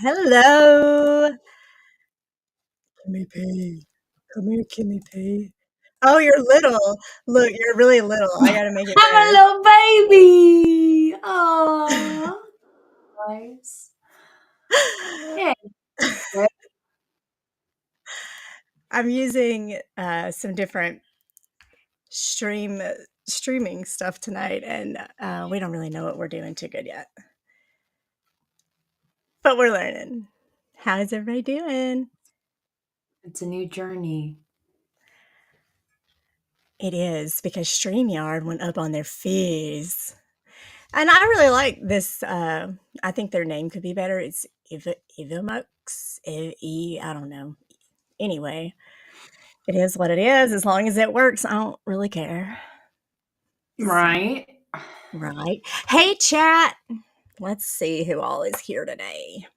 Hello. Kimmy P. Come here, Kimmy P. Oh, you're little. Look, you're really little. I gotta make it I'm a better. little baby. Oh, nice. Yeah. I'm using some different streaming stuff tonight, and we don't really know what we're doing too good yet. But we're learning. How is everybody doing? It's a new journey. It is because StreamYard went up on their fees. And I really like this. I think their name could be better. It's Evomux. I don't know. Anyway, it is what it is. As long as it works, I don't really care. Right. Right. Hey, chat. Let's see who all is here today.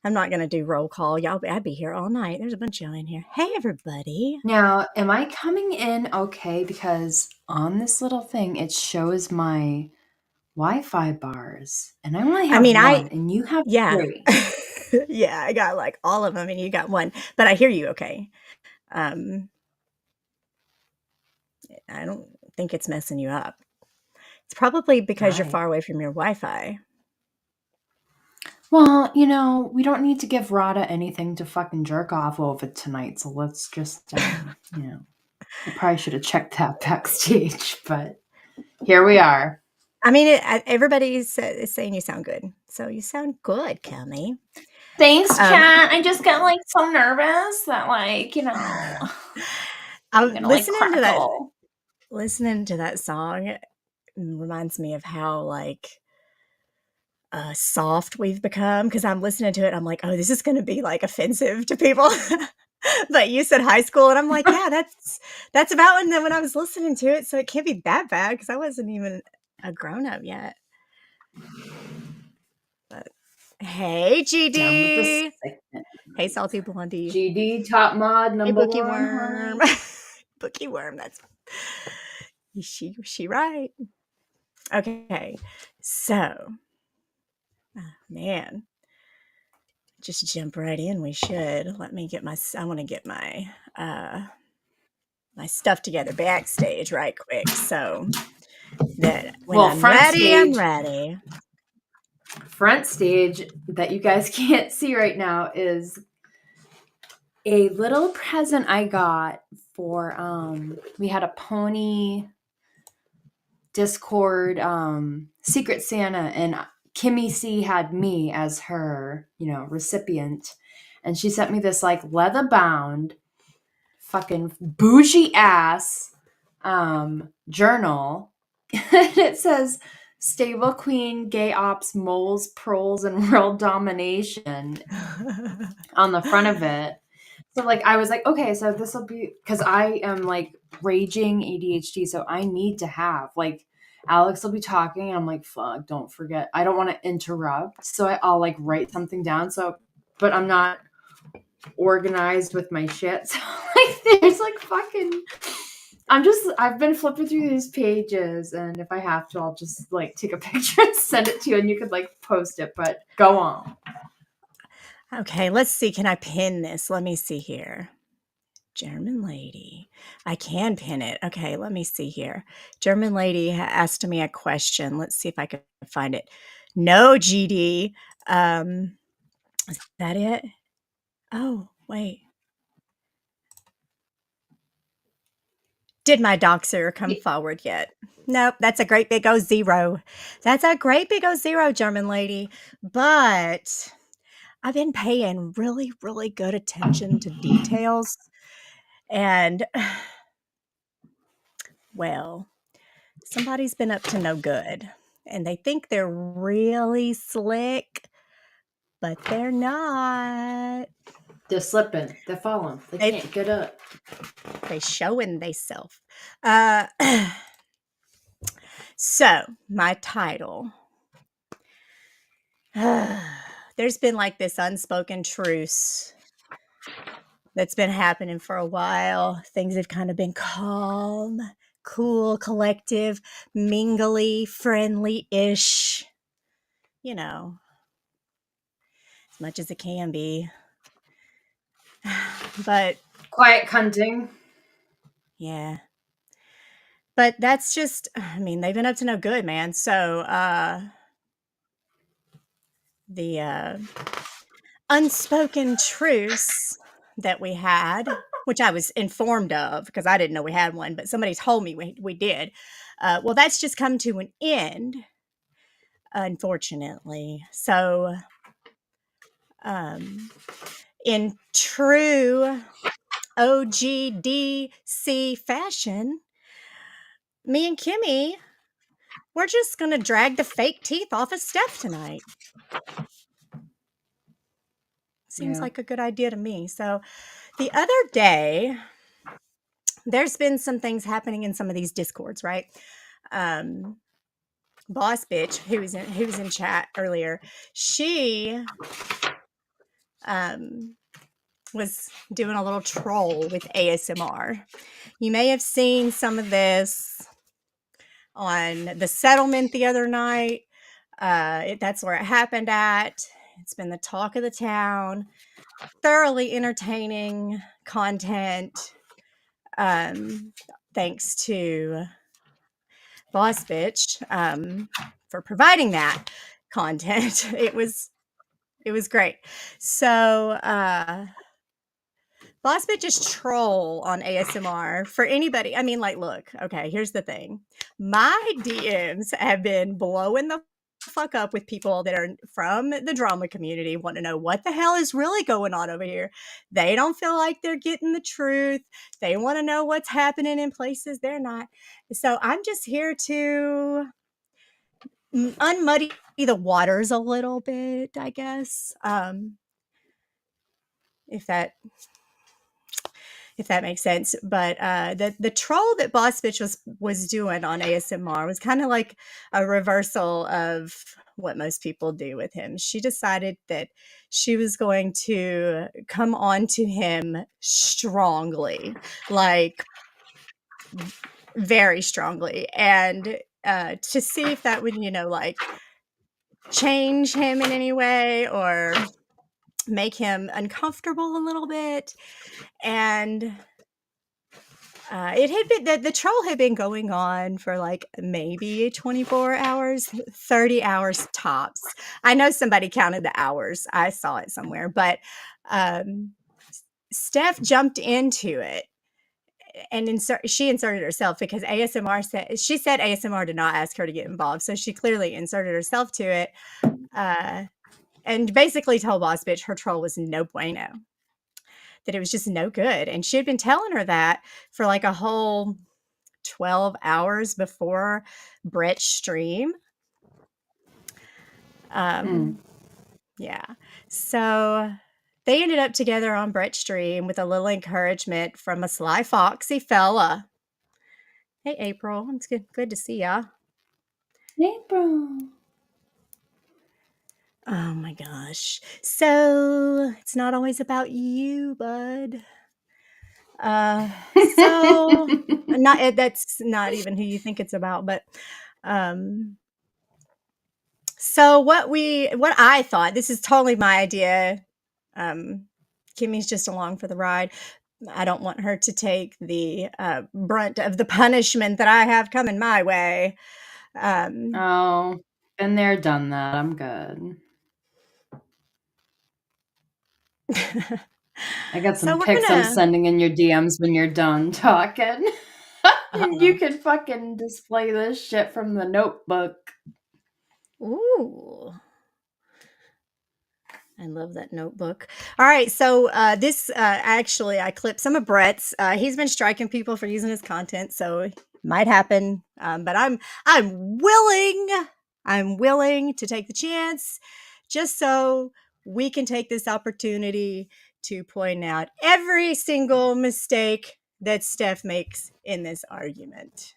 I'm not going to do roll call. I'd be here all night. There's a bunch of y'all in here. Hey, everybody. Now, am I coming in okay? Because on this little thing, it shows my Wi-Fi bars, and I only I have mean, one, and you have yeah. 3. Yeah, I got like all of them and you got one, but I hear you okay. Um, I don't think it's messing you up. It's probably All because you're right. far away from your Wi-Fi. Well, we don't need to give Rada anything to fucking jerk off over tonight, so let's just, I probably should have checked that backstage, but here we are. I mean, everybody is saying you sound good. So you sound good, Kelly. Thanks, Um, chat. I just got so nervous that I'm I'm gonna crackle. listening to that song reminds me of how soft we've become because I'm listening to it. I'm like, oh, this is going to be like offensive to people. But you said high school, and I'm like, yeah, that's about when I was listening to it. So it can't be that bad because I wasn't even a grown up yet. But hey, Down with the GD. sickness. Hey, Salty Blondie. GD top mod Hey, number Bookie 1, Worm. honey. Bookie Worm. That's she right. Okay, so man, just jump right in. We should. Let me get my. I want to get my stuff together backstage right quick so that when Well, I'm ready, I'm ready. front stage that you guys can't see right now is a little present I got for we had a pony Discord Secret Santa, and Kimmy C had me as her, recipient. And she sent me this leather bound fucking bougie ass journal. And it says stable queen, gay ops, moles, proles, and world domination on the front of it. So I was like, okay, so this will be because I am raging ADHD, so I need to have Alex will be talking, and I'm like, fuck, don't forget. I don't want to interrupt, so I'll write something down. So, but I'm not organized with my shit. So there's fucking. I've been flipping through these pages, and if I have to, I'll just take a picture and send it to you, and you could post it. But go on. Okay, let's see. Can I pin this? Let me see here. German lady. I can pin it. Okay, let me see here. German lady asked me a question. Let's see if I can find it. No, GD. Is that it? Oh, wait. Did my doxer come forward yet? Nope, that's a great big O zero. That's a great big O zero, German lady. But I've been paying really, really good attention to details. And, well, somebody's been up to no good. And they think they're really slick, but they're not. They're slipping. They're falling. They can't get up. They showing they self. Uh, so, my title. There's been this unspoken truce that's been happening for a while. Things have kind of been calm, cool, collective, mingly, friendly-ish. As much as it can be. But Quiet cunting. yeah. But that's just, I mean, they've been up to no good, man. So, the unspoken truce that we had, which I was informed of because I didn't know we had one, but somebody told me we did. Well, that's just come to an end, unfortunately. So, in true OGDC fashion, me and Kimmy, we're just going to drag the fake teeth off of Steph tonight. Seems like a good idea to me. So, the other day, there's been some things happening in some of these discords, right? Boss bitch, who was in chat earlier, she was doing a little troll with ASMR. You may have seen some of this on the settlement the other night. That's where it happened at. It's been the talk of the town. Thoroughly entertaining content. Thanks to Boss Bitch for providing that content. It was great. So Boss Bitch's troll on ASMR for anybody. I mean, like, look, okay, here's the thing. My DMs have been blowing the fuck up with people that are from the drama community, want to know what the hell is really going on over here. They don't feel like they're getting the truth. They want to know what's happening in places they're not. So I'm just here to unmuddy the waters a little bit, I guess. If that makes sense. But the troll that Boss Bitch was doing on ASMR was kind of like a reversal of what most people do with him. She decided that she was going to come on to him strongly, like very strongly, and to see if that would, like change him in any way or make him uncomfortable a little bit. And it had been the troll had been going on for like maybe 24 hours, 30 hours tops. I know somebody counted the hours. I saw it somewhere, but Steph jumped into it and she inserted herself because ASMR said ASMR did not ask her to get involved, so she clearly inserted herself to it, and basically told Boss Bitch her troll was no bueno, that it was just no good. And she had been telling her that for like a whole 12 hours before Brett's stream. Yeah. So they ended up together on Brett's stream with a little encouragement from a sly foxy fella. Hey, April. It's good to see ya. April. Oh my gosh. So it's not always about you, bud. So that's not even who you think it's about, but so what I thought, this is totally my idea. Kimmy's just along for the ride. I don't want her to take the brunt of the punishment that I have coming my way. Oh, been there, done that. I'm good. I got some pics I'm sending in your DMs when you're done talking. You can fucking display this shit from the notebook. Ooh. I love that notebook. All right, so this actually I clipped some of Brett's. He's been striking people for using his content, so it might happen. But I'm willing to take the chance, just so we can take this opportunity to point out every single mistake that Steph makes in this argument.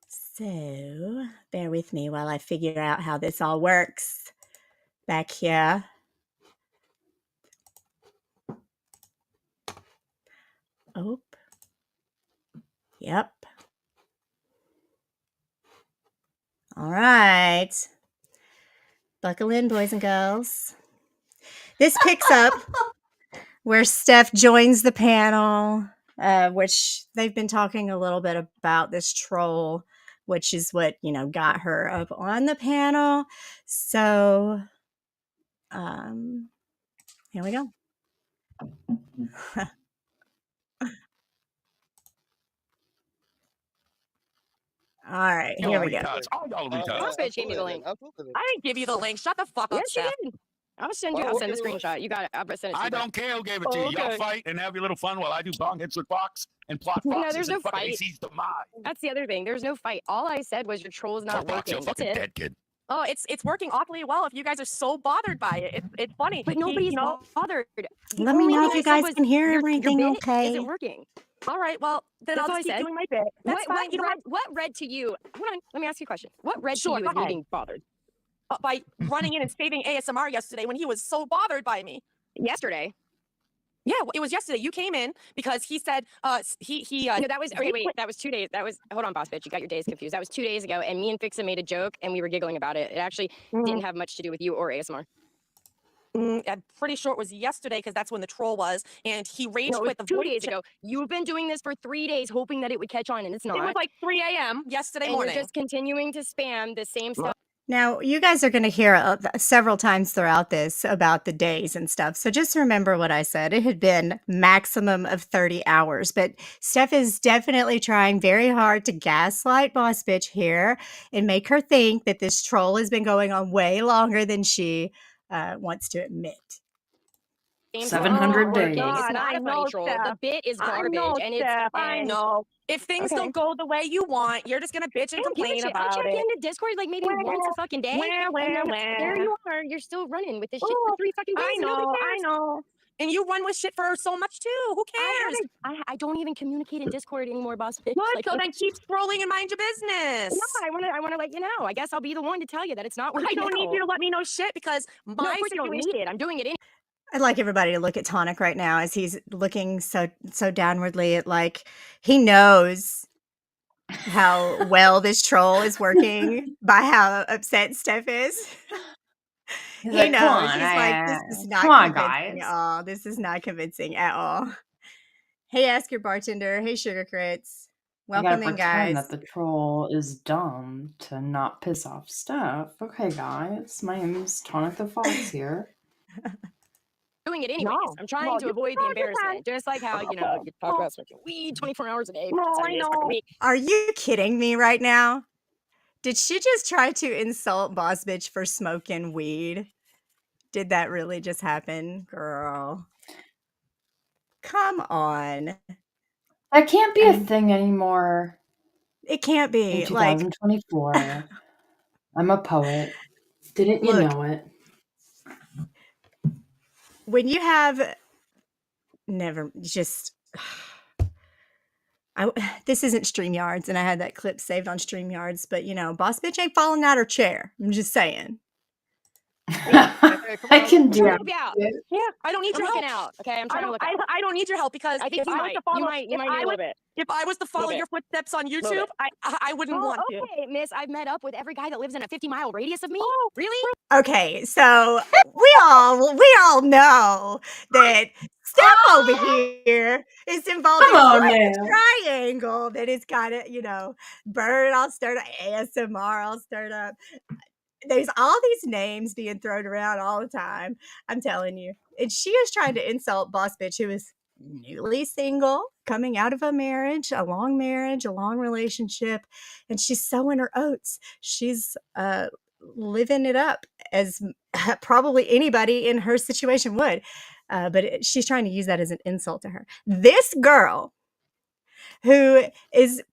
So bear with me while I figure out how this all works back here. Oh, yep. All right. Buckle in, boys and girls. This picks up where Steph joins the panel, which they've been talking a little bit about this troll, which is what, got her up on the panel. So, here we go. All right, here we go. Boss bitch gave me the link. I didn't give you the link. Shut the fuck up, Yes, Steph. I'll send you. I'll send the screenshot. You got it. I'll send it to you. I don't care who gave it to you. Y'all fight and have your little fun while I do bong hits with Fox and plot No, foxes there's no and fucking fight. AC's demise. That's the other thing. There's no fight. All I said was your troll is not working. You're That's fucking it. dead, kid. Oh, it's working awfully well. If you guys are so bothered by it, it's funny. But nobody's bothered. Let me know if you guys can hear everything okay. Isn't working. All right, well, then That's I'll all just I keep said. doing my bit. That's fine. You know What read to you? Hold on, let me ask you a question. What read Sure, to you go as me ahead. being bothered? By running in and saving ASMR yesterday when he was so bothered by me. Yesterday. Yeah, it was yesterday. You came in because he said No, that was okay. Wait, that was 2 days. That was hold on, boss bitch. You got your days confused. That was 2 days ago, and me and Fixa made a joke, and we were giggling about it. It actually didn't have much to do with you or ASMR. I'm pretty sure it was yesterday because that's when the troll was, and he rage No, it was quit the 2 voice days chat. ago. You've been doing this for 3 days, hoping that it would catch on, and it's not. It was like 3 a.m. yesterday and morning. you're just continuing to spam the same stuff. Now, you guys are going to hear several times throughout this about the days and stuff. So just remember what I said. It had been maximum of 30 hours, but Steph is definitely trying very hard to gaslight Boss Bitch here and make her think that this troll has been going on way longer than she wants to admit. 700 days. It's not I a funny know, troll. The Steph. bit is I garbage, know, and Steph. I know. If things Okay. don't go the way you want, you're just gonna bitch and I don't give a complain shit. I about check it. into Discord like maybe once a fucking day, and then there you are. You're still running with this shit for 3 fucking days. I and nobody know, cares. I know. And you run with shit for so much too. Who cares? I don't even communicate in Discord anymore, boss bitch. Good, Like, so then keep scrolling and mind your business. no, I wanna let you know. I guess I'll be the one to tell you that it's not working I don't need out. you to let me know shit because No, my of course you don't situation. need it. I'm doing it anyway. I'd like everybody to look at Tonic right now as he's looking so downwardly at like he knows how well this troll is working by how upset Steph is. He's He like, come knows. on, He's like, this is not come on, convincing guys. at all. This is not convincing at all. Hey, Ask Your Bartender. Hey, Sugar Crits. I Welcome gotta in, pretend guys. that the troll is dumb to not piss off Steph. Okay, guys, my name's Tonic the Fox here. Doing it anyways. No. I'm trying No, to you- avoid no, the you embarrassment. Just like how, you talk about smoking weed 24 hours a day. No, 7 I days fucking know. week. Are you kidding me right now? Did she just try to insult Boss Bitch for smoking weed? Did that really just happen, girl? Come on. That can't be a thing anymore It can't in be. Like, 2024. I'm a poet. Didn't you look, know it? when you have this isn't StreamYards, and I had that clip saved on StreamYards, but Boss Bitch ain't falling out her chair. I'm just saying. I can do Help it. you out. Yeah, I don't need I'm your help. looking out. Okay, I'm trying to look out. I don't need your help because I think you might. You might need a little bit. If I was to follow bit. your footsteps on YouTube, bit. I wouldn't want to. Okay, miss. I've met up with every guy that lives in a 50-mile radius of me. Oh, Really? Okay, so we all know that Steph over here is involved in Come on quite now. a triangle that is kind of, Bird all stirred up, ASMR all stirred up. There's all these names being thrown around all the time. I'm telling you. And she is trying to insult Boss Bitch, who is newly single, coming out of a marriage, a long relationship, and she's sowing her oats. She's living it up as probably anybody in her situation would. But she's trying to use that as an insult to her. This girl who is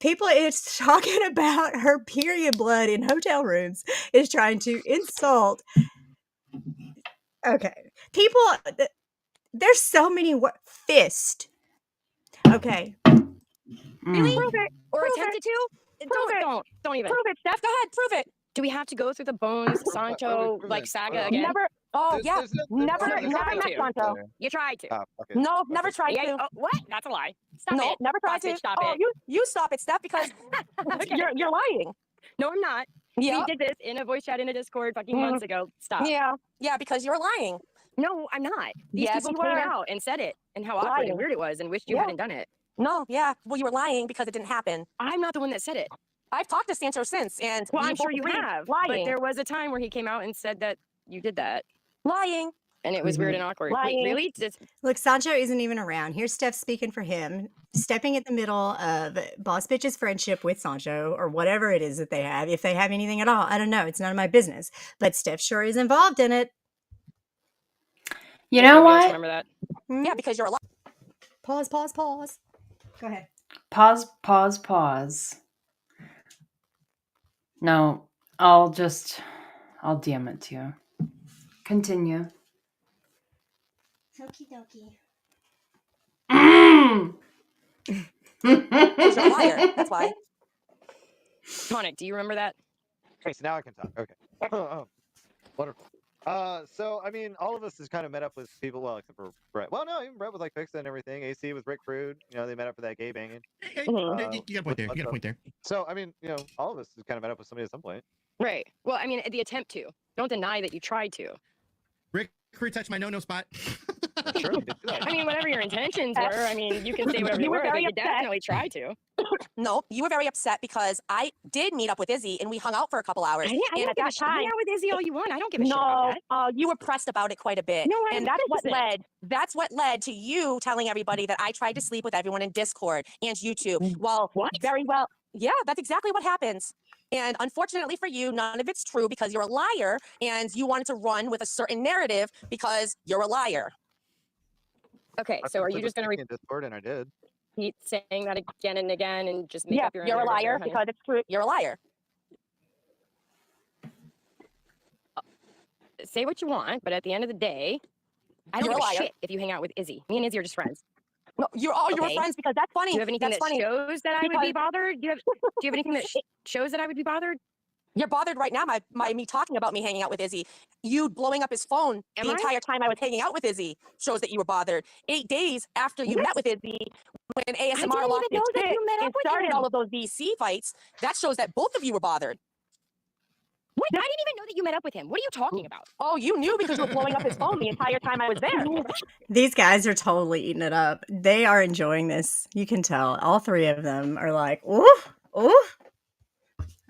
talking about her period blood in hotel rooms is trying to insult. Okay, people, there's so many fist. Okay, Really? Prove it. Or Prove attempted it. to? Don't even. Prove it, Steph. Go ahead, prove it. Do we have to go through the Bones Sancho saga again? Never. Oh yeah. Never You tried met to. Sancho. You tried to. Okay. No, never tried Yeah, to. oh, what? That's a lie. Stop No, it. never tried Boss bitch, to. stop Oh, it. you stop it, Steph, because Okay. you're lying. No, I'm not. Yeah. We did this in a voice chat in a Discord fucking months ago. Stop. Yeah, because you're lying. No, I'm not. These Yes, people you came were. out and said it and how awkward Lying. and weird it was and wished you Yeah. hadn't done it. No, yeah. Well, you were lying because it didn't happen. I'm not the one that said it. I've talked to Sancho since, and Well, we I'm sure both you agreed. have. Lying. But there was a time where he came out and said that you did that. Lying. And it was weird and awkward. Lying. Wait, really? look, Sancho isn't even around. Here's Steph speaking for him, stepping in the middle of Boss Bitch's friendship with Sancho, or whatever it is that they have. If they have anything at all, I don't know. It's none of my business. But Steph sure is involved in it. You know what? Remember that? Yeah, because you're a liar. Pause. Go ahead. Pause. No, I'll DM it to you. Continue. Okie dokie. Because you're a liar. That's why. Tonic, do you remember that? Okay, so now I can talk. Okay. Wonderful. So I mean, all of us has kind of met up with people, well, except for Brett. Well, no, even Brett was like Fixa and everything. AC with Rick Crude. You know, they met up for that gay banging. Hey, Mhm. you got a point there. You got a point there. So I mean, you know, all of us has kind of met up with somebody at some point. Right. Well, I mean, the attempt to. Don't deny that you tried to. Rick, Crew touched my no-no spot. Sure, you did do that. I mean, whatever your intentions were, I mean, you can say whatever You they were were, but very you upset. definitely tried to. No, you were very upset because I did meet up with Izzy and we hung out for a couple hours. I And don't at give a that shit. Hang time, out with Izzy all you want. I don't give a shit about that. you were pressed about it quite a bit. No, I and that's what wasn't. led to you telling everybody that I tried to sleep with everyone in Discord and YouTube. Well, What? very well. Yeah, that's exactly what happens. And unfortunately for you, none of it's true because you're a liar and you wanted to run with a certain narrative because you're a liar. Okay, I so are posted you just the going to thing in Discord, and I did. repeat saying that again and again and just make Yeah, up your own you're a narrative there, liar honey? because it's true. You're a liar. Say what you want, but at the end of the day, I don't You're a give a liar. shit if you hang out with Izzy. Me and Izzy are just friends. No, you were Okay. friends because that's funny. Do you have anything That's that funny. shows that I would be because- bothered? Do you have anything that shows that I would be bothered? You're bothered right now by me talking about me hanging out with Izzy. You blowing up his phone Am the I? entire time I was hanging out with Izzy shows that you were bothered. 8 days after you met with Izzy, when ASMR didn't lost even his know that shit you met and up with started him. all of those VC fights, that shows that both of you were bothered. What? I didn't even know that you met up with him. What are you talking about? Oh, you knew because you were blowing up his phone the entire time I was there. These guys are totally eating it up. They are enjoying this. You can tell. All three of them are like, ooh, ooh.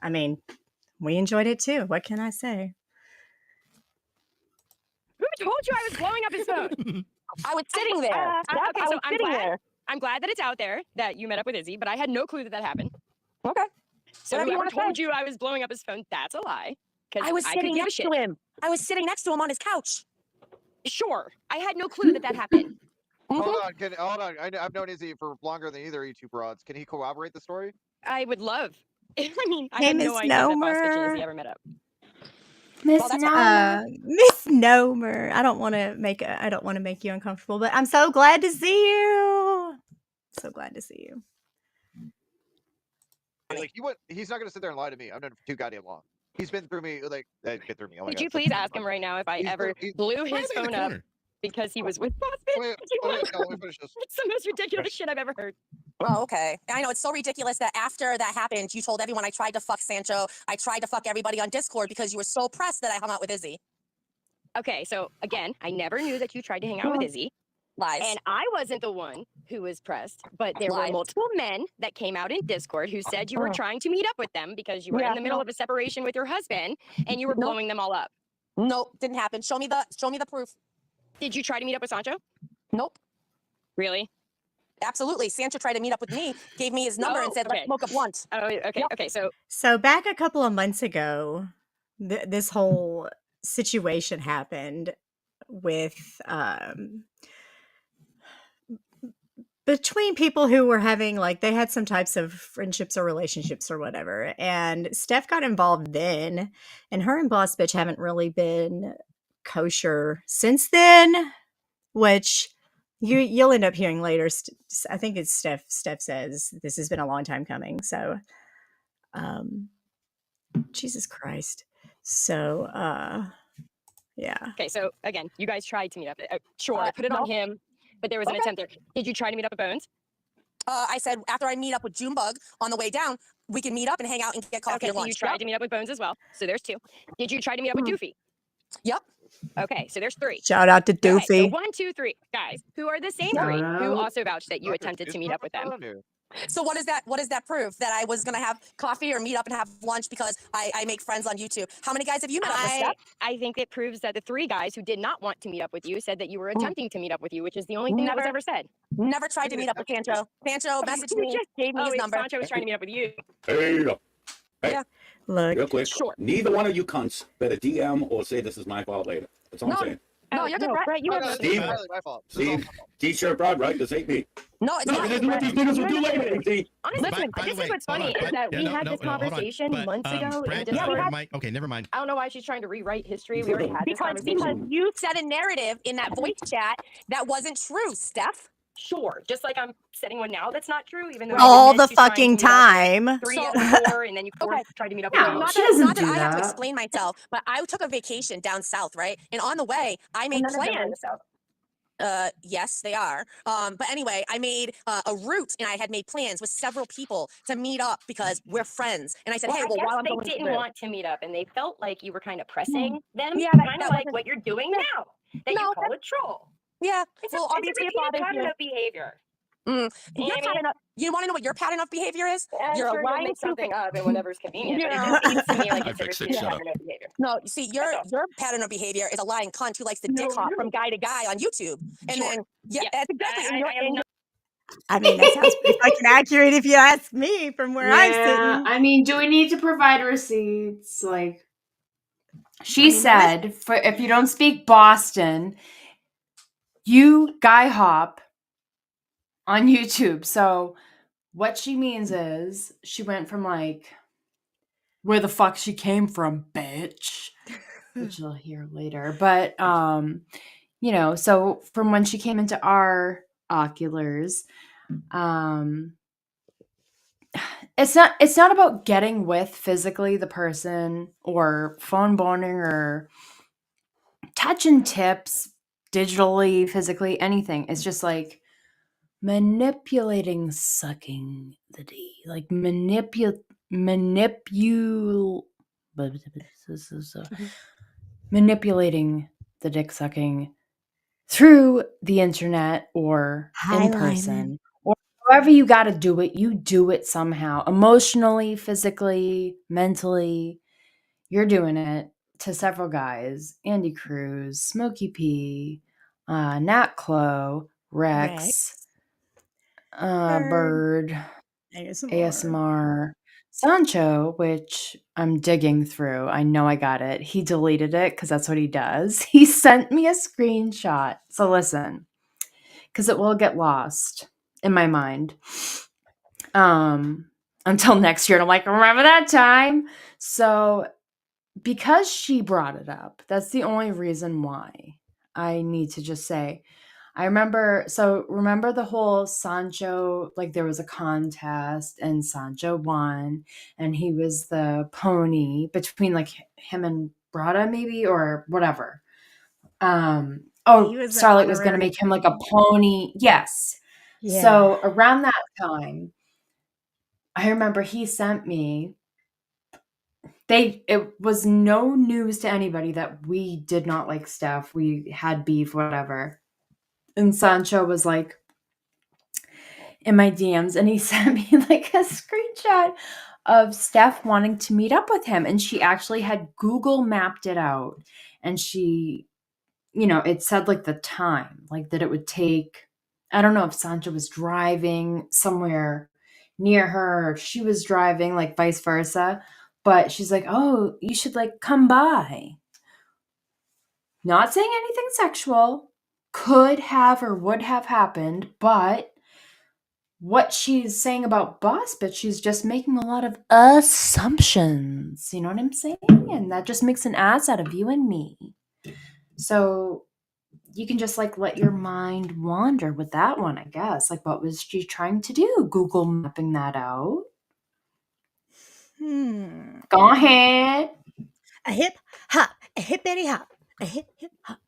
I mean, we enjoyed it too. What can I say? Who told you I was blowing up his phone? I was sitting there. Yep, okay, I so was I'm sitting glad. there. I'm glad that it's out there that you met up with Izzy, but I had no clue that that happened. Okay. So Whatever you whoever wanna told you I was blowing up his phone, that's a lie. Because I was could sitting give a next shit. to him. I was sitting next to him on his couch. Sure. I had no clue that that happened. Hold on, hold on. I've known Izzy for longer than either of you two broads. Can he corroborate the story? I would love. I mean, I Hey, had no Miss idea that Boss Bitch and Nomer. Izzy ever met up. Miss Well, that's Nomer. Miss Nomer. I don't want to make you uncomfortable, but I'm so glad to see you. So glad to see you. Like he's not gonna sit there and lie to me. I've known him for too goddamn long. He's been through me, like get through me. Oh my Could God, you such please a ask him right now if I He's ever he's- blew Why his are they in the phone up corner? because he was with Boss Bitch? Wait, Could you wait, please? no, let me finish this. It's the most ridiculous shit I've ever heard. Oh, okay. I know it's so ridiculous that after that happened, you told everyone I tried to fuck Sancho. I tried to fuck everybody on Discord because you were so pressed that I hung out with Izzy. Okay, so again, I never knew that you tried to hang out with Izzy. Lies. And I wasn't the one who was pressed, but there were Lies. multiple men that came out in Discord who said you were trying to meet up with them because you were Yeah, in the middle no. of a separation with your husband and you were Nope. blowing them all up. Nope, didn't happen. Show me the proof. Did you try to meet up with Sancho? Nope. Really? Absolutely. Sancho tried to meet up with me, gave me his number and Oh, said, let's okay. smoke a blunt. Oh, okay. Yep. Okay, so So back a couple of months ago, this whole situation happened with between people who were having they had some types of friendships or relationships or whatever, and Steph got involved then, and her and Boss Bitch haven't really been kosher since then, which you'll end up hearing later. I think it's Steph says this has been a long time coming, so Jesus Christ. So yeah. okay, so again, you guys tried to meet up. Sure, I put it no. on him, but there was an Okay. attempt there. Did you try to meet up with Bones? I said, after I meet up with Junebug on the way down, we can meet up and hang out and get coffee Okay, or so lunch. you tried Yep. to meet up with Bones as well. So there's two. Did you try to meet up with Doofy? Yep. Okay, so there's three. Shout out to Okay, so Doofy. 1, 2, 3 guys who are the same Shout three who out. also vouched that you Okay, attempted to dude, meet up with what's them. going on here? So what does that prove? That I was going to have coffee or meet up and have lunch because I make friends on YouTube. How many guys have you met up with, Steph? I think it proves that the three guys who did not want to meet up with you said that you were attempting to meet up with you, which is the only thing that was Never. ever said. Never tried to meet up with Sancho. Sancho messaged You me, just gave me Oh, his wait, number. Sancho was trying to meet up with you. Hey, Look, real quick. Sure. Neither one of you cunts better DM or say this is my fault later. That's all No. I'm saying. No, you're good, Brett. You Oh, have no, no it's Steve. entirely my fault. This is all Steve, my fault. T-shirt broad, right? This ain't me. No, it's No, not. this is what these niggas will do later, AT. Honestly, Listen, By the this way, is what's hold funny on, is that yeah, we no, had no, this hold on, conversation but, months ago in Brett, Discord. okay, never mind. I don't know why she's trying to rewrite history. We already had this Because conversation. you said a narrative in that voice chat that wasn't true, Steph. Sure. Just like I'm setting one now that's not true, even though all you the admit she's trying to fucking meet up time. like 3 So- days before, and then you Okay. tried to meet up No, with her. Not she that, doesn't not that do I have to that. explain myself, but I took a vacation down south, right? And on the way, I made None of them are in the plans. South. Yes, they are. But anyway, I made a route, and I had made plans with several people to meet up because we're friends. And I said, Well, hey, I well, guess while I'm they going didn't through. want to meet up, and they felt like you were kind of pressing them, Yeah, kind of that like wasn't- what you're doing now, that you No, call a troll. Yeah. It's Well, a obviously, it repeated bothers pattern you. of behavior. Your I mean- pattern of, you want to know what your pattern of behavior is? I'm You're sure you'll lying make to something up and whatever's convenient, but it Yeah. just seems to me like I it's a fixed it, repeated shut up. pattern of behavior. No, you see, your That's pattern of behavior is a lying cunt who likes to dick No, hop really. from guy to guy on YouTube. And Sure. then, yeah, Yes. that's exactly. I and you're- am and not- I mean, that sounds pretty fucking accurate if you ask me from where I'm sitting. I mean, do we need to provide receipts? Like, she I mean, said, for if you don't speak Boston, you guy hop on YouTube. So what she means is she went from like where the fuck she came from, bitch, which you'll hear later. But you know, so from when she came into our oculars, it's not about getting with physically the person or phone boning or touching tips digitally, physically, anything. It's just like manipulating, sucking the D, like manipulating the dick sucking through the internet or Hi, in person. Or however you got to do it, you do it somehow. Emotionally, physically, mentally, you're doing it to several guys. Andy Cruz, Smokey P, Nat Clo, Rex, Bird, ASMR, Sancho, which I'm digging through. I know I got it. He deleted it because that's what he does. He sent me a screenshot. So listen, because it will get lost in my mind until next year. And I'm like, remember that time? So because she brought it up, that's the only reason why I need to just say, remember the whole Sancho, like there was a contest and Sancho won and he was the pony between like him and Brada maybe or whatever. Starlight was going to make him like a pony. Yes. Yeah. So around that time, I remember he sent me, it was no news to anybody that we did not like Steph. We had beef, whatever. And Sancho was like in my DMs and he sent me like a screenshot of Steph wanting to meet up with him. And she actually had Google mapped it out. And she, you know, it said like the time, like that it would take, I don't know if Sancho was driving somewhere near her or if she was driving, like vice versa. But she's like, oh, you should like come by. Not saying anything sexual. Could have or would have happened, but what she's saying about Boss Bitch, she's just making a lot of assumptions. You know what I'm saying? And that just makes an ass out of you and me. So you can just like let your mind wander with that one, I guess. Like, what was she trying to do? Google mapping that out. Go ahead. A hip hop, a hippity hop, a hip hop.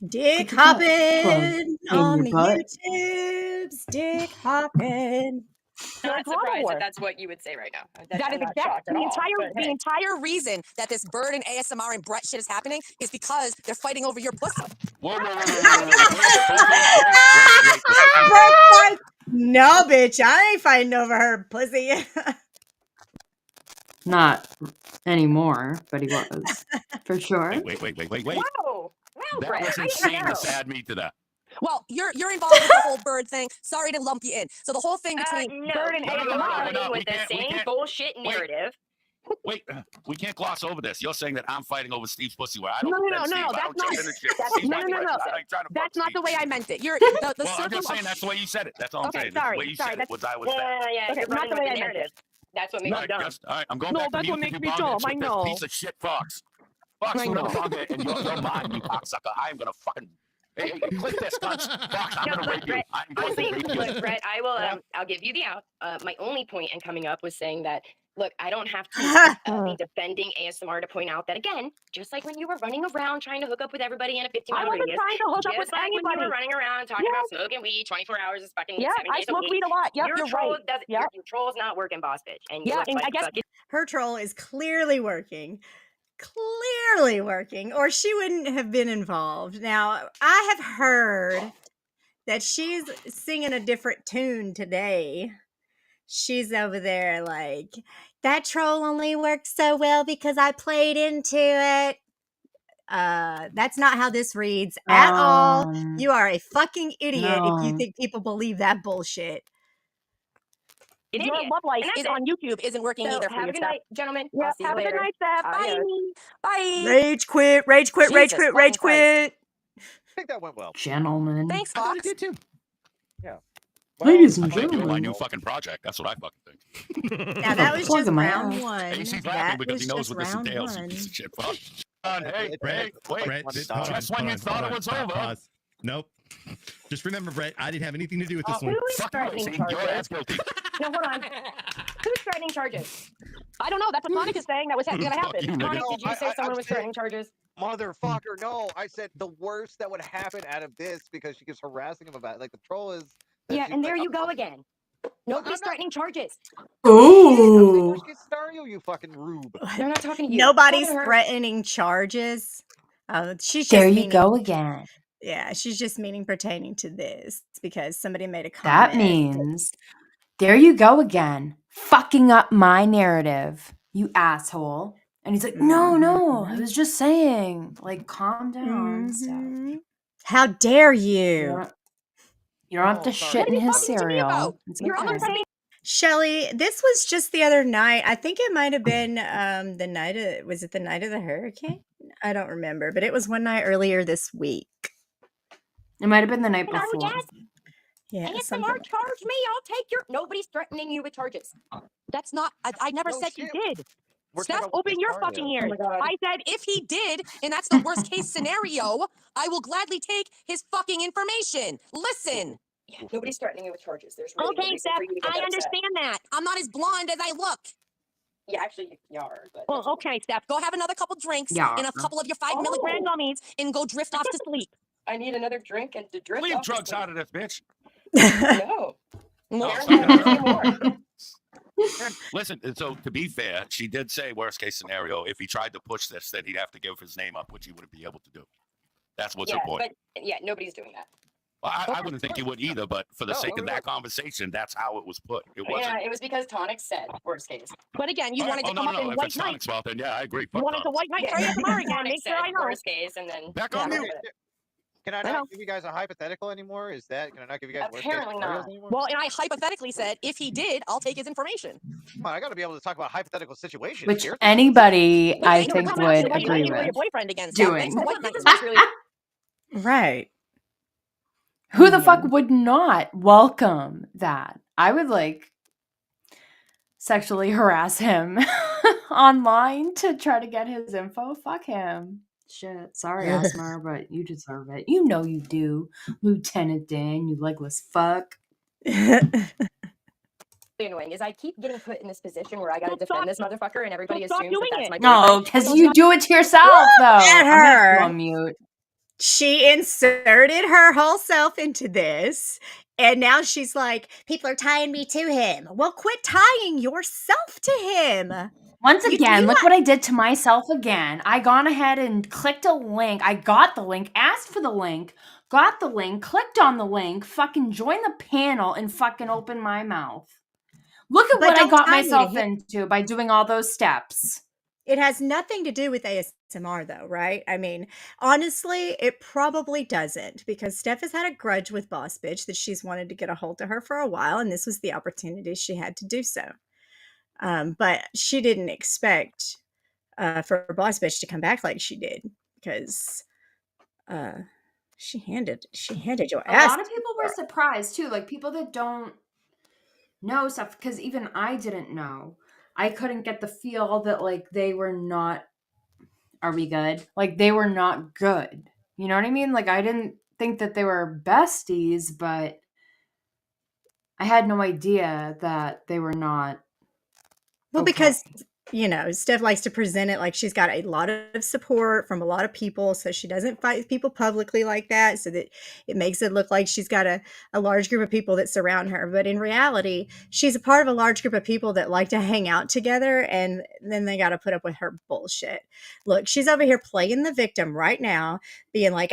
Dick hopping on the YouTubes. Dick hopping. Not surprised that that's what you would say right now. That is I'm not exactly shocked at all, but the hey. entire reason that this Bird and ASMR and Brett shit is happening is because they're fighting over your pussy. Whoa, Brett's like, no, bitch, I ain't fighting over her pussy. Not anymore, but he was for sure. Wait. Wow, That Brett, was I insane didn't to know. add me to that. Well, you're involved with the whole Bird thing. Sorry to lump you in. So the whole thing between No, Bird and you're ASMR. running with the same bullshit narrative. Wait, we can't gloss over this. You're saying that I'm fighting over Steve's pussy. Where I don't. No, Steve, I that's don't not. jump in the shit. That's- Steve's No, my no, no, friend. no. I ain't trying to That's fuck not the Steve. way I meant it. You're the Well, I'm circle just saying of. that's the way you said it. That's all I'm Okay, saying. sorry, The way you sorry, said it was I was that. Yeah, Okay, you're not running the with way I the meant it. narrative. That's what All makes right, you dumb. all right, I'm going No, back to that's what mute. makes You me bong dumb. hits I with this know. piece of shit Fox. Fox, I you know. motherfucker, and you're mine, you cocksucker. I am gonna fucking Hey, click this, cunts. Fox, I'm gonna rape you. I'm going to rape you. Look, Brett, I will. I'll give you the out. My only point in coming up was saying that. Look, I don't have to be defending ASMR to point out that again, just like when you were running around trying to hook up with everybody in a 50-mile radius. Trying to hook up with Just like when you were running around talking about smoking weed 24 hours a fucking 7 I days a smoke week. weed a lot. Yep, Your you're troll right. doesn't. Yep. Your troll's not working, boss bitch. And you Yeah, look and like I guess fucking Her troll is clearly working. Clearly working, or she wouldn't have been involved. Now, I have heard that she's singing a different tune today. She's over there like, that troll only works so well because I played into it. That's not how this reads at all. You are a fucking idiot if you no. think people believe that bullshit. an your idiot. love life And is that's on YouTube isn't working So either for have you, a good Steph. night, gentlemen. Yeah, I'll see you have a later. good night, Steph. Bye. Adios. Bye. Rage quit, rage quit, rage Jesus quit, rage fucking Christ. quit. I think that went well. Gentlemen. Thanks, I thought Fox. it did too. Well, Ladies I and thought you were doing my new gentlemen. fucking project. That's what I fucking think. Now, that was Plug just in my round ass. one. AC's laughing That because was he knows just what this round entails, you one. piece of shit. Fuck. Hey, Brett, wait. Brett, Hold hold on. Just when you thought it was over. Pause. Nope. Just remember, Brett, I didn't have anything to do with this Who one. is Fuck you, threatening AC. You're charges? as guilty. No, hold on. Who's threatening charges? I don't know. That's what Tonic is saying that was going to Fuck happen. you, nigga. Tonic, No, did you say someone was threatening charges? Motherfucker, no. I said the worst that would happen out of this because she keeps harassing him about it. Like the troll is. Yeah, she's and there like, you go again. Nobody's I'm not- threatening charges. Ooh. Fucking scenario, you fucking rube. They're not talking to you. Nobody's Talking to her. threatening charges. She's just There you meaning, go again. yeah, she's just meaning pertaining to this because somebody made a That comment. means, there you go again. Fucking up my narrative, you asshole. And he's like, no, I was just saying. Like, calm down, Steph. Mhm. How dare You you? don't have to Oh, sorry. shit in What are you his talking to me about? cereal. It's You're okay. unfunny. Shelly, this was just the other night. I think it might have been the night of, was it the night of the hurricane? I don't remember, but it was one night earlier this week. It might have been the night No, before. yes. Yeah, ASMR something like charge me. I'll take your. Nobody's threatening you with charges. That's not, I never No said he shit. did. We're Steph, talking about open your scenario. fucking ears. Oh my God. I said if he did, and that's the worst case scenario, I will gladly take his fucking information. Listen. Yeah, nobody's threatening you with charges. There's really no Okay, reason Steph, for you to get I that upset. understand that. I'm not as blonde as I look. Yeah, actually, you are. But Well, okay, Steph, go have another couple drinks Yeah. and a couple of your 5 milligram gummies and go drift off to sleep. I need another drink and to drift Leave off to drugs sleep. out of this, bitch. No. No, Aaron's stop not it. anymore. Listen, so to be fair, she did say worst case scenario. If he tried to push this, then he'd have to give his name up, which he wouldn't be able to do. That's what's Yeah, important. but yeah, nobody's doing that. Well, I wouldn't think he would either, but for the No, sake no, of no. that conversation, that's how it was put. It wasn't. Yeah, it was because Tonic said worst case. But again, you All right, wanted to well, come up no. in If white it's knight. Sonic's fault, then yeah, I agree. You Fuck wanted to Sonic. white knight for ASMR again. Tonic Make sure said I know. worst case, and then Back yeah, on we're mute. with it. Can I I know. not give you guys a hypothetical anymore? Is that, can I not give you guys worst case Apparently scenarios not. anymore? Well, and I hypothetically said if he did, I'll take his information. Come on, I got to be able to talk about hypothetical situations Which here. anybody, Okay, I you were think, coming after would the white agree knight you were your with. boyfriend again, Steph. Thanks Doing. for white knight. It's really Right. Who the fuck would not welcome that? I would like sexually harass him online to try to get his info. Fuck him. Shit. Sorry, Asmar, but you deserve it. You know you do. Lieutenant Dan, you legless fuck. annoying is I keep getting put in this position where I got to Well, defend this motherfucker, and everybody stop assumes that doing that's it. my No, boyfriend. because you do it to yourself, though. at I'm gonna have to her. go on mute. She inserted her whole self into this, and now she's like, people are tying me to him. Well, quit tying yourself to him. Once You- again, you look want- what I did to myself again. I gone ahead and clicked a link. I got the link, asked for the link, got the link, clicked on the link, fucking joined the panel, and fucking opened my mouth. Look at But what I don't got tie me to myself him. into by doing all those steps. It has nothing to do with ASMR, though, right? I mean, honestly, it probably doesn't, because Steph has had a grudge with Boss Bitch that she's wanted to get a hold of her for a while, and this was the opportunity she had to do so. But she didn't expect for Boss Bitch to come back like she did, because she handed your A ass. lot of people were surprised too, like people that don't know stuff, because even I didn't know. I couldn't get the feel that like they were not. Are we good? Like they were not good. You know what I mean? Like I didn't think that they were besties, but I had no idea that they were not. Well, okay. because, you know, Steph likes to present it like she's got a lot of support from a lot of people, so she doesn't fight people publicly like that, so that it makes it look like she's got a large group of people that surround her. But in reality, she's a part of a large group of people that like to hang out together, and then they got to put up with her bullshit. Look, she's over here playing the victim right now, being like,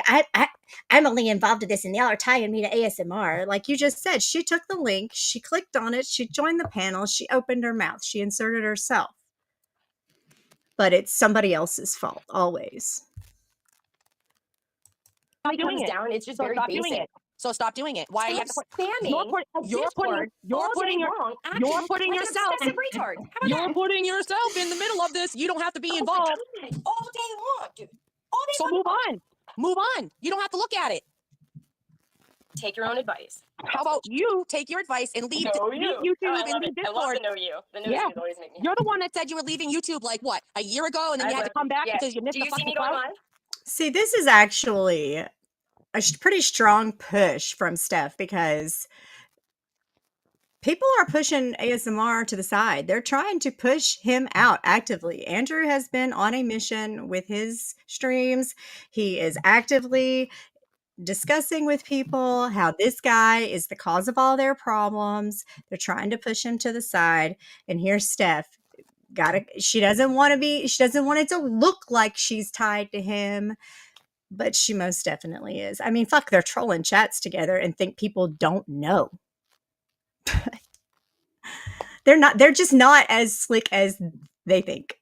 I'm only involved in this and y'all are tying me to ASMR. Like you just said, she took the link, she clicked on it, she joined the panel, she opened her mouth, she inserted herself. But it's somebody else's fault, always. It comes down, it's just very basic. So stop doing it. Why are you have to Stop put, spamming you're putting yourself obsessive retard. How about you're that? putting yourself in the middle of this. You don't have to be involved. God, all day long, dude. All day So long. move on. Move on. You don't have to look at it. Take your own advice. How about you take your advice and leave, leave YouTube and leave I love Discord? the know you. The know Yeah. yous always make me You're the one that said you were leaving YouTube like what, a year ago, and then you had to come back because you missed Do the you see fucking me going clout? live? See, this is actually a pretty strong push from Steph, because people are pushing ASMR to the side. They're trying to push him out actively. Andrew has been on a mission with his streams. He is actively discussing with people how this guy is the cause of all their problems. They're trying to push him to the side. And here's Steph. She doesn't want it to look like she's tied to him, but she most definitely is. I mean, fuck, they're trolling chats together and think people don't know. They're just not as slick as they think.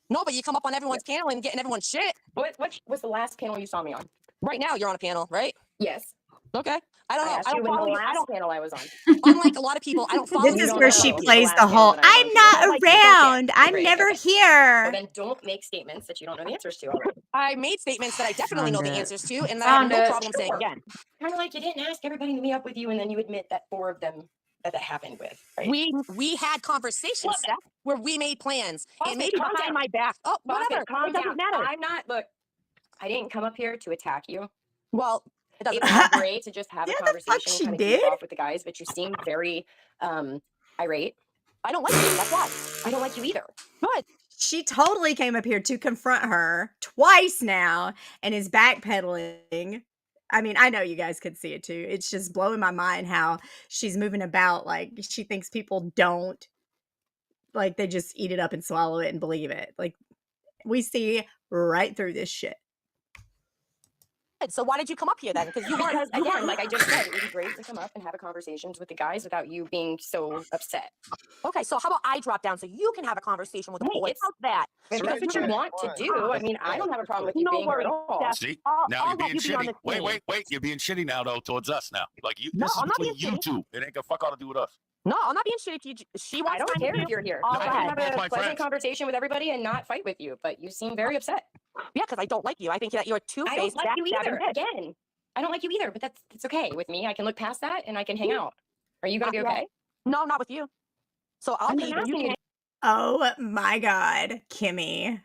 No, but you come up on everyone's panel and getting everyone's shit. What was the last panel you saw me on? Right now, you're on a panel, right? Yes. Okay. I don't know. I asked I you don't when the follow you. I last don't. panel I was on. Unlike a lot of people, I don't follow This you. is don't where know she the plays last the whole, panel that I was I'm on not today. around. I'm Great, never okay. here. Well, then don't make statements that you don't know the answers to already. I made statements that I definitely know Found the it. answers to, and that I have Found no it. problem saying again. Kind of like you didn't ask everybody to meet up with you, and then you admit that 4 of them that happened with. Right? We had conversations, Steph, where we made plans, and maybe calm behind down. my back. Oh, whatever. Calm It doesn't down. matter. I'm not. Look, I didn't come up here to attack you. Well, it doesn't It matter. was great to just have a Yeah, the fuck conversation she and kind of goof did? off with the guys, but you seemed very irate. I don't like you. That's why. I don't like you either. Good. She totally came up here to confront her twice now and is backpedaling. I mean, I know you guys could see it too. It's just blowing my mind how she's moving about like she thinks people don't, like, they just eat it up and swallow it and believe it. Like, we see right through this shit. So why did you come up here then? Because you weren't. Because again, like I just said, it would be great to come up and have a conversation with the guys without you being so upset. Okay, so how about I drop down so you can have a conversation with the boys? How's that? If that's what you want to do, I mean, I don't have a problem with you No being here worries, at all. Steph. See, I'll now you're let being you be on shitty. the Wait, team. you're being shitty now though towards us now. Like you, No, this is I'm not between being you shitty. two. It ain't gonna fuck all to do with us. No, I'm not being shitty if you. She wants I don't time care with if you. you're here. Oh, I go can ahead. have Both a my pleasant friends. conversation with everybody and not fight with you, but you seem very upset. Yeah, because I don't like you. I think that you're I two-faced. don't like you either. backstabbing bitch. Again, I don't like you either, but that's okay with me. I can look past that and I can hang out. Are you gonna be okay? No, not with you. So I'll I'm leave and you asking can. you. Oh my God, Kimmy.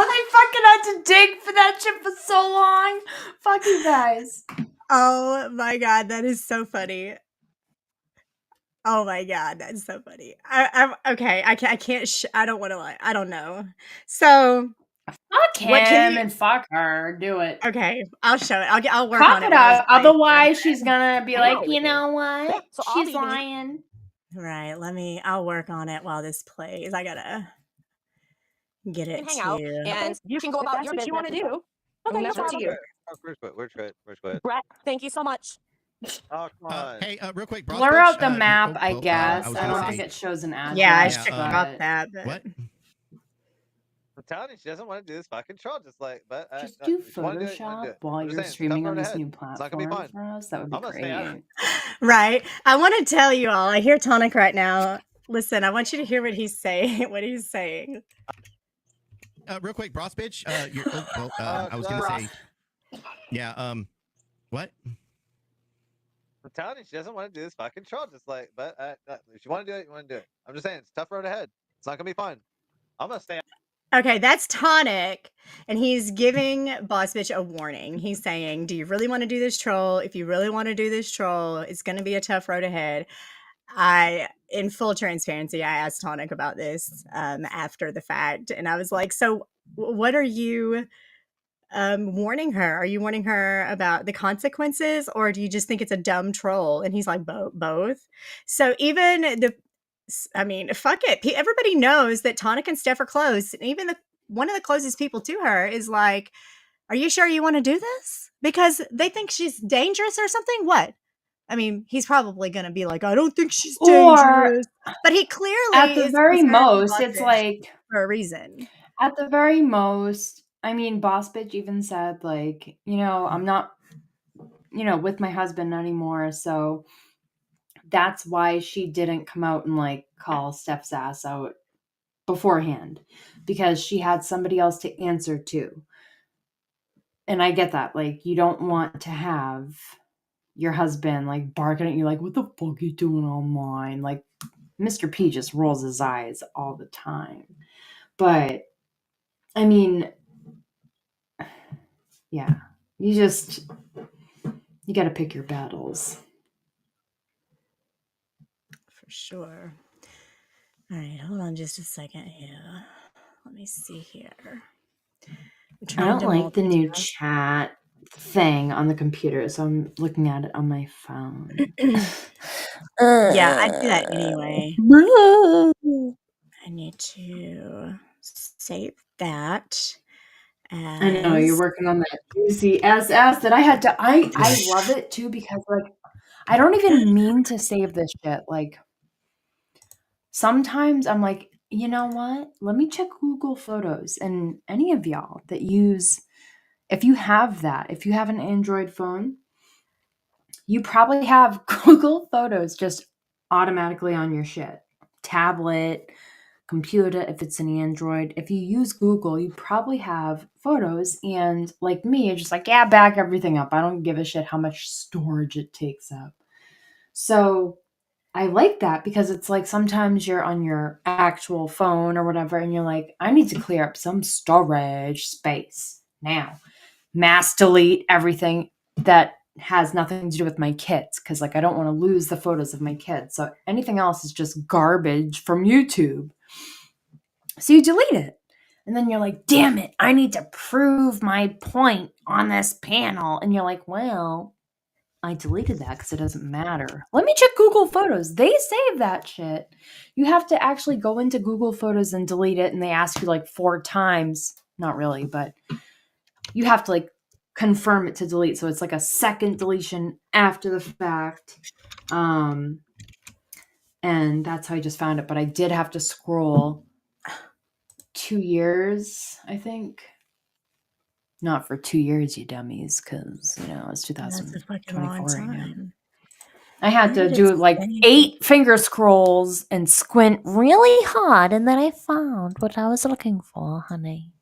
I fucking had to dig for that shit for so long. Fuck you guys. Oh my God, that is so funny. Oh my God, that's so funny. I'm okay. I can't. I don't want to lie. I don't know. So Fuck what can him you? and fuck her. Do it. Okay, I'll show it. I'll work Cough on it. it while this up. plays. Otherwise, she's gonna be I like, know you with me. know what? So I'll She's leave and you- lying. Right. I'll work on it while this plays. I gotta get can it hang to out, you. and you can go If about that's your what business. you want to do, Okay, then no that's up to problem. you. Where's Quit? Brett, thank you so much. Oh, come on. Hey, real quick, Bros Blur bitch, out the you- map, oh, I oh, guess. was I gonna don't say- think it shows an address. Yeah, I Yeah, should drop that. But... What? I'm telling you, she doesn't want to do this fucking troll. Just like, but Just do if you wanna do it, you wanna do Photoshop it. while I'm just you're saying, streaming tough on road this ahead. new It's not gonna be platform fun. for us. That would be I'm gonna stay out of great. Right. I want to tell you all. I hear Tonic right now. Listen, I want you to hear what he's saying. What he's saying. Real quick, Bros bitch. I was gonna say. Yeah. What? I'm telling you, she doesn't want to do this fucking troll. Just like, but if you want to do it, you want to do it. I'm just saying, it's a tough road ahead. It's not gonna be fun. I'm gonna stay. Okay, that's Tonic, and he's giving Boss Bitch a warning. He's saying, "Do you really want to do this troll? If you really want to do this troll, it's going to be a tough road ahead." In full transparency, I asked Tonic about this after the fact, and I was like, "So, what are you warning her? Are you warning her about the consequences, or do you just think it's a dumb troll?" And he's like, "Both." So even I mean, fuck it. Everybody knows that Tonic and Steph are close. And even one of the closest people to her is like, "Are you sure you want to do this?" Because they think she's dangerous or something. What? I mean, he's probably going to be like, "I don't think she's Or dangerous." But he at clearly the is very concerned with most, Boss it's Bitch like, for a reason. at the very most, I mean, Boss Bitch even said, like, I'm not, with my husband anymore. So that's why she didn't come out and like call Steph's ass out beforehand, because she had somebody else to answer to. And I get that. Like, you don't want to have your husband like barking at you like, "What the fuck are you doing online?" Like, Mr. P just rolls his eyes all the time. But I mean, yeah, you got to pick your battles. For sure. All right, hold on just a second here. Let me see here. I don't like the new chat thing on the computer, so I'm looking at it on my phone. Yeah, I do that anyway. I need to save that. I know you're working on that juicy SS that I love it too, because like I don't even mean to save this shit. Like, sometimes I'm like, you know what? Let me check Google Photos. And any of y'all that if you have an Android phone, you probably have Google Photos just automatically on your shit. Tablet, computer, if it's an Android. If you use Google, you probably have photos. And like me, you're just like, yeah, back everything up. I don't give a shit how much storage it takes up. So I like that, because it's like sometimes you're on your actual phone or whatever, and you're like, I need to clear up some storage space now. Mass delete everything that has nothing to do with my kids, because like I don't want to lose the photos of my kids. So anything else is just garbage from YouTube. So you delete it. And then you're like, damn it, I need to prove my point on this panel. And you're like, well, I deleted that because it doesn't matter. Let me check Google Photos. They save that shit. You have to actually go into Google Photos and delete it, and they ask you like 4 times. Not really, but you have to like confirm it to delete. So it's like a second deletion after the fact. And that's how I just found it. But I did have to scroll 2 years, I think. Not for 2 years, you dummies, because, it's That's a fucking long 2024 right now. time. I had to do like 8 finger scrolls and squint really hard, and then I found what I was looking for, honey.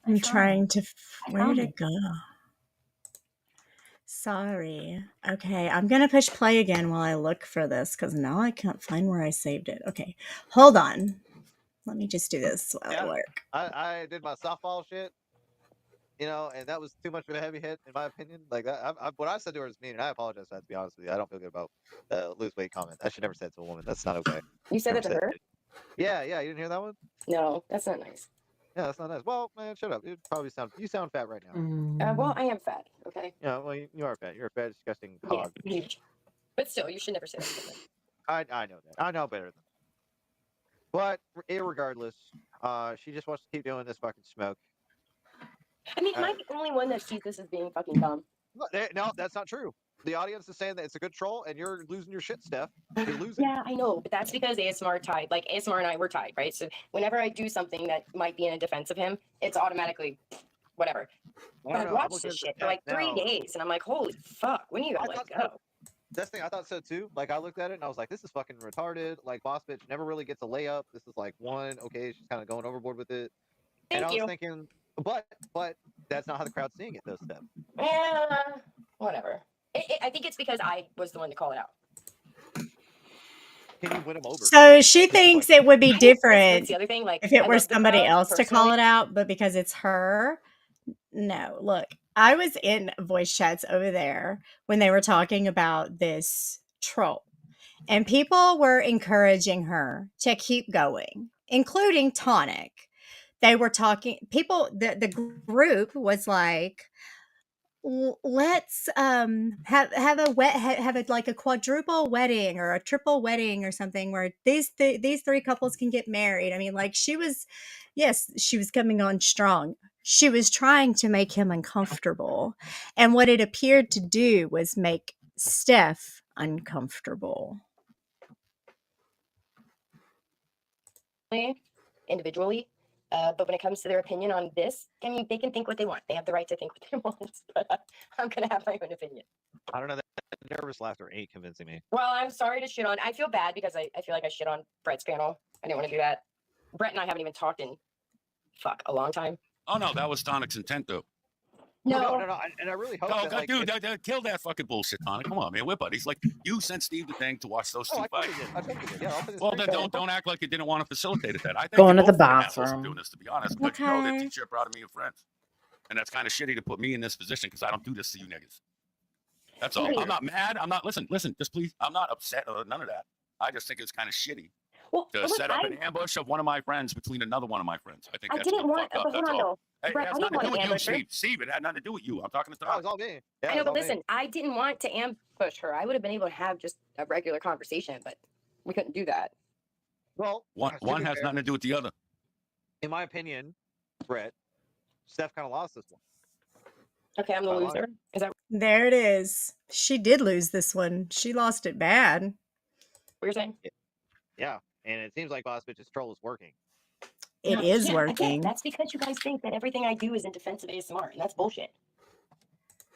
I'm trying to. Where did it go? Sorry. Okay, I'm gonna push play again while I look for this, because now I can't find where I saved it. Okay, hold on. Let me just do this while I work. I did my softball shit, and that was too much of a heavy hit in my opinion. Like that, what I said to her is mean, and I apologize. I have to be honest with you. I don't feel good about the lose weight comment. I should never say it to a woman. That's not okay. You said that to her? Yeah, you didn't hear that one? No, that's not nice. Yeah, that's not nice. Well, man, shut up. You sound fat right now. Well, I am fat. Okay. Yeah, well, you are fat. You're a fat, disgusting hog. Yeah, but still, you should never say that to me. I know that. I know better than that. But irregardless, she just wants to keep doing this fucking smoke. I mean, am I the only one that sees this as being fucking dumb? No, that's not true. The audience is saying that it's a good troll, and you're losing your shit, Steph. You're losing. Yeah, I know, but that's because ASMR tied. Like, ASMR and I were tied, right? So whenever I do something that might be in a defense of him, it's automatically whatever. But I've watched this shit for like 3 days, and I'm like, holy fuck, when are you gonna let go? That's the thing, I thought so too. Like, I looked at it and I was like, this is fucking retarded. Like, Boss Bitch never really gets a layup. This is like one, okay, she's kind of going overboard with it. And I was thinking, but that's not how the crowd's seeing it, though, Steph. Yeah, whatever. I think it's because I was the one to call it out. can you win them over? So she That's the thinks question. it would be That's different the other thing. Like, if it I were love the somebody crowd, else to call personally. it out, but because it's her, no. Look, I was in voice chats over there when they were talking about this troll, and people were encouraging her to keep going, including Tonic. They were talking, the group was like, let's have a have a like a quadruple wedding or a triple wedding or something where these three couples can get married. I mean, like she was, yes, she was coming on strong. She was trying to make him uncomfortable, and what it appeared to do was make Steph uncomfortable. Individually. But when it comes to their opinion on this, I mean, they can think what they want. They have the right to think what they want. But I'm gonna have my own opinion. I don't know. That nervous laughter ain't convincing me. Well, I'm sorry to shit on. I feel bad because I feel like I shit on Brett's panel. I didn't want to do that. Brett and I haven't even talked in a long time. Oh no, that was Tonic's intent though. No. And I really hope Oh, that, like, dude, kill that fucking bullshit, Tonic. Come on, man, we're buddies. Like you sent Steve the thing to watch those two I fight. totally did. I totally did. Yeah, I'll put this Well, straight then back. don't act like you didn't want to facilitate that. I think Going you to the both are assholes for bathroom. doing this, to be honest. But you know that Okay. teacher proud of me and friends, and that's kind of shitty to put me in this position because I don't do this to you niggas. That's all. I'm not mad. I'm not. Listen. Just please. I'm not upset or none of that. I just think it's kind of shitty Well, to look, set up an ambush of one of my friends between another one of my friends. I think I that's didn't want. fucked up. But hold That's on all. though. Hey, Brett, it has I didn't nothing to do want to with you, ambush her. Steve. It had nothing to do with you. I'm talking to That was Tonic. all me. I Yeah, know, it was but all me. listen, I didn't want to ambush her. I would have been able to have just a regular conversation, but we couldn't do that. Well, One has nothing to do with the other. in my opinion, Brett, Steph kind of lost this one. Okay, I'm the By a lot. loser. Is that There it is. She did lose this one. She lost it bad. what you're saying? Yeah, and it seems like Boss Bitch's troll is working. It No, is yeah, again, working. that's because you guys think that everything I do is in defense of ASMR, and that's bullshit.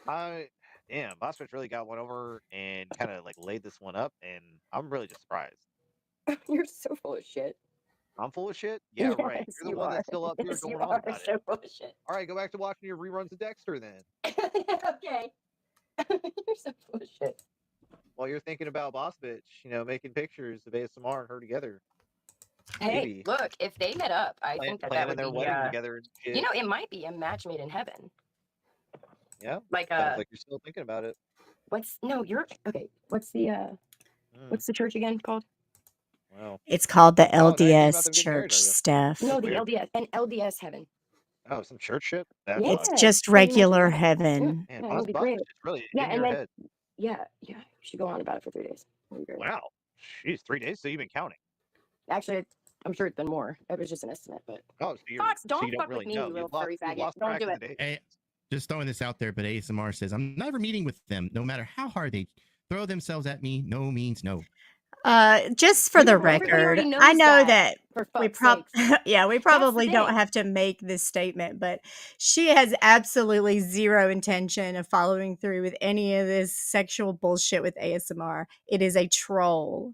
Damn, Boss Bitch really got one over and kind of like laid this one up, and I'm really just surprised. You're so full of shit. I'm full of shit? Yeah, right. Yes, You're the you one are. that's still up here Yes, you going on are about so it. full of shit. All right, go back to watching your reruns of Dexter then. Okay. You're so full of shit. While you're thinking about Boss Bitch, making pictures of ASMR and her together. Hey, Maybe. look, if they met up, I think that planning would their be, wedding together. And shit. it might be a match made in heaven. Yeah. Like, Sounds like you're still thinking about it. what's the church again called? Wow. It's called the Oh, now you're thinking about LDS them getting married, Church, are you? Steph. No, That's the weird. LDS and LDS heaven. Oh, some church shit? That's Yeah. odd. It's just They mentioned regular that. heaven. Man, Yeah, Boss it'd be Bitch great. is really Yeah, in and your then head. yeah, you should go on about it for 3 days. It'd be great. Wow. Jeez, 3 days? So you've been counting. Actually, I'm sure it's been more. It was just an estimate, but Oh, so Fox, so don't you don't fuck really with me, know. you little You've furry lost faggot. Don't track do of it. the days. Hey, just throwing this out there, but ASMR says I'm never meeting with them, no matter how hard they throw themselves at me. No means no. Just for the Everybody already record, knows I know that, that for we fuck's sakes. we probably don't thing. have to make this statement, but she has absolutely zero intention of following through with any of this sexual bullshit with ASMR. It is a troll.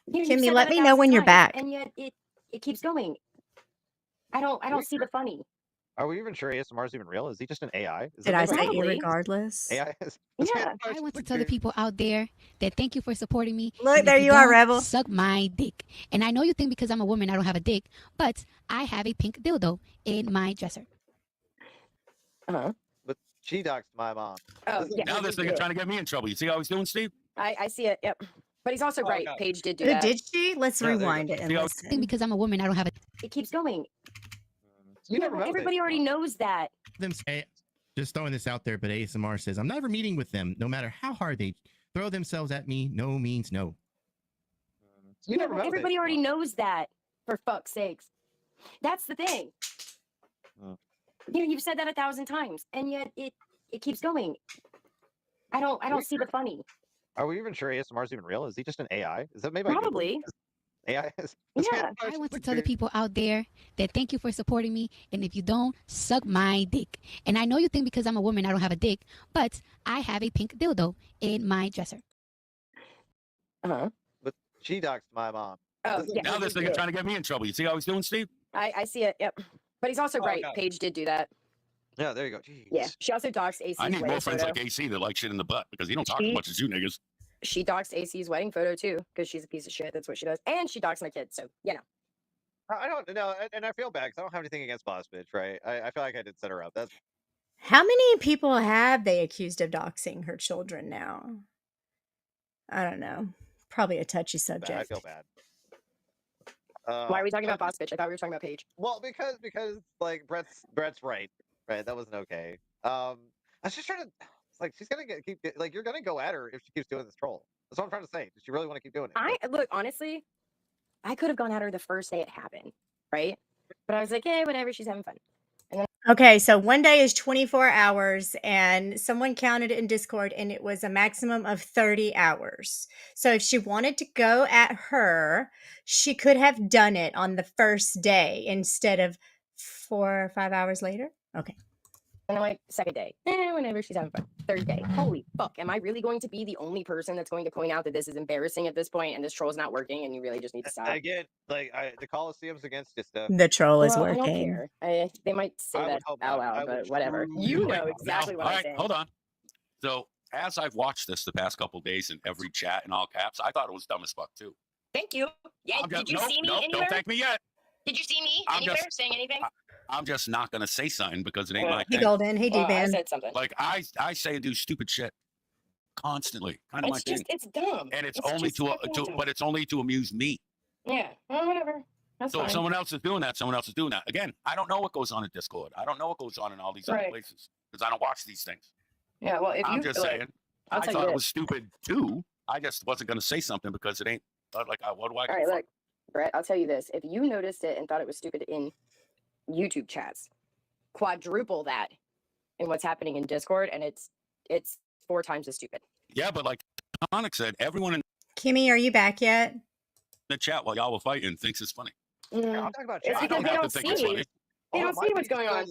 You've Kimmy, said let that me know when 1,000 you're times, back. and yet it keeps going. I don't see the funny. Are we even sure ASMR is even real? Is he just an AI? Is Did I anybody say Probably. irregardless? AI is? Yeah. I want to tell the people out there that thank you for supporting me. Look, and there if you are, don't, Rebel. Suck my dick. And I know you think because I'm a woman I don't have a dick, but I have a pink dildo in my dresser. Uh-huh. But she doxed my mom. Oh, yeah. Now this nigga trying to get me in trouble. You see how he's doing, Steve? I see it. Yep. But he's also right. God. Paige did do Who that. did she? Let's Yeah, there you go. rewind it and See how- listen. Because I'm a woman I don't have a It keeps going. You never know. Everybody already knows that. Them say, just throwing this out there, but ASMR says I'm never meeting with them, no matter how hard they throw themselves at me. No means no. You never know. Everybody already knows that, for fuck's sakes. That's the thing. You've said that 1,000 times, and yet it keeps going. I don't see the funny. Are we even sure ASMR is even real? Is he just an AI? Is that made by Google? Probably. AI is. Yeah. I want to tell the people out there that thank you for supporting me. And if you don't, suck my dick. And I know you think because I'm a woman I don't have a dick, but I have a pink dildo in my dresser. Uh-huh. But she doxed my mom. Oh, yeah. Now this nigga trying to get me in trouble. You see how he's doing, Steve? I see it. Yep. But he's also right. God. Paige did do that. Yeah, there you go. Jeez. Yeah. She also doxed AC. I need more friends photo. like AC that like shit in the butt because he don't talk as much as you niggas. she doxed AC's wedding photo too, because she's a piece of shit. That's what she does. And she doxed my kids. So, you know. I don't know, and I feel bad because I don't have anything against Boss Bitch, right? I feel like I did set her up. That's How many people have they accused of doxing her children now? I don't know. Probably a touchy bad. subject. I feel bad. Why are we talking about Boss Bitch? I thought we were talking about Paige. Well, because like Brett's right. That wasn't okay. I was just trying to. It's like she's gonna like you're gonna go at her if she keeps doing this troll. That's what I'm trying to say. Does she really want to keep doing it? Look, honestly, I could have gone at her the first day it happened, right? But I was like, hey, whatever, she's having fun. Okay, so one day is 24 hours, and someone counted in Discord, and it was a maximum of 30 hours. So if she wanted to go at her, she could have done it on the first day instead of 4 or 5 hours later. Okay. And I'm like, second day, whenever she's having fun. Third day, holy fuck, am I really going to be the only person that's going to point out that this is embarrassing at this point and this troll's not working and you really just need to stop? Again, like the Coliseum's against you, Steph. The troll is Well, working. I don't care. They might say I that would hope out not. I loud, would but whatever. truly You hope know not. exactly Now, what all I'm right, saying. hold on. So as I've watched this the past couple days in every chat in all caps, I thought it was dumb as fuck too. Thank you. Yeah, did you see me anywhere? Don't thank me yet. Did you see me anywhere saying anything? I'm just not gonna say something because it ain't my Hey, thing. Golden. Hey, I D-Man. said something. Like I say and do stupid shit constantly. Kind of my thing. It's dumb. And it's only but it's only to amuse me. Yeah, well, whatever. That's So fine. if someone else is doing that, someone else is doing that. Again, I don't know what goes on in Discord. I don't know what goes on in all these other places because I don't watch these things. Yeah, well, if I'm you just saying, I'll I tell thought you it this. was stupid too. I just wasn't going to say something because it ain't like what do I? All right, look, Brett, I'll tell you this. If you noticed it and thought it was stupid in YouTube chats, quadruple that in what's happening in Discord, and it's 4 times as stupid. Yeah, but like Tonic said, everyone in Kimmy, are you back yet? the chat while y'all were fighting thinks it's funny. I'm talking about It's chat. because they don't see me. They don't see what's going on.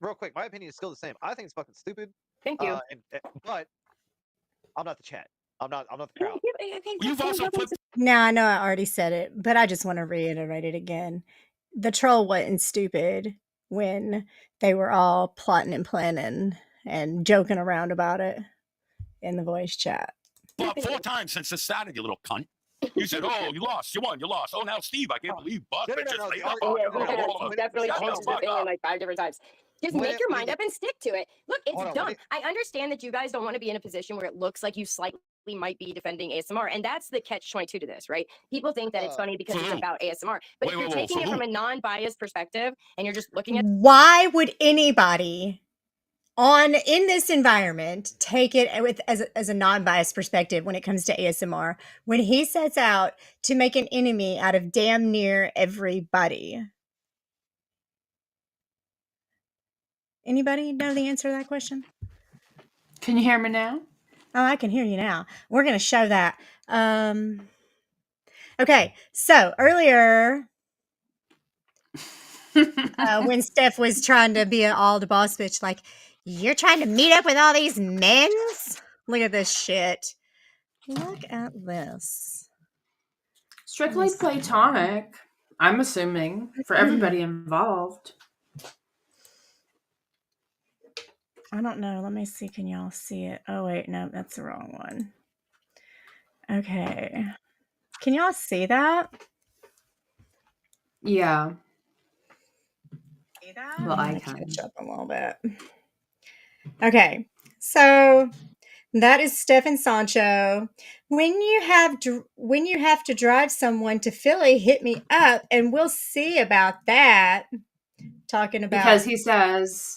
Real quick, my opinion is still the same. I think it's fucking stupid. Thank you. But I'm not the chat. I'm not the crowd. You've also put No, I know I already said it, but I just want to reiterate it again. The troll wasn't stupid when they were all plotting and planning and joking around about it in the voice chat. Well, 4 times since this started, you little cunt. You said, "Oh, you lost. You won. You lost." Oh, now Steve, I can't believe Boss Bitch just laid up on you. Definitely Shut changed the his fuck opinion up. like 5 different times. Just make your mind up and stick to it. Look, it's dumb. I understand that you guys don't want to be in a position where it looks like you slightly might be defending ASMR, and that's the catch-22 to this, right? People think that it's funny because it's about ASMR, but if you're taking it from a non-biased perspective and you're just looking at Why would anybody in this environment take it as a non-biased perspective when it comes to ASMR when he sets out to make an enemy out of damn near everybody? Anybody know the answer to that question? Can you hear me now? Oh, I can hear you now. We're going to show that. Okay, so earlier when Steph was trying to be an all the boss bitch, like, you're trying to meet up with all these men's? Look at this shit. Look at this. Strictly platonic, I'm assuming, for everybody involved. I don't know. Let me see. Can y'all see it? Oh, wait. No, that's the wrong one. Okay. Can y'all see that? Yeah. See that? Well, I'm I gonna can. catch up a little bit. Okay. So that is Steph and Sancho. When you have to drive someone to Philly, hit me up and we'll see about that. Talking about Because he says,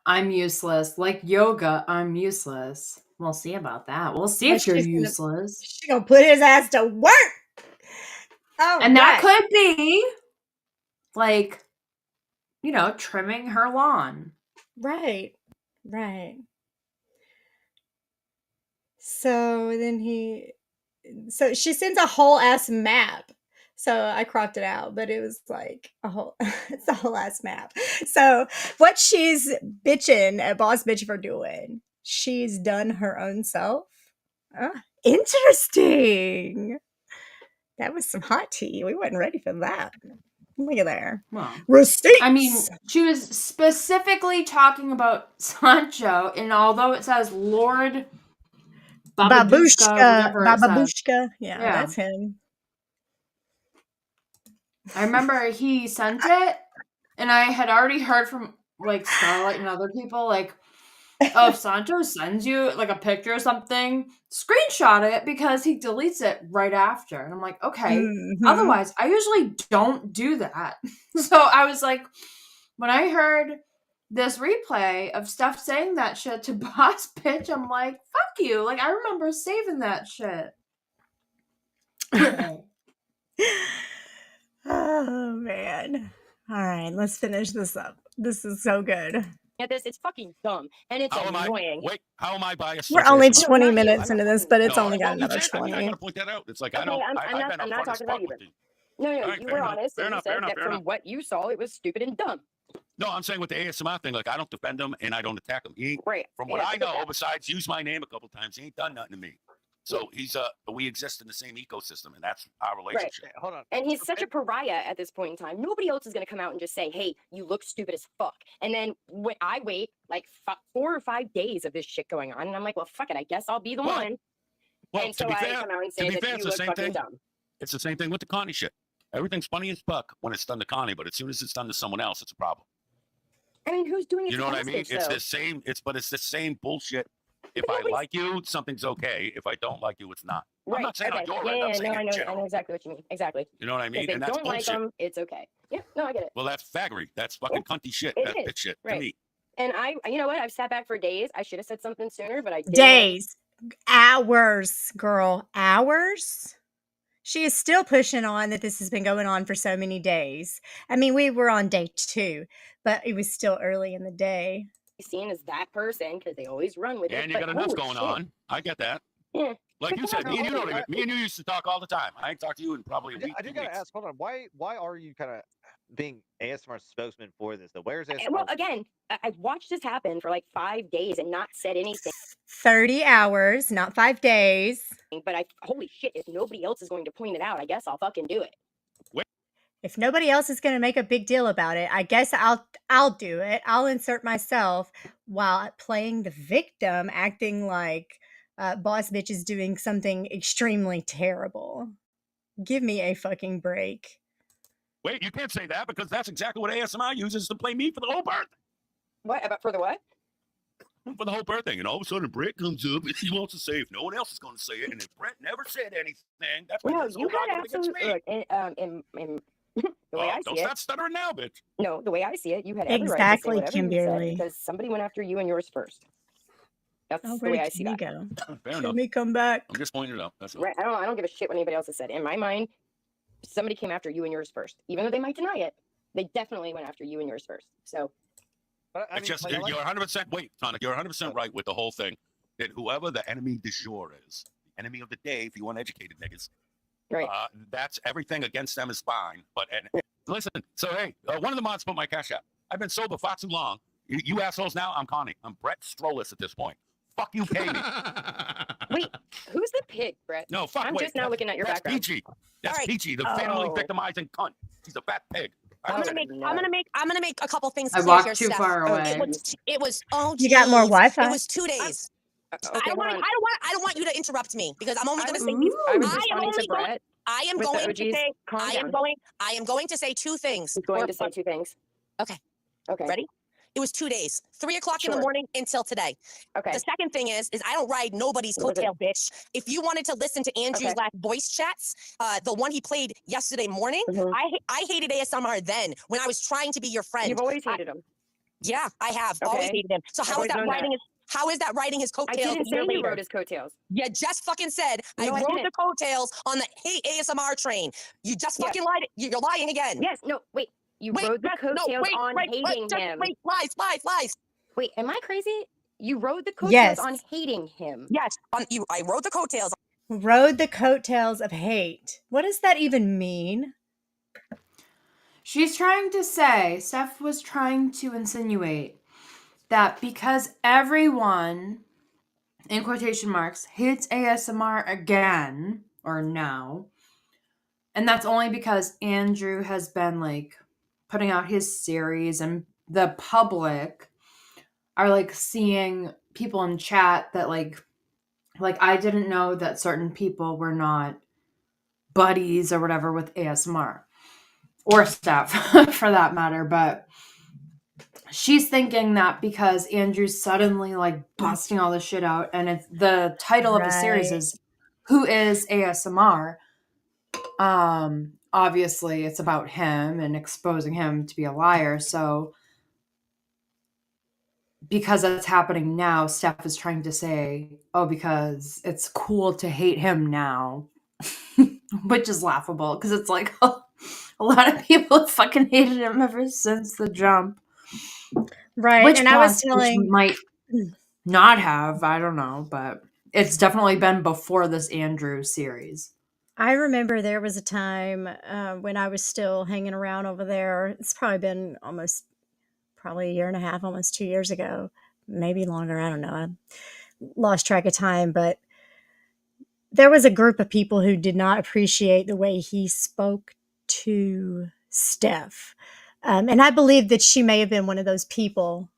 I'm useless. Like yoga, I'm useless. We'll see about that. We'll see if you're useless. She's gonna put his ass to work. Oh, and that could be like, trimming her lawn. Right. So so she sends a whole ass map. So I cropped it out, but it was like it's a whole ass map. So what she's bitching at Boss Bitch for doing, she's done her own self. Interesting. That was some hot tea. We wasn't ready for that. Look at there. Well, receipts. I mean, she was specifically talking about Sancho, and although it says Lord whatever it said. Babushka. Yeah, Yeah. that's him. I remember he sent it, and I had already heard from like Starlight and other people, like, oh, if Sancho sends you like a picture or something, screenshot it because he deletes it right after. And I'm like, okay. Mhm. Otherwise, I usually don't do that. So I was like, when I heard this replay of Steph saying that shit to Boss Bitch, I'm like, fuck you. Like, I remember saving that shit. Oh man. All right, let's finish this up. This is so good. At this, it's fucking dumb and it's How am I? annoying. Wait, how am I biased? We're towards only ASMR? 20 not you. minutes I'm into not this, talking but about it's No, only got well, you another did. I mean, I 20. gotta point that out. It's like I Okay, don't. I'm I've not been upfront as talking about fuck you, with but you. no, All right, you fair were enough. honest Fair and you enough. Fair said enough. that Fair from enough. what you saw, it was stupid and dumb. No, I'm saying with the ASMR thing, like I don't defend him and I don't attack him. He ain't, Right. from what Yeah, I get know, that. besides use my name a couple times, he ain't done nothing to me. So he's we exist in the same ecosystem, and that's our relationship. Hey, hold on. And he's such a pariah at this point in time. Nobody else is going to come out and just say, hey, you look stupid as fuck. And then when I wait like 4 or 5 days of this shit going on, and I'm like, well, fuck it. I guess I'll be the one. Well, And to so be I fair, come out and to say be that fair, you it's the look same fucking thing. dumb. It's the same thing with the Connie shit. Everything's funny as fuck when it's done to Connie, but as soon as it's done to someone else, it's a problem. I mean, who's doing it? You to know what I Boss mean? Bitch, It's though? the same. It's the same bullshit. If But I nobody's- like you, something's okay. If I don't like you, it's not. I'm Right. not saying on Okay. your Yeah, end. I'm yeah, saying no, in I general. know exactly what you mean. Exactly. You know what I If mean? they And that's don't like bullshit. them, it's okay. Yeah, no, I get it. Well, that's faggery. That's fucking cunty shit. It That's is, bitch shit right. to me. And you know what? I've sat back for days. I should have said something sooner, but I didn't. Days. Hours, girl. Hours? She is still pushing on that this has been going on for so many days. I mean, we were on day 2, but it was still early in the day. Seen as that person because they always run with it. And you got enough going on. I get that. Yeah. Like But you said, come me on, and you hold don't on. even. Me and you used to talk all the time. I ain't talked to you in probably a week. I just gotta ask. Hold on. Why are you kind of being ASMR spokesman for this? Though, where's ASMR? Well, again, I've watched this happen for like 5 days and not said anything. 30 hours, not 5 days. But holy shit, if nobody else is going to point it out, I guess I'll fucking do it. If nobody else is going to make a big deal about it, I guess I'll do it. I'll insert myself while playing the victim, acting like Boss Bitch is doing something extremely terrible. Give me a fucking break. Wait, you can't say that because that's exactly what ASMR uses to play me for the whole birth. What? About for the what? For the whole birth thing. And all of a sudden, Brett comes up and he wants to say if no one else is going to say it. And if Brett never said anything, that's when No, this you whole had argument against me. absolute. In the way I Don't see it. start stuttering now, bitch. No, the way I see it, you had every right to say Exactly, whatever you said Kimberly. because somebody went after you and yours first. That's Oh, the way where I did see Kimmy that. go? Fair Let enough. me come back. I'm just pointing it out. That's all. Right. I don't give a shit what anybody else has said. In my mind, somebody came after you and yours first. Even though they might deny it, they definitely went after you and yours first. So But I mean, it's just like, you're 100% wait, Sonic, you're 100% right with the whole thing. That whoever the enemy du jour is, the enemy of the day, if you want educated niggas, right. That's everything against them is fine. But listen, so hey, one of the mods put my cash out. I've been sober far too long. You assholes now, I'm Connie. I'm Brett Strollis at this point. Fuck you, pay me. Wait, who's the pig, Brett? No, fuck. I'm wait, just now looking at your that's background. Peachy. That's All right. Peachy, the family victimizing cunt. She's a fat pig. I'm gonna make a couple things I clear walked here, too Steph. far away. It was oh You got more geez. Wi-Fi. It was 2 days. Okay, I don't want you to interrupt me because I'm only I going to was, say I was I am responding only to going Brett. I am with the going to OGs. say Calm I down. am going to say 2 things. He's going to say 2 things. Okay. Okay. Ready? It was 2 days, 3 o'clock in the Sure. morning until today. Okay. The second thing is I don't ride nobody's What was it? coattail, bitch. If you wanted to listen to Andrew's Okay. last voice chats, the one he played yesterday morning, Mhm. I hated ASMR then when I was trying to be your friend. You've always hated him. Yeah, I have always Okay. hated him. So I've how is always that known that. riding his? How is that riding his I coattails didn't a say year you later? rode his coattails. You just fucking said No, I I rode didn't. the coattails on the hate ASMR train. You just Yeah. fucking lied. You're lying again. Yes. No. Wait. You Wait, rode the yes, coattails no, wait, on wait, hating him. Wait, lies. Wait. Am I crazy? You rode the coattails Yes. on hating him. Yes, I rode the coattails. Rode the coattails of hate. What does that even mean? She's trying to say, Steph was trying to insinuate that because everyone, in quotation marks, hates ASMR again, or now, and that's only because Andrew has been like putting out his series and the public are like seeing people in chat that like Like, I didn't know that certain people were not buddies or whatever with ASMR or Steph for that matter, but she's thinking that because Andrew's suddenly like busting all this shit out, and it's the title of the series is Who is ASMR? Obviously it's about him and exposing him to be a liar. So because that's happening now, Steph is trying to say, oh, because it's cool to hate him now, which is laughable because it's like a lot of people have fucking hated him ever since the jump. Right. Which And I was telling might not have, I don't know, but it's definitely been before this Andrew series. I remember there was a time when I was still hanging around over there. It's probably been probably a year and a half, almost 2 years ago, maybe longer. I don't know. I lost track of time, but there was a group of people who did not appreciate the way he spoke to Steph. And I believe that she may have been one of those people,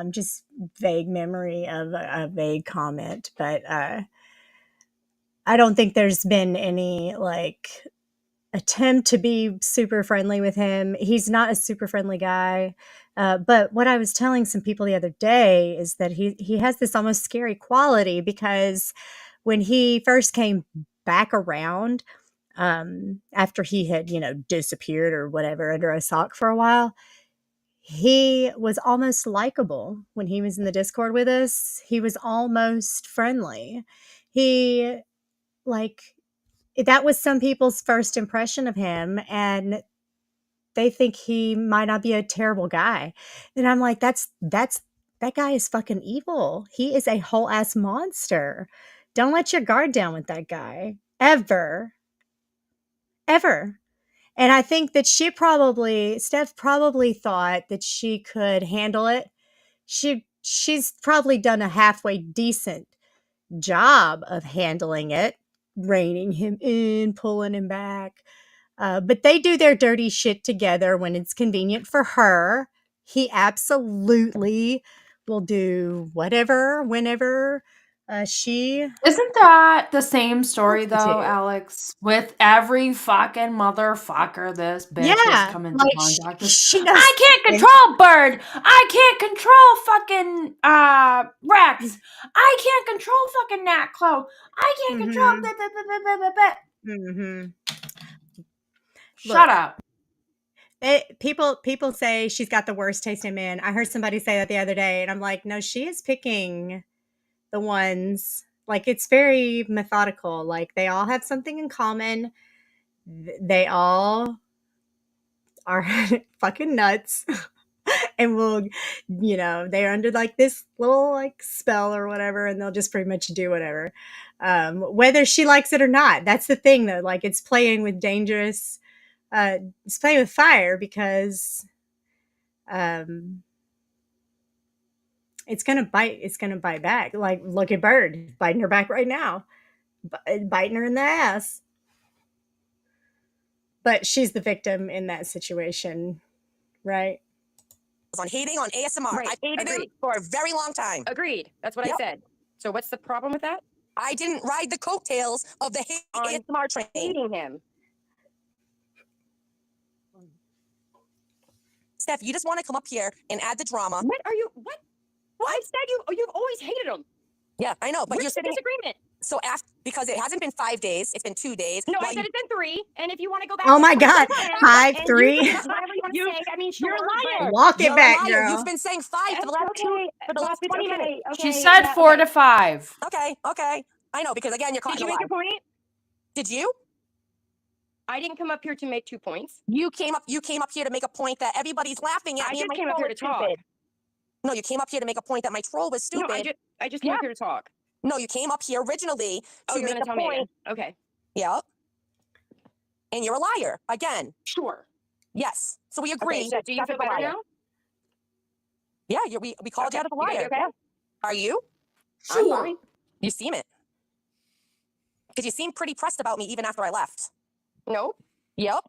just vague memory of a vague comment, but I don't think there's been any like attempt to be super friendly with him. He's not a super friendly guy. But what I was telling some people the other day is that he has this almost scary quality, because when he first came back around, after he had, disappeared or whatever under a sock for a while, he was almost likable. When he was in the Discord with us, he was almost friendly. He, like, that was some people's first impression of him, and they think he might not be a terrible guy. And I'm like, that guy is fucking evil. He is a whole ass monster. Don't let your guard down with that guy. Ever. Ever. And I think that Steph probably thought that she could handle it. She's probably done a halfway decent job of handling it, reining him in, pulling him back. But they do their dirty shit together when it's convenient for her. He absolutely will do whatever, whenever she Isn't that the same story wants him though, to. Alex? With every fucking motherfucker this bitch has Yeah, come into like contact with. she knows. I can't control Bird. I can't control fucking Rex. I can't control fucking Nat Clo. I can't control Shut up. People say she's got the worst taste in men. I heard somebody say that the other day, and I'm like, no, she is picking the ones, like, it's very methodical. Like, they all have something in common. They all are fucking nuts. And they're under like this little like spell or whatever, and they'll just pretty much do whatever, whether she likes it or not. That's the thing, though. Like, it's playing with it's playing with fire, because it's gonna bite back. Like, look at Bird biting her back right now, biting her in the ass. But she's the victim in that situation, right? On hating on ASMR. Right. I hated him for a very long time. Agreed. That's what I said. So what's the problem with that? I didn't ride the coattails of the ASMR train. Hating him. Steph, you just want to come up here and add the drama. What? I said you've always hated him. Yeah, I know, but Where's you're the sitting. disagreement? So because it hasn't been 5 days, it's been 2 days. No, I said it's been 3. And if you want to go back, Oh my God, 5, 3. Whatever you want to say. I mean, sure, You're a liar. Walk it You're back, a liar. girl. You've been saying 5 for the last 20 minutes. She said 4 to 5. Okay. I know, because again, you're caught Did in you a make lie. your point? Did you? I didn't come up here to make 2 points. You came up here to make a point that everybody's laughing at I me. just and my came up troll here to was talk. stupid. No, you came up here to make a point that my troll was stupid. No, I just came up here to talk. No, you came up here originally to you're make gonna a tell me point. again. Okay. Yep. And you're a liar again. Sure. Yes. So we agree. Okay, so do you feel better now? Yeah, we called you out of a liar. You okay? Yeah. Are you? I'm fine. You seem it. Because you seem pretty pressed about me even after I left. Nope. Yep.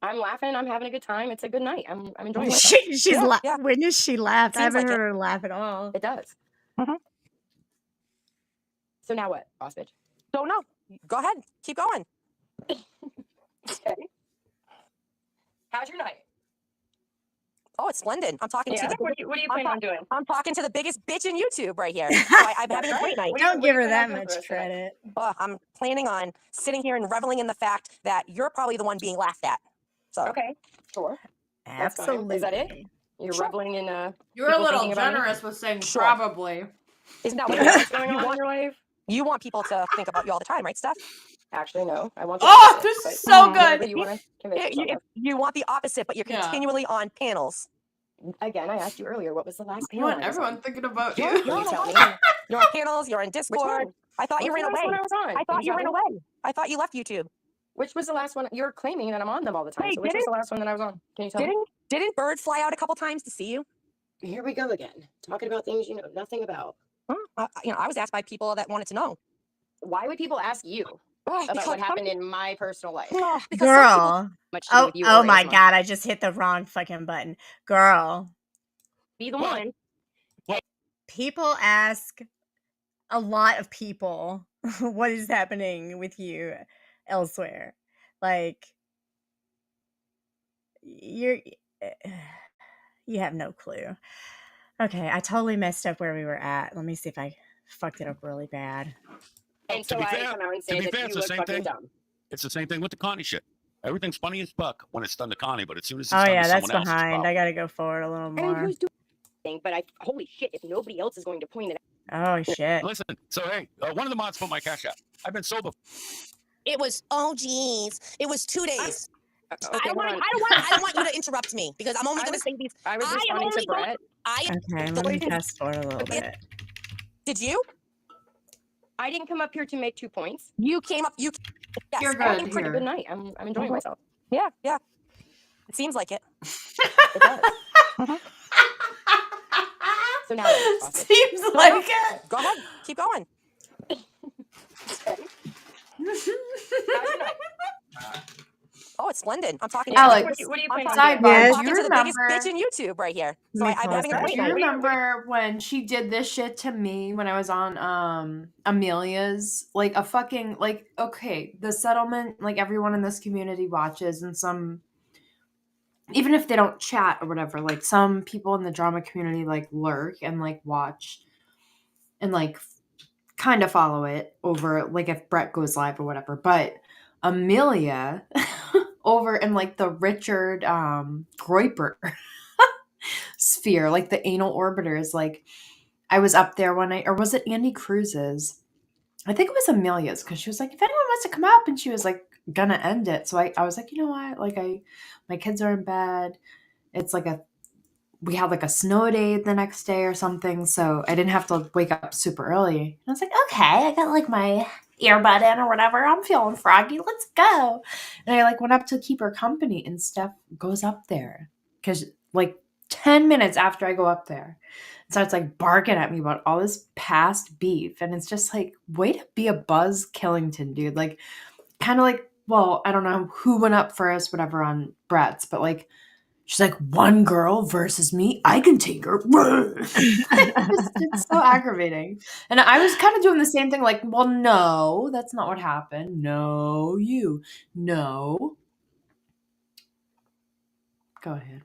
I'm laughing. I'm having a good time. It's a good night. I'm enjoying it. She's when does she laugh? I Seems haven't like heard her laugh at all. It does. Mm-hmm. So now what, boss bitch? Don't know. Go ahead. Keep going. Okay. How's your night? Oh, it's splendid. I'm talking to Yeah. the What do you plan on doing? I'm talking to the biggest bitch in YouTube right here. So I'm having a great night. Don't give her that much credit. Oh, I'm planning on sitting here and reveling in the fact that you're probably the one being laughed at. So Okay, sure. That's fine. Absolutely. Is that it? You're Sure. reveling in You're a people little thinking about me? generous with saying Sure. probably. Isn't that Anything what else going on in your life? you want people to think about you all the time, right, Steph? Actually, no. I want the Oh, opposite, this but is so whatever good. you want to convince yourself of. You want the opposite, but you're Yeah. continually on panels. Again, I asked you earlier, what was the last You panel want I was everyone on? thinking about You're, you. you're, on, Tell me. you're on panels, you're on Which Discord. one? I thought you What's ran the last away. one I was on? I Can thought you tell ran me? away. I thought you left YouTube. Which was the last one? You're claiming that I'm on them all the time. Hey, So which was the last one that I was on? Can you tell me? Didn't Bird fly out a couple times to see you? Here we go again. Talking about things you know nothing about. I was asked by people that wanted to know. Why would people ask you about what happened in my personal life? Because Girl. Much to do with you Oh or my ASMR. God, I just hit the wrong fucking button. Girl. Be the one. People ask a lot of people what is happening with you elsewhere. Like, you have no clue. Okay, I totally messed up where we were at. Let me see if I fucked it up really bad. And so I come out and say that you it's the look same fucking thing. dumb. It's the same thing with the Connie shit. Everything's funny as fuck when it's done to Connie, but as soon as it's Oh done yeah, to that's someone else, it's behind. problem. I gotta go forward a little I mean, more. who's doing anything? But holy shit, if nobody else is going to point it Oh shit. Listen, so hey, one of the mods put my cash out. I've been sober. It was, it was 2 days. out. I don't want you to interrupt me because I'm only going to say these. I was responding to Brett. Okay, let me fast forward a little bit. Did you? I didn't come up here to make 2 points. You came up. Yes, You're I'm having good a pretty here. good night. I'm enjoying myself. Yeah. It seems like it. It does. So now what, boss bitch? Seems like it. Go ahead. Keep going. How's your night? Oh, it's splendid. I'm talking Alex, What do you plan on sidebar, doing? Yes. I'm do you talking to the biggest remember? bitch in YouTube right here. So Let me I'm having a pause great Do you night. remember when she did this shit to me when I was on Amelia's? Like a fucking like okay, the settlement, like everyone in this community watches, and some even if they don't chat or whatever, like some people in the drama community like lurk and like watch and like kind of follow it over like if Brett goes live or whatever. But Amelia over in like the Richard Groiper sphere, like the anal orbiters, like I was up there one night, or was it Andy Cruz's? I think it was Amelia's, because she was like, if anyone wants to come up, and she was like gonna end it. So I was like, you know what? Like my kids are in bed. It's like we had like a snow day the next day or something, so I didn't have to wake up super early. And I was like, okay, I got like my earbud in or whatever. I'm feeling froggy. Let's go. And I like went up to keep her company, and Steph goes up there because like 10 minutes after I go up there, starts like barking at me about all this past beef. And it's just like, way to be a Buzz Killington, dude. Like, kind of like, well, I don't know who went up first, whatever, on Brett's, but like, she's like, one girl versus me, I can take her. It's so aggravating. And I was kind of doing the same thing, like, well, no, that's not what happened. No, you. No. Go ahead.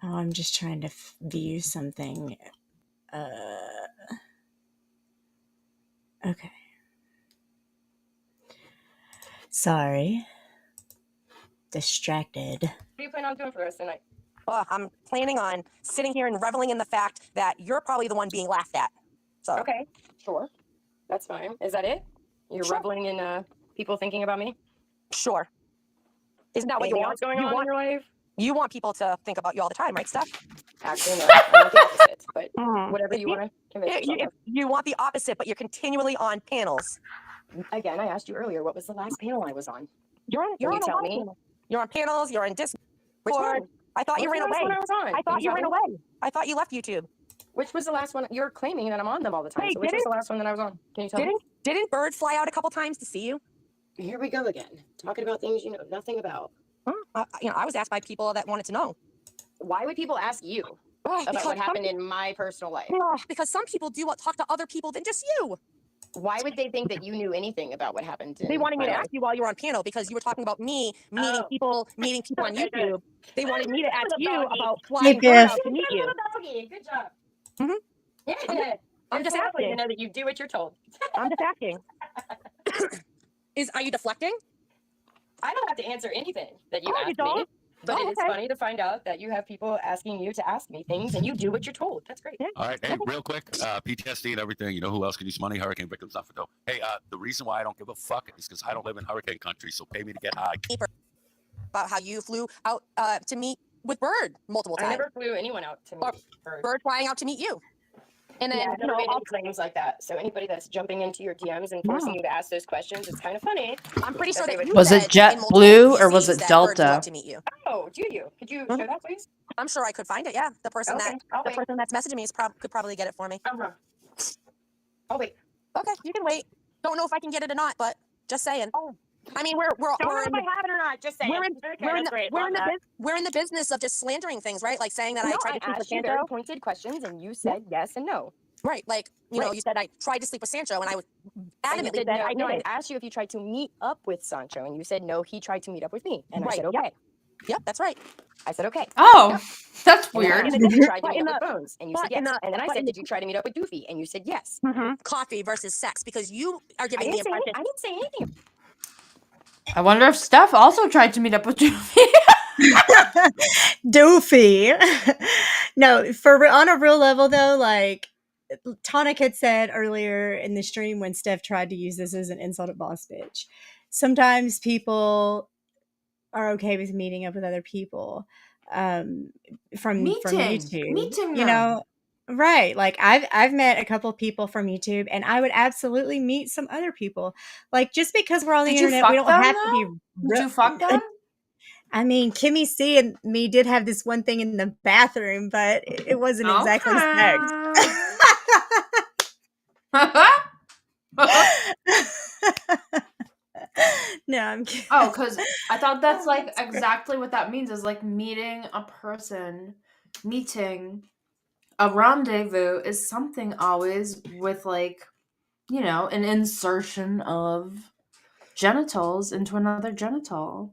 Oh, I'm just trying to view something. Okay. Sorry. Distracted. What do you plan on doing for the rest of the night? I'm planning on sitting here and reveling in the fact that you're probably the one being laughed at. So Okay, sure. That's fine. Is that it? You're Sure. reveling in people thinking about me? Sure. Isn't that what you Anything want? else going on in your life? You want people to think about you all the time, right, Steph? Actually, no. I want the opposite, but whatever you want to convince yourself of. You want the opposite, but you're continually on panels. Again, I asked you earlier, what was the last panel I was on? You're on Can you a tell lot of me? panels. You're on panels. You're in Discord. Which one? I thought you What's ran the last away. one I was on? I thought Can you tell ran me? away. I thought you left YouTube. Which was the last one? You're claiming that I'm on them all the time. Hey, So which was the last one that I was on? Can you tell me? Didn't Bird fly out a couple times to see you? Here we go again. Talking about things you know nothing about. I was asked by people that wanted to know. Why would people ask you about what happened in my personal life? Because some people do talk to other people than just you. Why would they think that you knew anything about what happened? They wanted me to my ask you while you were on panel because you were talking about me meeting Oh. people on Okay, good. YouTube. They wanted me to ask Little you doggy. about Hey, flying bird Biff. out to meet you. Little doggy. Good job. Mhm. Yeah, I'm it's just lovely to asking. know that you do what you're told. I'm just asking. Are you deflecting? I don't have to answer anything that you Oh, ask you don't? me. But Oh, it is okay. funny to find out that you have people asking you to ask me things and you do what you're told. That's great. Yeah. All right, hey, real quick, PTSD and everything. You know who else can use money? Hurricane victims, not for dough. Hey, the reason why I don't give a fuck is because I don't live in hurricane country, so pay me to get high. About how you flew out to meet with Bird multiple I times. never flew anyone out to meet Bird flying out to meet you. And then, yeah, you I've never know, made any claims like that. So anybody that's jumping into your DMs and forcing you to ask those questions, it's kind of funny. I'm pretty sure that you Was it said in multiple JetBlue or was VCs it that Bird flew Delta? out to meet you. Oh, do you? Could you show that, please? I'm sure I could find it. Yeah, the person Okay, I'll wait. that's messaging me could probably get it for me. I'll wait. Okay, you can wait. Don't know if I can get it or not, but just saying. I mean, we're Don't know if I have it or not. Just saying. we're in the business of just slandering things, right? Like saying that I tried to sleep with asked you very Sancho. pointed questions, and you said yes and no. Right, like you know, you said I tried to sleep with Sancho, and I was adamantly said I no, I did. asked you if you tried to meet up with Sancho, and you said no. He tried to meet up with me, and I said okay. Yep, that's right. I said okay. Oh, that's And then I weird. asked you if you tried to meet up with Bones, and you said but in yes. the- And then I but said, in did you try to meet up with Doofy? And you said yes. Coffee versus sex, because you are I giving the didn't, say impression. I didn't say anything. I wonder if Steph also tried to meet up with Doofy. Doofy. No, on a real level though, like Tonic had said earlier in the stream when Steph tried to use this as an insult at Boss Bitch, sometimes people are okay with meeting up with other people from YouTube. Meeting You know, right? Like I've met a couple people from YouTube, and I would absolutely meet some other people. Like just because we're on the Did you internet, we fuck don't them, have to be. Did you fuck them? I mean, Kimmy C and me did have this one thing in the bathroom, but it wasn't exactly sex. No, I'm kidding. Oh, because I thought that's like exactly what that means, is like meeting a person, meeting a rendezvous is something always with like, you know, an insertion of genitals into another genital.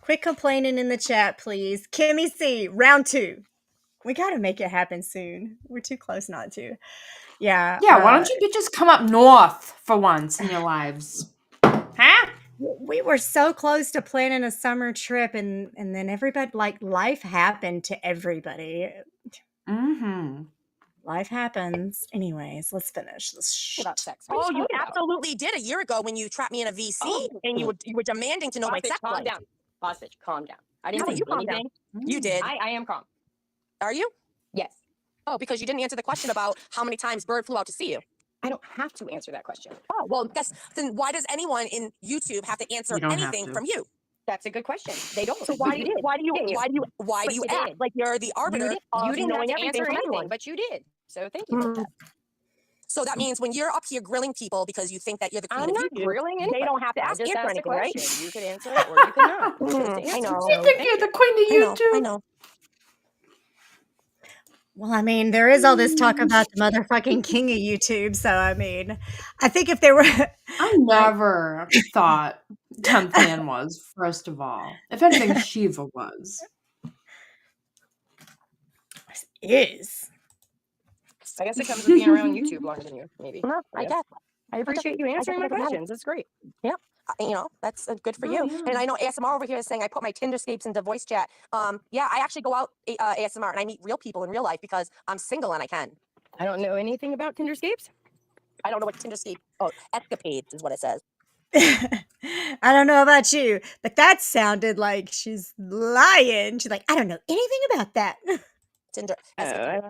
Quit complaining in the chat, please. Kimmy C, round 2. We got to make it happen soon. We're too close not to. Yeah. Yeah, why don't you bitches come up north for once in your lives? Huh? We were so close to planning a summer trip, and then everybody, like, life happened to everybody. Mm-hmm. Life happens. Anyways, let's finish this About sex. Oh, you absolutely did a year ago when you trapped me in a VC and you were demanding to know my sex Calm life. down. Boss bitch, calm down. I didn't No, say you calm anything. You did. I am calm. Are you? Yes. Oh, because you didn't answer the question about how many times Bird flew out to see you. I don't have to answer that question. Oh, well, then why does anyone in YouTube have to answer You don't have anything to. from you? That's a good question. They don't. So why do you act like you're the arbiter You of didn't have knowing to everything answer from anything, anyone? but you did. So thank you for that. So that means when you're up here grilling people because you think that you're the queen I'm of not YouTube, grilling anybody. they don't have to I ask just answer asked a anything, right? question. You could answer it or you could not. You chose to I answer. know. So You think thank you're the queen of YouTube? I know. Well, I mean, there is all this talk about the motherfucking king of YouTube. So, I mean, I think if there were. I never thought 10th Man was, first of all. If anything, Shiva was. Is. I guess it comes with being around YouTube longer than you, maybe. No, I guess. I appreciate you answering my questions. That's great. Yep. You know, that's good for you. Yeah. And I know ASMR over here is saying I put my Tinderscapes into voice chat. Yeah, I actually go out ASMR and I meet real people in real life because I'm single and I can. I don't know anything about Tinderscapes. I don't know what Tinderscape. Oh, escapades is what it says. I don't know about you, but that sounded like she's lying. She's like, I don't know anything about that. Tinder.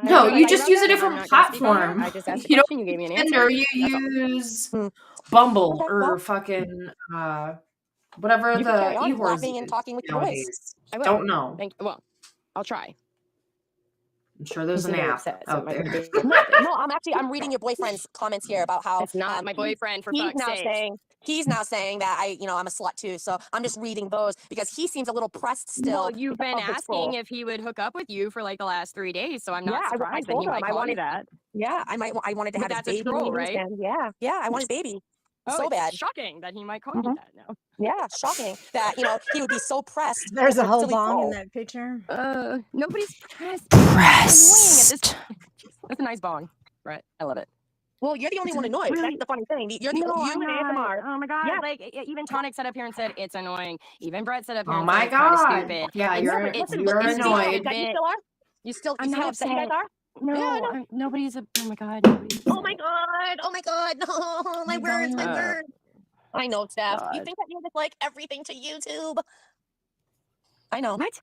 No, you just use a different I'm not gonna speak on that. platform. I just asked a You don't question. You gave me an Tinder, answer. you That's all. use Hmm. Bumble Okay, or well. fucking whatever You can carry the on e-horse laughing and talking with your voice. nowadays. I will. Don't know. Well, I'll try. I'm sure there's an very app upset, so out it might there. be No, I'm reading your boyfriend's comments here about how It's not my boyfriend, for fuck's sake. He's now saying that I'm a slut too. So I'm just reading those because he seems a little pressed still. Well, you've been of the troll. asking if he would hook up with you for like the last 3 days, so I'm not Yeah, I surprised that told he might him I call wanted- you that. Yeah, I wanted to But have his that's a baby. troll, named right? Houston. Yeah, I want his baby. Oh, So it's bad. shocking that he might call you Mhm. that now. Yeah, shocking that he would be so pressed. There's a over whole silly bong in troll. that picture. Nobody's pressed. Pressed. That's a nice bong, Brett. I love it. Well, you're the only one annoyed. really- That's the funny thing. You're the No, you I'm and not. ASMR. Oh my god! Yeah. Like even Tonic sat up here and said it's annoying. Even Brett sat up here Oh and my said it's kind of God. stupid. Yeah, It's- you're- it's- you're it's annoyed. stupid. You still are? You still I'm not upset you guys upset. are? No, Yeah, I know. nobody's a. Oh my god! Nobody's Oh my god! Oh my god! No, my words, my Uh, words. I know, Steph. You God. think that you're just like everything to YouTube? I know. What?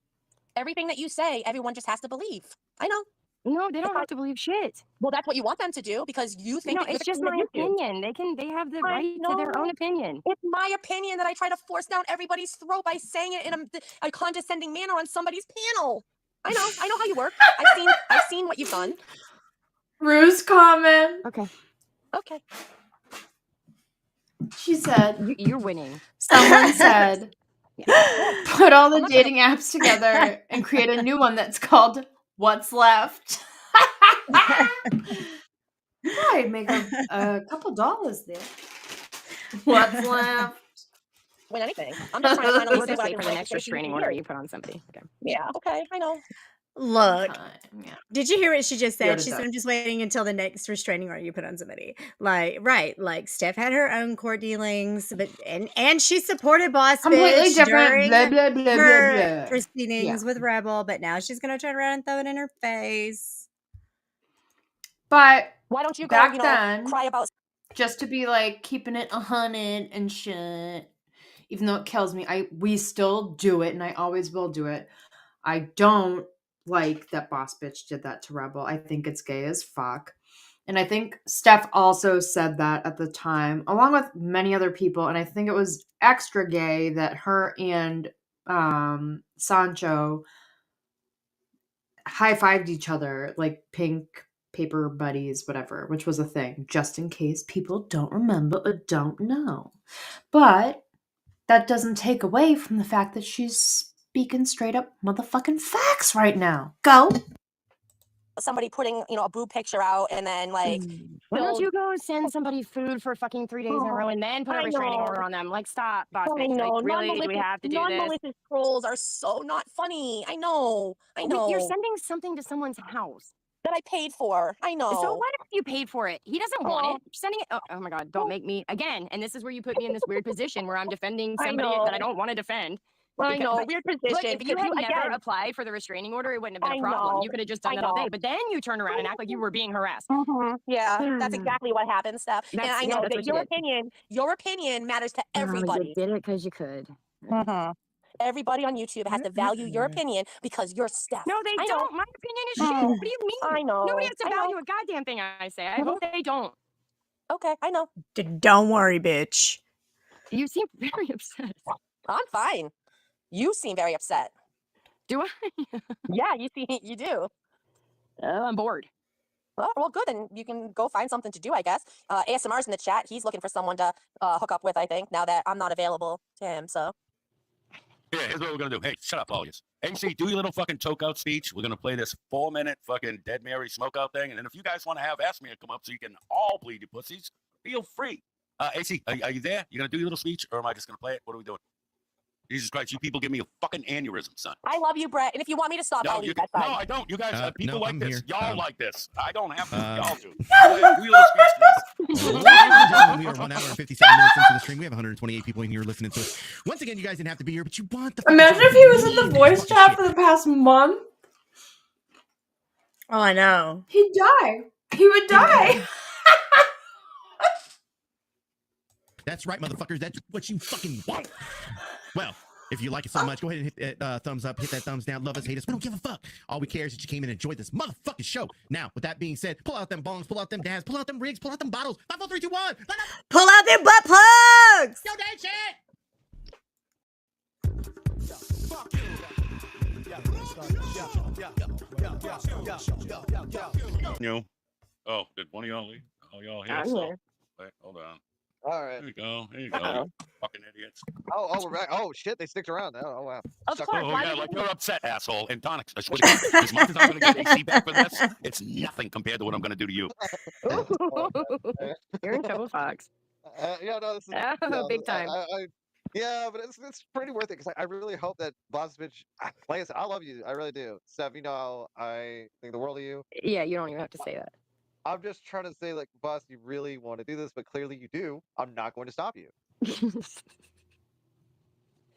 Everything that you say, everyone just has to believe. I know. No, they don't have to believe shit. Well, that's what you want them to do because you think No, that you're it's the just queen my of YouTube. opinion. They have the I right to their know. own opinion. It's my opinion that I try to force down everybody's throat by saying it in a condescending manner on somebody's panel. I know how you work. I've seen what you've done. Rue's comment. Okay, Okay. She said, you're winning. someone said, put all the I'm not dating apps together and create a new one that's called What's Left. I'd make a couple dollars there. What's left? Win anything. I'm just trying to finally We'll say just what I wait for can the say next to restraining you. order you put on somebody. Okay. Yeah. Okay. I know. Look, Yeah. did you hear what she just You're said? the She said, duck. I'm just waiting until the next restraining order you put on somebody. Like, right. Like, Steph had her own court dealings, but and she supported Boss Completely Bitch different. during Blah, blah, blah, blah, her blah. proceedings with Rebel, but now she's going to turn around and throw it in her face. But Why don't you go, back then, cry about just to be like keeping it 100 and shit, even though it kills me, we still do it, and I always will do it. I don't like that Boss Bitch did that to Rebel. I think it's gay as fuck. And I think Steph also said that at the time, along with many other people. And I think it was extra gay that her and Sancho high-fived each other like pink paper buddies, whatever, which was a thing, just in case people don't remember or don't know. But that doesn't take away from the fact that she's speaking straight up motherfucking facts right now. Go. somebody putting, a boob picture out and then like Why don't build- you go send somebody food for fucking 3 days in a row and then put a I restraining know. order on them? Like, stop, Boss I Bitch. know. Like, really? Do we have to do this? Non-malicious trolls are so not funny. I know. Wait, you're sending something to someone's house. that I paid for. I know. So what if you paid for it? He doesn't want Oh. it. You're sending it. Oh my God, don't make me again. And this is where you put me in this weird position where I'm defending I somebody know. that I don't want to defend. I know. But Weird look, position. if you because had never again, applied for the restraining order, it wouldn't have been I a problem. know. You could have just done I it all day. know. But then you turn around and act like you were being harassed. Yeah, that's exactly what happened, Steph. And That's- I yeah, know that's that what you did. your opinion matters to everybody. You did it because you could. Everybody on YouTube has to value your opinion because you're Steph. No, they I know. don't. My opinion is shit. What do you mean? I know. Nobody has to I know. value a goddamn thing I say. I hope they don't. Okay, I know. Don't worry, bitch. You seem very upset. I'm fine. You seem very upset. Do I? Yeah, you do. I'm bored. Well, good. Then you can go find something to do, I guess. ASMR's in the chat. He's looking for someone to hook up with, I think, now that I'm not available to him. So. Yeah, here's what we're gonna do. Hey, shut up, all of you. AC, do your little fucking choke out speech. We're gonna play this 4-minute fucking Dead Mary smoke out thing, and then if you guys want to have Ask Me to come up so you can all plead your pussies, feel free. AC, are you there? You gonna do your little speech, or am I just gonna play it? What are we doing? Jesus Christ, you people give me a fucking aneurysm, son. I love you, Brett. And if you want me to stop, No, I'll leave. That's fine. no, I don't. You guys, people no, like I'm this. here. Y'all like this. I don't have to. Y'all do. No. Do your little speech, please. Ladies and gentlemen, we are 1 hour and 57 minutes into the stream. We have 128 people in here listening to us. Once again, you guys didn't have to be here, but you want the. Imagine if he was in the voice chat for the past month. Oh, I know. He'd die. He would die. That's right, motherfuckers. That's what you fucking want. Well, if you like it so much, go ahead and hit that thumbs up, hit that thumbs down, love us, hate us. We don't give a fuck. All we care is that you came in and enjoyed this motherfucking show. Now, with that being said, pull out them bongs, pull out them dabs, pull out them rigs, pull out them bottles. 5, 4, 3, 2, 1. Pull out their butt plugs! Yo, that shit! You. Oh, did one of y'all leave? Oh, y'all here? I'm So, here. wait, hold on. All right. There you go. There you go. Uh-oh. You fucking idiots. Oh, we're back. Oh shit, they sticked around. Oh wow. Of Stuck course. around. Oh, Why yeah, would like you? you're upset, asshole. And Tonic, I swear to God, as much as I'm going to get AC back for this, it's nothing compared to what I'm going to do to you. Oh, man. You're in trouble, Fox. Yeah, no, this is Oh, big time. yeah, but it's pretty worth it because I really hope that Bosvich, like I said, I love you, I really do. Steph, you know, I think the world of you. Yeah, you don't even have to say that. I'm just trying to say, like, boss, you really want to do this, but clearly you do. I'm not going to stop you.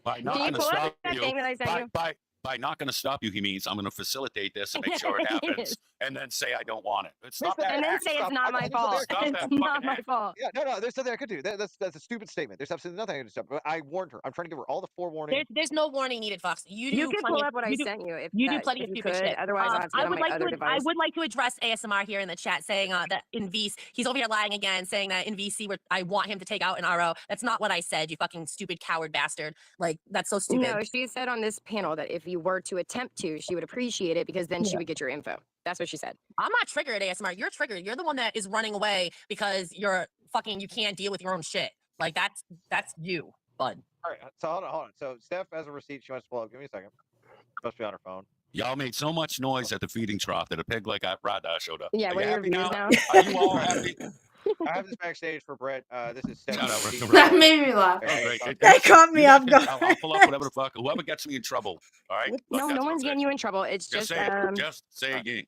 By not Can you going to pull up stop that you, thing that I sent you? by not going to stop you, he means I'm going to facilitate this and make sure it happens, Yes. and then say I don't want it. Stop There's that. And then act. say it's Stop. not my fault. There's Stop It's that not fucking my act. fault. Yeah, no, there's something I could do. That's a stupid statement. There's absolutely nothing I can do. But I warned her. I'm trying to give her all the forewarning. There's no warning needed, Fox. You You do can plenty pull of up what I you do, sent you if you do that, plenty if of you stupid could. shit. Otherwise, I'll have to get on my other device. I would like to address ASMR here in the chat, saying that in VC he's over here lying again, saying that in VC I want him to take out an RO. That's not what I said. You fucking stupid coward bastard. Like that's so stupid. No, she said on this panel that if you were to attempt to, she would appreciate it because then she would get your info. That's what she said. I'm not triggered, ASMR. You're triggered. You're the one that is running away because you can't deal with your own shit. Like that's you, bud. All right, so hold on. So Steph has a receipt. She wants to pull up. Give me a second. Must be on her phone. Y'all made so much noise at the feeding trough that a pig like Rada showed up. Yeah, Are what you are your happy views now? now? Are you all happy? I have this backstage for Brett. This is Steph. Shut up, receipt. Rada. That made me laugh. Oh, great. That caught me You off guys can- guard. I'll pull up whatever the fuck. Whoever gets me in trouble. All right. Look, No, that's no what I'm one's saying. getting you in trouble. It's Just just say it. Just say again.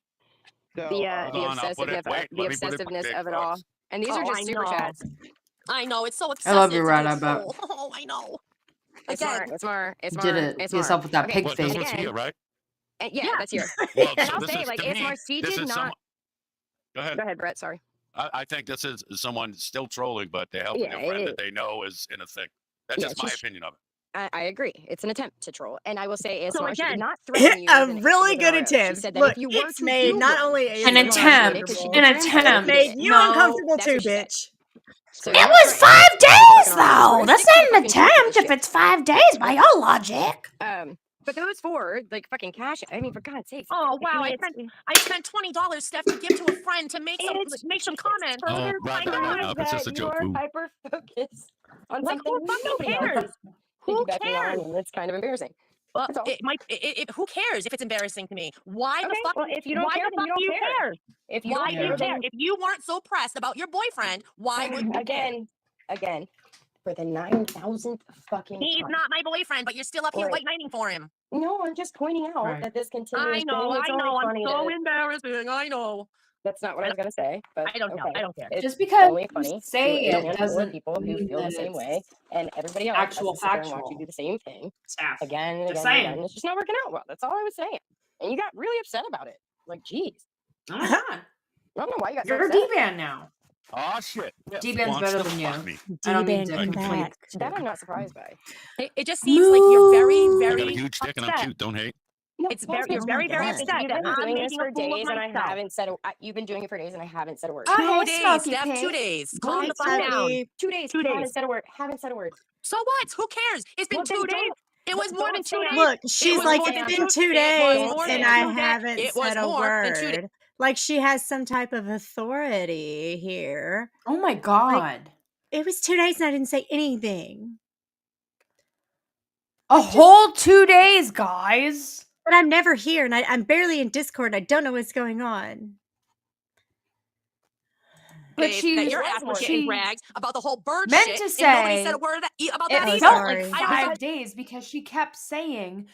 So, the Hold on, I'll put it. Wait, the let me put it obsessiveness big of it all. Fox. And these are Oh, just I super know. chats. I know it's so excessive. I love you, to Rada, do it but full. Oh, I know. It's Again, smart. It's smart. It's you smart. did it It's to yourself smart. with that Okay, pig What, face. this one's here, right? Yeah, Yeah. that's here. Well, And so I'll this say, is like, to me. ASMR, she This did is not. someone. Go ahead. Go ahead, Brett. Sorry. I think this is someone still trolling, but they're helping Yeah, their friend it that they know is in a thing. That's Yeah, just my she's- opinion of it. I agree. It's an attempt to troll. And I will say ASMR, So she did again, not threaten you A with really an good RO. She attempt. said that Look, if you were it's to made do not one, only she An would ASMR attempt. appreciate it 'cause she'd An get your info if you attempt. did made it. you No. uncomfortable That's too, what she said. bitch. So It you're not was threatening. 5 You're days, fucking on though. this. That's We're not an fucking stupid attempt as if shit. it's 5 days by your logic. But those four, like, fucking cash. I mean, for God's sakes. oh if you wow, make- I spent $20, Steph, to give to a friend to make some comments. Oh, further right, proof right, no, it's just a that joke. you are Ooh. hyper focused on Like something who fucking nobody else cares? is Who piggybacking on, cares? and it's kind of embarrassing. Well, That's all. who cares if it's embarrassing to me? Why the Okay, fuck? well, if you don't why care, the then fuck you don't do you care. care? If you Why don't do you care, care? then If you weren't so pressed about your boyfriend, why would you care? again, for the 9,000th fucking He's time. not my boyfriend, but you're still up here Right. white knighting for him. No, I'm just pointing out Right. that this continuous I know, thing, it's only I'm funny so to- embarrassing. I know. That's not what I was gonna say, but I don't know. okay. I don't care. It's Just because only you funny say to it a handful of doesn't people who mean feel the that same it's way, and everybody else actual has to sit there and watch factual. you do the same thing Staff. again and Just again and saying. again. It's just not working out well. That's all I was saying. And you got really upset about it. Like, geez, Oh my god. I don't know why you got so You're a upset. D-Ban now. Oh shit. D-Ban's Wants better to than fuck you. me. I don't mean D-Ban, to come complete. back. That I'm not surprised by. It just seems like you're very, I got a very huge dick and I'm upset. cute. Don't hate. No, You're Oh very, my very God. upset You've that been I'm doing this making for a fool days, of and I myself. haven't said. You've been doing it for days, and I haven't said a word. 2 days, Smokey Steph. Pig. 2 days. Calm Hi, the fuck down. Smokey. 2 days. 2 days. Haven't said a word. Haven't said a word. So what? Who cares? It's been Well, then 2 days. don't- It was more than don't 2 say days. Look, It she's was like, more it's than been 2 it was days more and than I 2 days. haven't It was said a more than 2 days. word. Like she has some type of authority here. Oh my god. It was 2 days and I didn't say anything. A whole 2 days, guys. But I'm never here and I'm barely in Discord. I don't know what's going on. But That she your ass was getting dragged about the whole bird meant shit, to and nobody say said a word about it that either. felt like sorry. 5 days because she kept saying,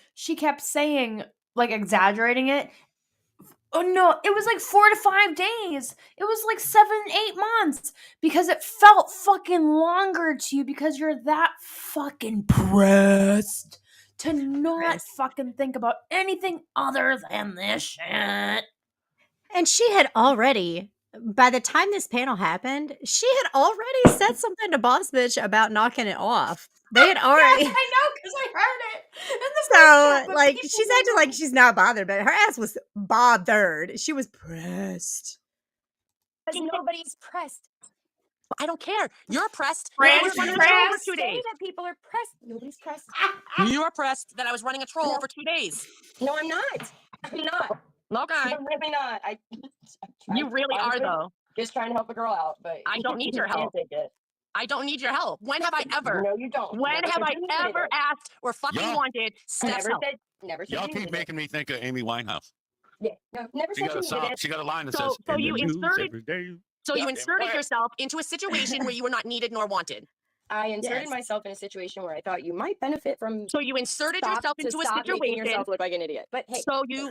like, exaggerating it. Oh no, it was like 4 to 5 days. It was like 7, 8 months because it felt fucking longer to you because you're that fucking pressed to not fucking think about anything other than this shit. And she had already, by the time this panel happened, she had already said something to Boss Bitch about knocking it off. They had already. Yes, I know because I heard it in the So, first chat, but like, people she's don't acting know. like she's not bothered, but her ass was bothered. She was pressed. Because nobody's pressed. I don't care. You're pressed. Pressed, I was running a pressed. troll for 2 Say days. that people are pressed. Nobody's pressed. You're pressed that I was running a troll No. for 2 days. No, I'm not. I'm not. Okay. I'm really not. You really are, though. Just trying to help a girl out, but I don't need you your help. can't take it. I don't need your help. When have I ever? No, you don't. When Never have said I you needed ever it. asked or fucking Y'all- wanted Steph's help? Never said Y'all you keep needed making me think of Amy Winehouse. it. Yeah, no, never She said got you a needed song. it. She got a line that So- says, so "In you the news inserted- every day." So you Yeah. inserted yourself into a situation where you were not needed nor wanted. I inserted Yes. myself in a situation where I thought you might benefit from. So you inserted yourself into a Stop making situation. yourself look like an idiot. But hey, So you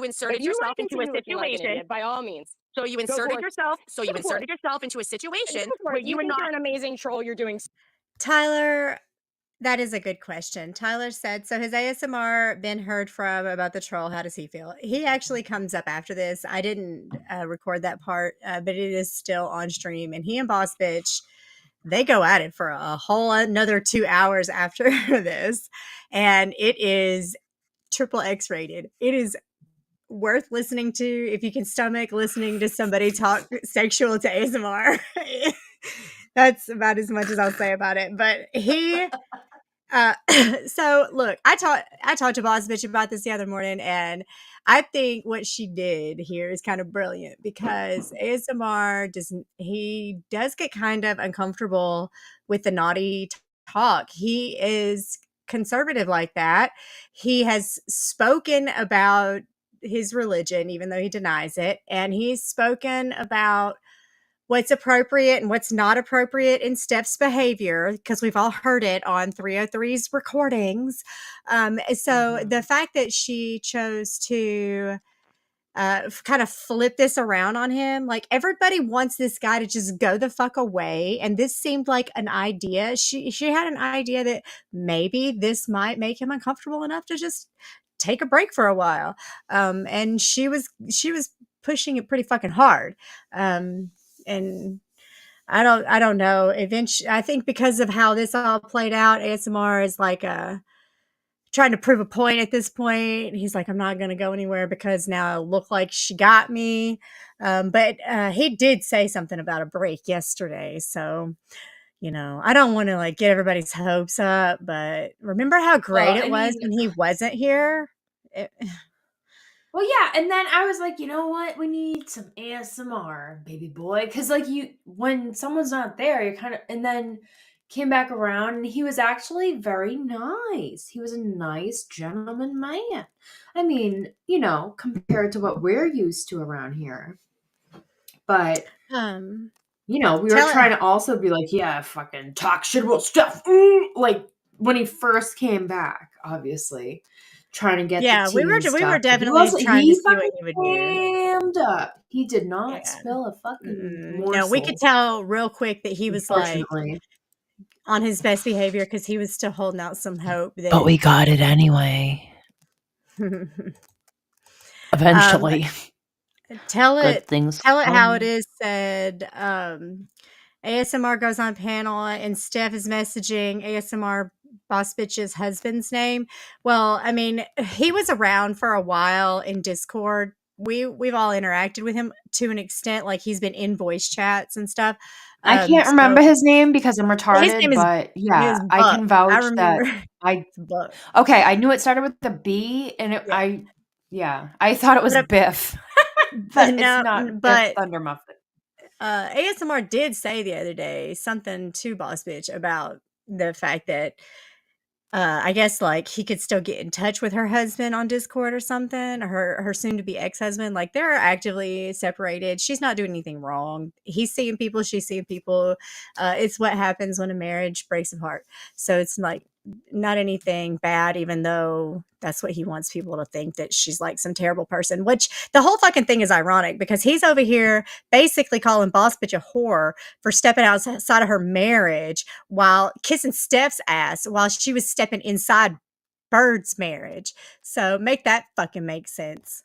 inserted if you yourself want to into a continue looking like an situation. idiot, by all means. So you inserted for it. yourself. So you Go for inserted yourself into a situation where you were think not. you're an amazing troll. You're doing. Tyler, that is a good question. Tyler said, so has ASMR been heard from about the troll? How does he feel? He actually comes up after this. I didn't record that part, but it is still on stream. And he and Boss Bitch, they go at it for a whole another 2 hours after this. And it is triple X rated. It is worth listening to if you can stomach listening to somebody talk sexual to ASMR. That's about as much as I'll say about it. But he so look, I talked to Boss Bitch about this the other morning, and I think what she did here is kind of brilliant because ASMR does get kind of uncomfortable with the naughty talk. He is conservative like that. He has spoken about his religion, even though he denies it, and he's spoken about what's appropriate and what's not appropriate in Steph's behavior, because we've all heard it on 303's recordings. So the fact that she chose to kind of flip this around on him, like everybody wants this guy to just go the fuck away. And this seemed like an idea. She had an idea that maybe this might make him uncomfortable enough to just take a break for a while. And she was pushing it pretty fucking hard. And I don't know. Eventually, I think because of how this all played out, ASMR is like trying to prove a point at this point. He's like, I'm not going to go anywhere because now I look like she got me. But he did say something about a break yesterday. So, I don't want to like get everybody's hopes up, but remember how great it was when he wasn't here? Well, yeah, and then I was like, you know what? We need some ASMR, baby boy, because like when someone's not there, you're kind of, and then came back around, and he was actually very nice. He was a nice gentleman man. I mean, compared to what we're used to around here, but we were trying to also be like, yeah, fucking talk shit about stuff, like when he first came back, obviously. Trying to get the we were definitely trying to see what he would do. Up. He did not spill a fucking morsel. No, we could tell real quick that he was like on his best behavior because he was still holding out some hope. But we got it anyway. Eventually. Tell it how it is said. ASMR goes on panel and Steph is messaging ASMR Boss Bitch's husband's name. Well, I mean, he was around for a while in Discord. We've all interacted with him to an extent, like he's been in voice chats and stuff. I can't remember his name because I'm retarded, his name but yeah, I can vouch okay, I knew it started with the B, and I thought it was Biff. But it's not Biff Thundermuffin. ASMR did say the other day something to Boss Bitch about the fact that I guess like he could still get in touch with her husband on Discord or something, her soon to be ex-husband. Like they're actively separated. She's not doing anything wrong. He's seeing people, she's seeing people. It's what happens when a marriage breaks apart. So it's like not anything bad, even though that's what he wants people to think, that she's like some terrible person, which the whole fucking thing is ironic because he's over here basically calling Boss Bitch a whore for stepping outside of her marriage while kissing Steph's ass while she was stepping inside Bird's marriage. So make that fucking make sense.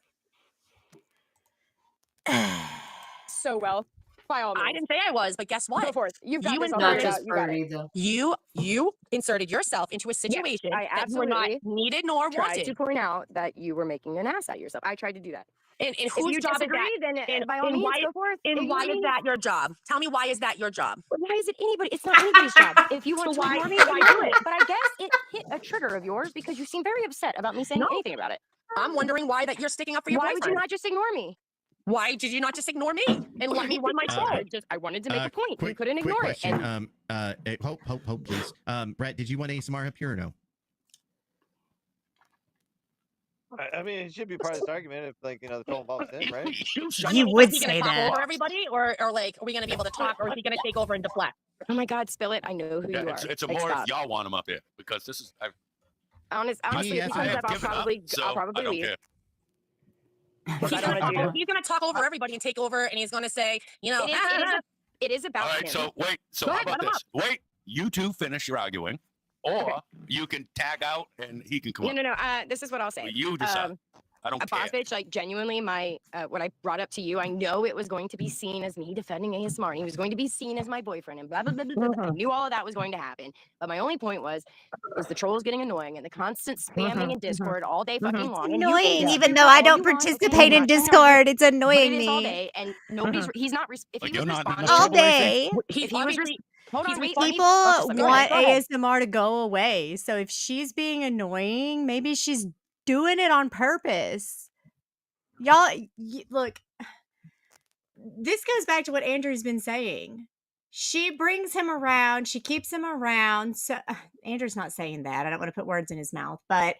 So well. By all means. I didn't say I was, but guess what? Go for it. You've got this not just you got it. You inserted yourself into a situation I that you were not absolutely needed nor tried wanted. to point out that you were making an ass out of yourself. I tried to do that. And If whose you job is disagree, that? then by all means, go forth. And why is that your job? Tell me, why is that your job? Why is it anybody? It's not anybody's job. If you want So to why ignore me, do do it? it. But I guess it hit a trigger of yours because you seem very upset about me saying anything about it. I'm wondering why that you're sticking up for your Why boyfriend. would you not just ignore me? Why did you not just ignore me and let me run my show? I wanted to make a point. You couldn't Quick ignore question. it. And Hope, please. Brett, did you want ASMR up here or no? I mean, it should be part of this argument if, like, the troll involves him, right? You would Is he say gonna talk that. over everybody, or like, are we gonna be able to talk, or is he gonna take over and deflect? oh my God, spill it! I know who Yeah, you are. it's a Like, more if stop. y'all want him up here because this is. Honestly, if he I comes have up, I'll given up, probably so I'll probably I don't leave. care. But I don't want to do. He's gonna talk over everybody and take over, and he's gonna say, you know, It is about All right, him. so wait. So Go how ahead, about let him this? Wait, you two finish your arguing, or you can tag out and he can come up. No. This is what I'll say. You decide. I don't care. Boss bitch, like genuinely, my what I brought up to you, I know it was going to be seen as me defending ASMR, and he was going to be seen as my boyfriend, and blah blah blah blah. blah. I knew all of that was going to happen, but my only point was the trolls getting annoying and the constant spamming in Discord all day fucking long. And Annoying, you even though I don't participate in Discord. It's but annoying it is all me day, and nobody's. He's not. If Like he you're was not responding all trouble or anything? day. if he was. Hold on, wait. People Let me want finish. ASMR to go away. So if she's being annoying, maybe she's doing it on purpose. Y'all, look, this goes back to what Andrew's been saying. She brings him around. She keeps him around. So Andrew's not saying that. I don't want to put words in his mouth, but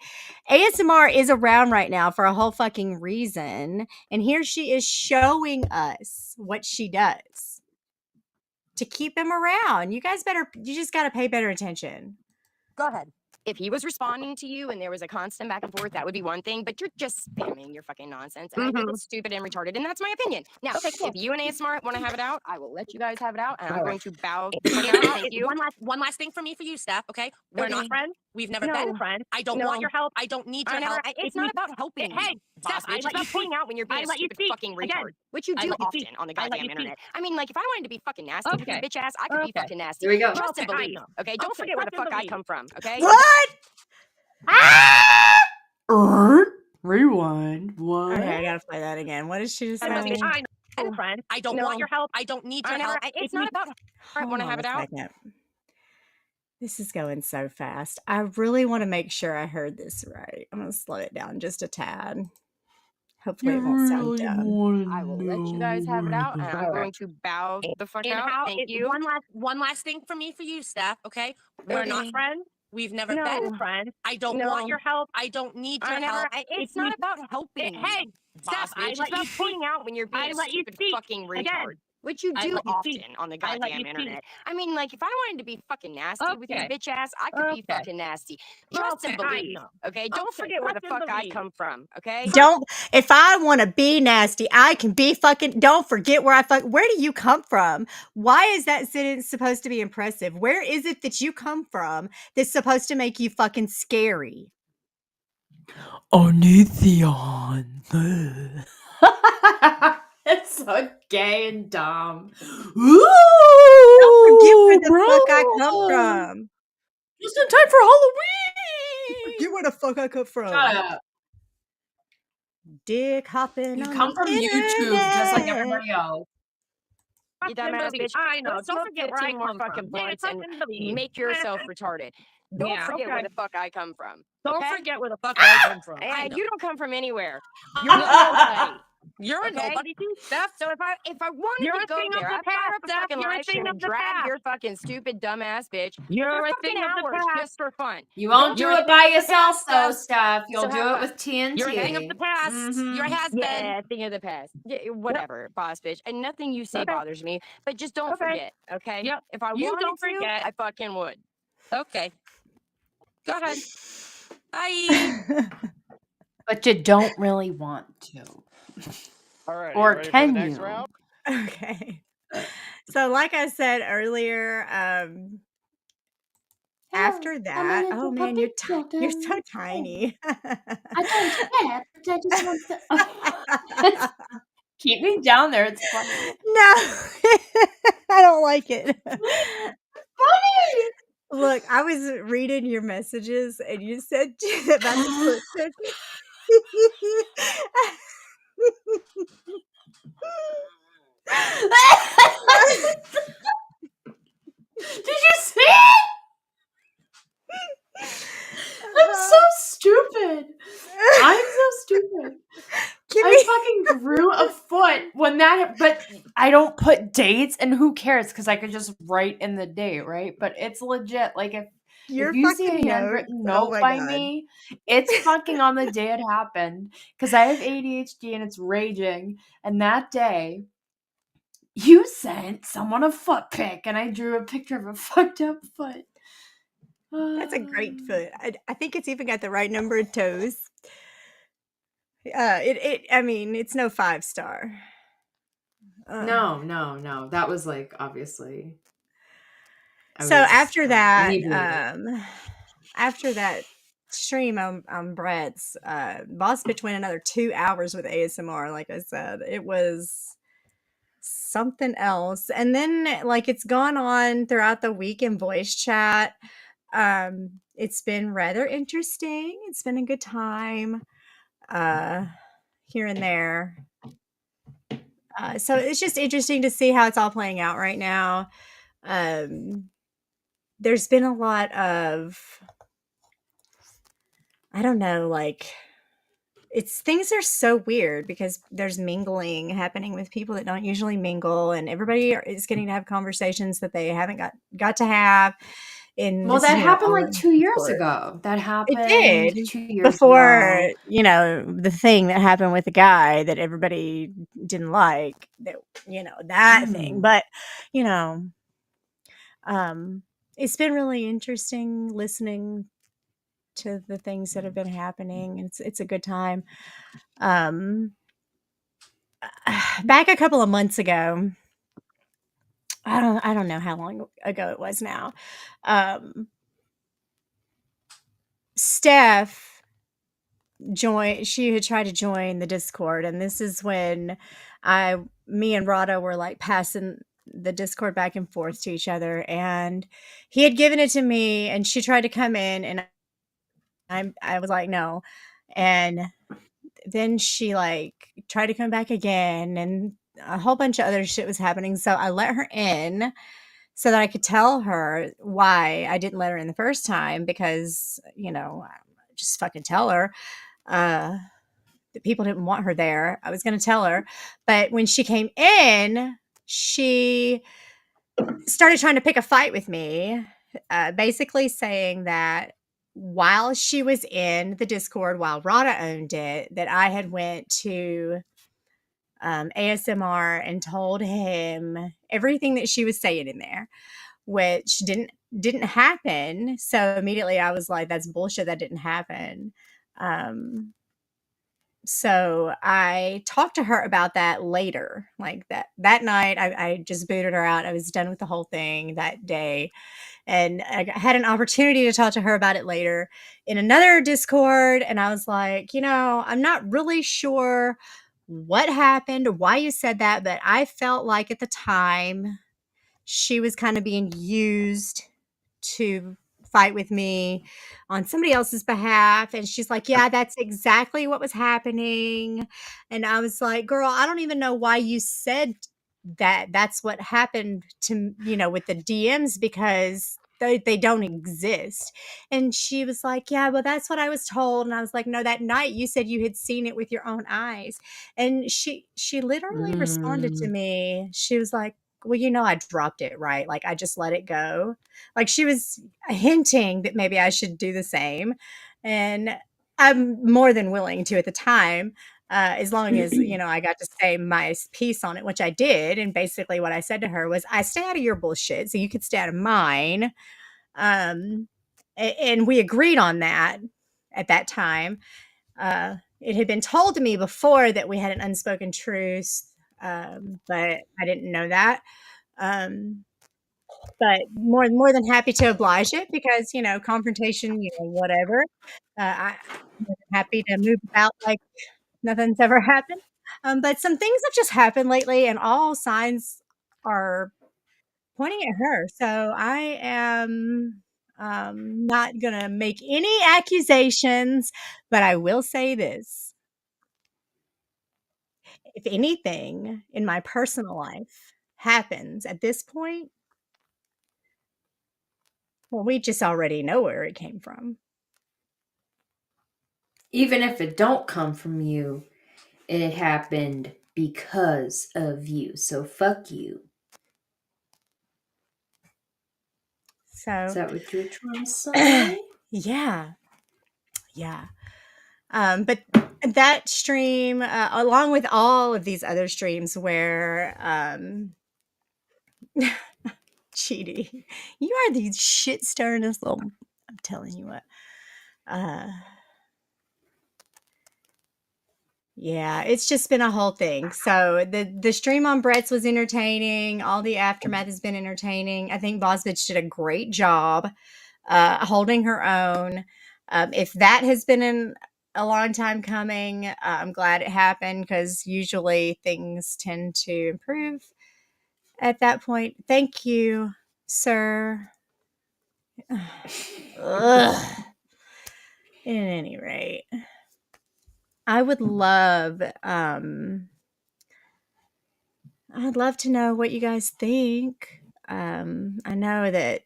ASMR is around right now for a whole fucking reason. And here she is showing us what she does to keep him around. You just got to pay better attention. Go ahead. If he was responding to you and there was a constant back and forth, that would be one thing, but you're just spamming your fucking nonsense. And I think it's stupid and retarded, and that's my opinion. Now, if you and ASMR want to have it out, I will let you guys have it out, and I'm going to bow the fuck out. Thank you. One last thing for you, Steph, okay? We're not friends. We've never been friends. I don't want your help. I don't need your help. It's not about helping. Hey, Steph, It's about pointing out when you're being a stupid fucking retard, which you do often on the goddamn internet. I mean, like, if I wanted to be fucking nasty with your bitch ass, I could be fucking nasty. There we go. Trust and believe. Okay, don't forget where the fuck I come from. Okay. What? Rewind. What? Okay, I gotta play that again. What is she just saying? I'm friend. I don't want your help. I don't need your help. It's not about. I want to have it out. This is going so fast. I really want to make sure I heard this right. I'm gonna slow it down just a tad. Hopefully it won't sound dumb. I will let you guys have it out, and I'm going to bow the fuck out. Thank you. One last thing for you, Steph. Okay, we're not friends. We've never been friends. I don't want your help. I don't need your help. It's not about helping. Hey, Steph, it's about pointing out when you're being a stupid fucking retard. Which you do often on the goddamn internet. I mean, like, if I wanted to be fucking nasty with your bitch ass, I could be fucking nasty. Trust and believe, okay? Don't forget where the fuck I come from, okay? If I want to be nasty, I can be fucking, don't forget where where do you come from? Why is that sentence supposed to be impressive? Where is it that you come from that's supposed to make you fucking scary? Onision. It's so gay and dumb. Ooh, don't forget where the fuck I come from. Just in time for Halloween. Forget where the fuck I come from. Shut up. Dick hopping. You come from YouTube just like everybody else. You dumbass bitch. I know. Don't forget where I more come fucking from. blunts and make yourself retarded. Don't forget where the fuck I come from. Don't forget where the fuck I come from. You don't come from anywhere. You're nobody. You're a nobody too, Steph. So if I wanted to go there, I'd fucking live stream and drag your fucking stupid dumbass bitch. You're a fucking thing of the hours past. just for fun. You won't do it by yourself though, Steph. You'll So do how it with TNT. You're a thing of the past. You're a has-been. Yeah, thing of the past. Yeah, whatever, boss bitch. And nothing you say bothers me, but just don't forget, okay? Yep. If I wanted to, I fucking would. Okay. Go ahead. Bye. But you don't really want to. All right. Or ready can for the next you? round? Okay. So like I said earlier, after that, oh man, you're so tiny. I don't care. I just want to keep me down there. It's funny. No, I don't like it. Funny. Look, I was reading your messages and you said about the foot Did you see it? I'm so stupid. I'm so stupid. I fucking grew a foot when that, but I don't put dates, and who cares? Because I could just write in the date, right? But it's legit. Like if you see a fucking handwritten notes. Oh note my by God. me, it's fucking on the day it happened. Because I have ADHD and it's raging. And that day, you sent someone a foot pic, and I drew a picture of a fucked up foot. That's a great foot. I think it's even got the right number of toes. I mean, it's no 5-star. No. That was like obviously. So after that, inebriated. after that stream on Brett's, Boss Bitch went another 2 hours with ASMR. Like I said, it was something else. And then like it's gone on throughout the week in voice chat. It's been rather interesting. It's been a good time here and there. So it's just interesting to see how it's all playing out right now. There's been a lot of, I don't know, like things are so weird because there's mingling happening with people that don't usually mingle, and everybody is getting to have conversations that they haven't got to have. Well, that happened like 2 years ago. That happened It did 2 years before, ago. the thing that happened with the guy that everybody didn't like, that, that thing. But, it's been really interesting listening to the things that have been happening. It's a good time. Back a couple of months ago, I don't know how long ago it was now. Steph she had tried to join the Discord, and this is when me and Rada were like passing the Discord back and forth to each other, and he had given it to me, and she tried to come in, and I was like, no. And then she like tried to come back again, and a whole bunch of other shit was happening. So I let her in so that I could tell her why I didn't let her in the first time, because, just fucking tell her that people didn't want her there. I was going to tell her. But when she came in, she started trying to pick a fight with me, basically saying that while she was in the Discord, while Rada owned it, that I had went to ASMR and told him everything that she was saying in there, which didn't happen. So immediately I was like, that's bullshit. That didn't happen. So I talked to her about that later. Like that night, I just booted her out. I was done with the whole thing that day. And I had an opportunity to talk to her about it later in another Discord. And I was like, I'm not really sure what happened or why you said that, but I felt like at the time she was kind of being used to fight with me on somebody else's behalf. And she's like, yeah, that's exactly what was happening. And I was like, girl, I don't even know why you said that that's what happened to, with the DMs, because they don't exist. And she was like, yeah, well, that's what I was told. And I was like, no, that night you said you had seen it with your own eyes. And she literally responded to me. She was like, well, I dropped it, right? Like I just let it go. Like she was hinting that maybe I should do the same. And I'm more than willing to at the time, as long as, I got to say my piece on it, which I did. And basically what I said to her was, I stay out of your bullshit so you could stay out of mine. And we agreed on that at that time. It had been told to me before that we had an unspoken truce, but I didn't know that. But more than happy to oblige it, because, confrontation, whatever. I'm happy to move about like nothing's ever happened. But some things have just happened lately, and all signs are pointing at her. So I am not going to make any accusations, but I will say this. if anything in my personal life happens at this point, well, we just already know where it came from. Even if it don't come from you, it happened because of you. So fuck you. So Is that what you're trying to say? yeah. But that stream, along with all of these other streams where Cheaty, you are the shit stirringest little, I'm telling you what. Yeah, it's just been a whole thing. So the stream on Brett's was entertaining. All the aftermath has been entertaining. I think Boss Bitch did a great job holding her own. If that has been a long time coming, I'm glad it happened because usually things tend to improve at that point. Thank you, sir. Ugh. At any rate, I would love I'd love to know what you guys think. I know that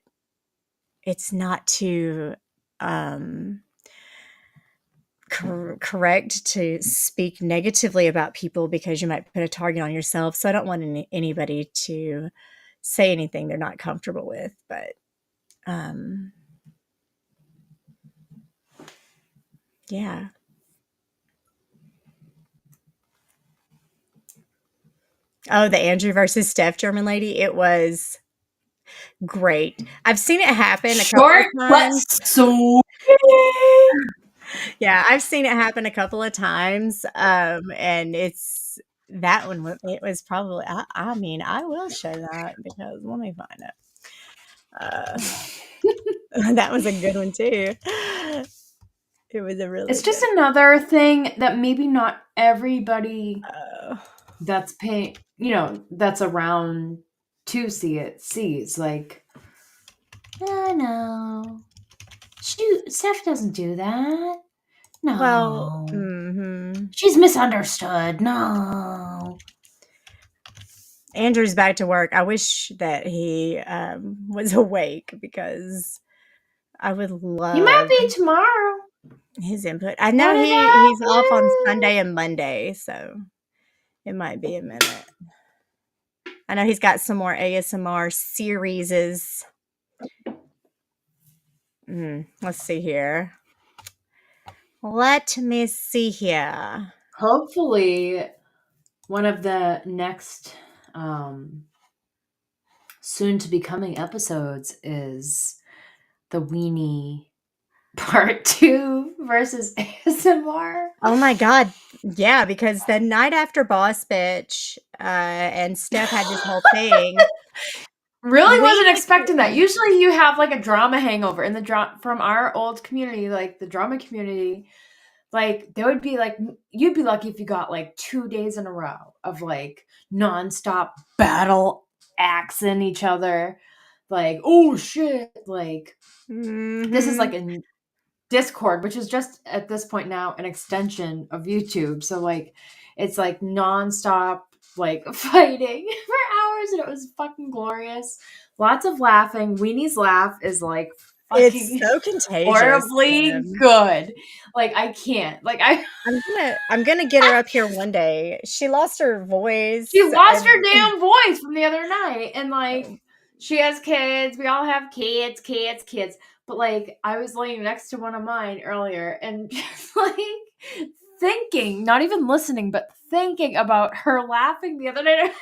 it's not too correct to speak negatively about people because you might put a target on yourself. So I don't want anybody to say anything they're not comfortable with. But yeah. Oh, the Andrew versus Steph German lady. It was great. I've seen it happen a couple of times. So Yeah, I've seen it happen a couple of times. And it's that one. It was probably. I mean, I will show that because let me find it. That was a good one too. It was a really. It's just another thing that maybe not everybody that's paying, that's around to see it sees. Like, no, Steph doesn't do that. No. Well, she's misunderstood. No. Andrew's back to work. I wish that he was awake because I would love. He might be tomorrow. His input. I know he's off on Sunday and Monday, so it might be a minute. I know he's got some more ASMR series. Let's see here. Let me see here. Hopefully, one of the next soon to be coming episodes is the Weenie Part 2 versus ASMR. Oh my god. Yeah, because the night after Boss Bitch and Steph had this whole thing. Really wasn't expecting that. Usually you have like a drama hangover in the from our old community, like the drama community. Like there would be like, you'd be lucky if you got like 2 days in a row of like nonstop battle axing each other. Like, oh shit. Like this is like a Discord, which is just at this point now an extension of YouTube. So like it's like nonstop like fighting for hours, and it was fucking glorious. Lots of laughing. Weenie's laugh is like fucking it's so contagious, horribly good. Like I can't. Like I'm gonna get her up here one day. She lost her voice. She lost her damn voice from the other night, and like she has kids. We all have kids. But like I was laying next to one of mine earlier, and just like thinking, not even listening, but thinking about her laughing the other night.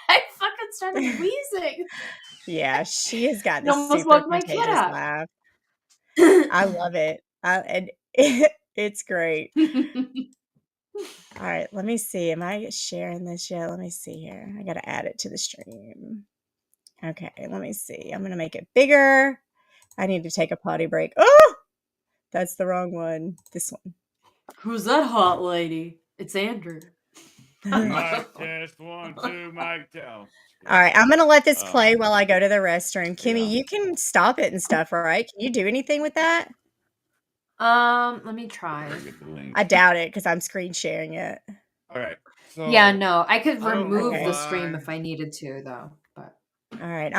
I fucking started wheezing. Yeah, she has got this almost super woke my kid contagious up. laugh. I love it. And it's great. All right, let me see. Am I sharing this yet? Let me see here. I got to add it to the stream. Okay, let me see. I'm going to make it bigger. I need to take a potty break. Oh, that's the wrong one. This one. Who's that hot lady? It's Andrew. Mic test 1, 2, mic test. All right, I'm going to let this play while I go to the restroom. Kimmy, you can stop it and stuff, right? Can you do anything with that? Let me try. I doubt it because I'm screen sharing it. All right. So Yeah, no, I could I don't know remove Okay. the stream why if I needed to, though. But All right.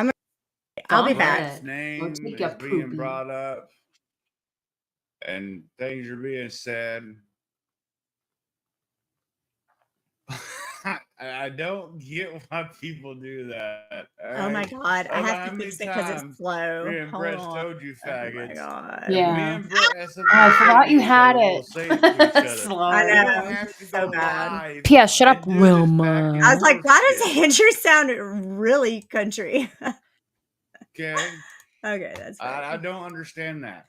I'll be back. Brett's Go name take a is being poopy. brought up and things are being said. I don't get why people do that. Oh my god, I don't know have how to many fix it because it's times slow. me and Hold Brett on. told you Oh my faggots. god. Me Yeah. and Brett have something Oh, I to say forgot to you each had other. We'll it. say it to each other. Slow. I We don't know. have to So go bad. live. P.S. Shut up, and do this back Wilma. and I was like, forth why does shit. Andrew sound really country? Okay. Okay, that's right. I don't understand that.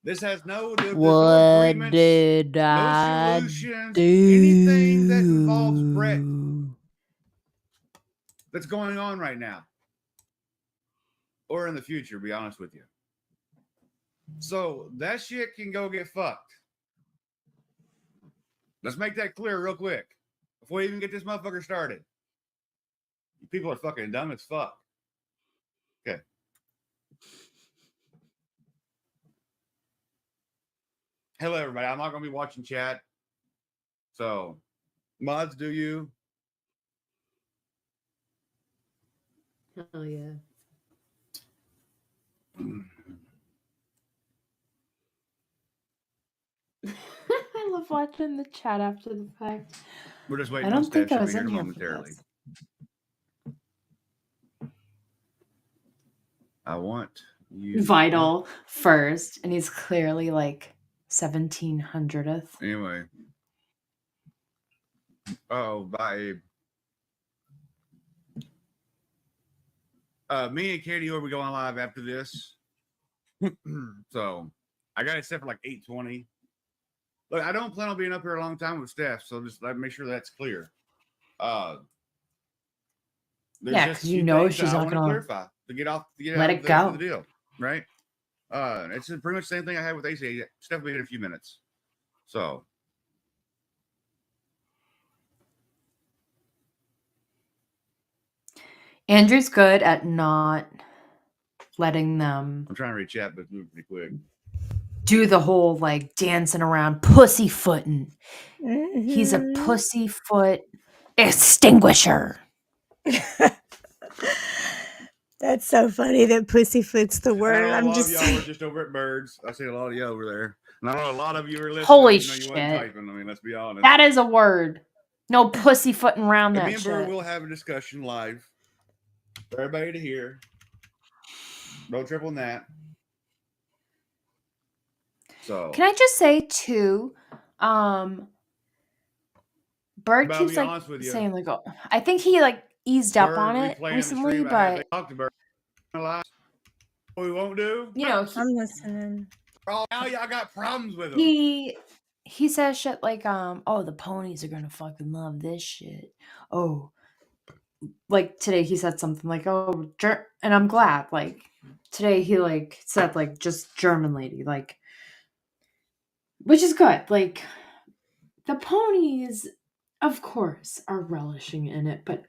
This has there's no What agreements, did no I solutions, do? anything that involves Brett that's going on right now. Or in the future, to be honest with you. So that shit can go get fucked. Let's make that clear real quick. Before we even get this motherfucker started. You people are fucking dumb as fuck. Okay. Hello, everybody. I'm not going to be watching chat. So, mods, do you? Hell yeah. I love watching the chat after the fact. We're just waiting I on don't think Steph. I She'll was be in here here for momentarily. this. I want you. Vital first, and he's clearly like 1700th. Anyway. Oh, bye. Me and Katie will be going live after this. So I got it set for like 8:20. Look, I don't plan on being up here a long time with Steph, so just let me make sure that's clear. There's Yeah, just because a you few know things she's that I not want to gonna clarify to get out let it go. the deal, right? It's pretty much the same thing I had with AC. Steph will be in a few minutes. So Andrew's good at not letting them I'm trying to reach chat, but it's moving pretty quick. do the whole like dancing around pussyfooting. He's a Mhm. pussyfoot extinguisher. That's so funny that pussyfoot's the I word. know a I'm lot of just y'all were just over at Birds. I see a lot of you over there. And I know a lot of you are listening. Holy You wasn't shit. typing. I mean, let's be honest. That is a word. No pussyfooting around And me that and Bird shit. will have a discussion live for everybody to hear. Don't trip on that. So Can I just say too, Bird But I'll keeps be like honest with you. saying like, oh, I think he like eased up Bird on it replaying the recently, stream. I had but talked to Bird. What we won't do. you know, I'm listening. Oh, now y'all got problems with him. he says shit like, oh, the ponies are gonna fucking love this shit. Oh, like today he said something like, oh, and I'm glad. Like today he like said like just German lady, like, which is good. Like the ponies, of course, are relishing in it, but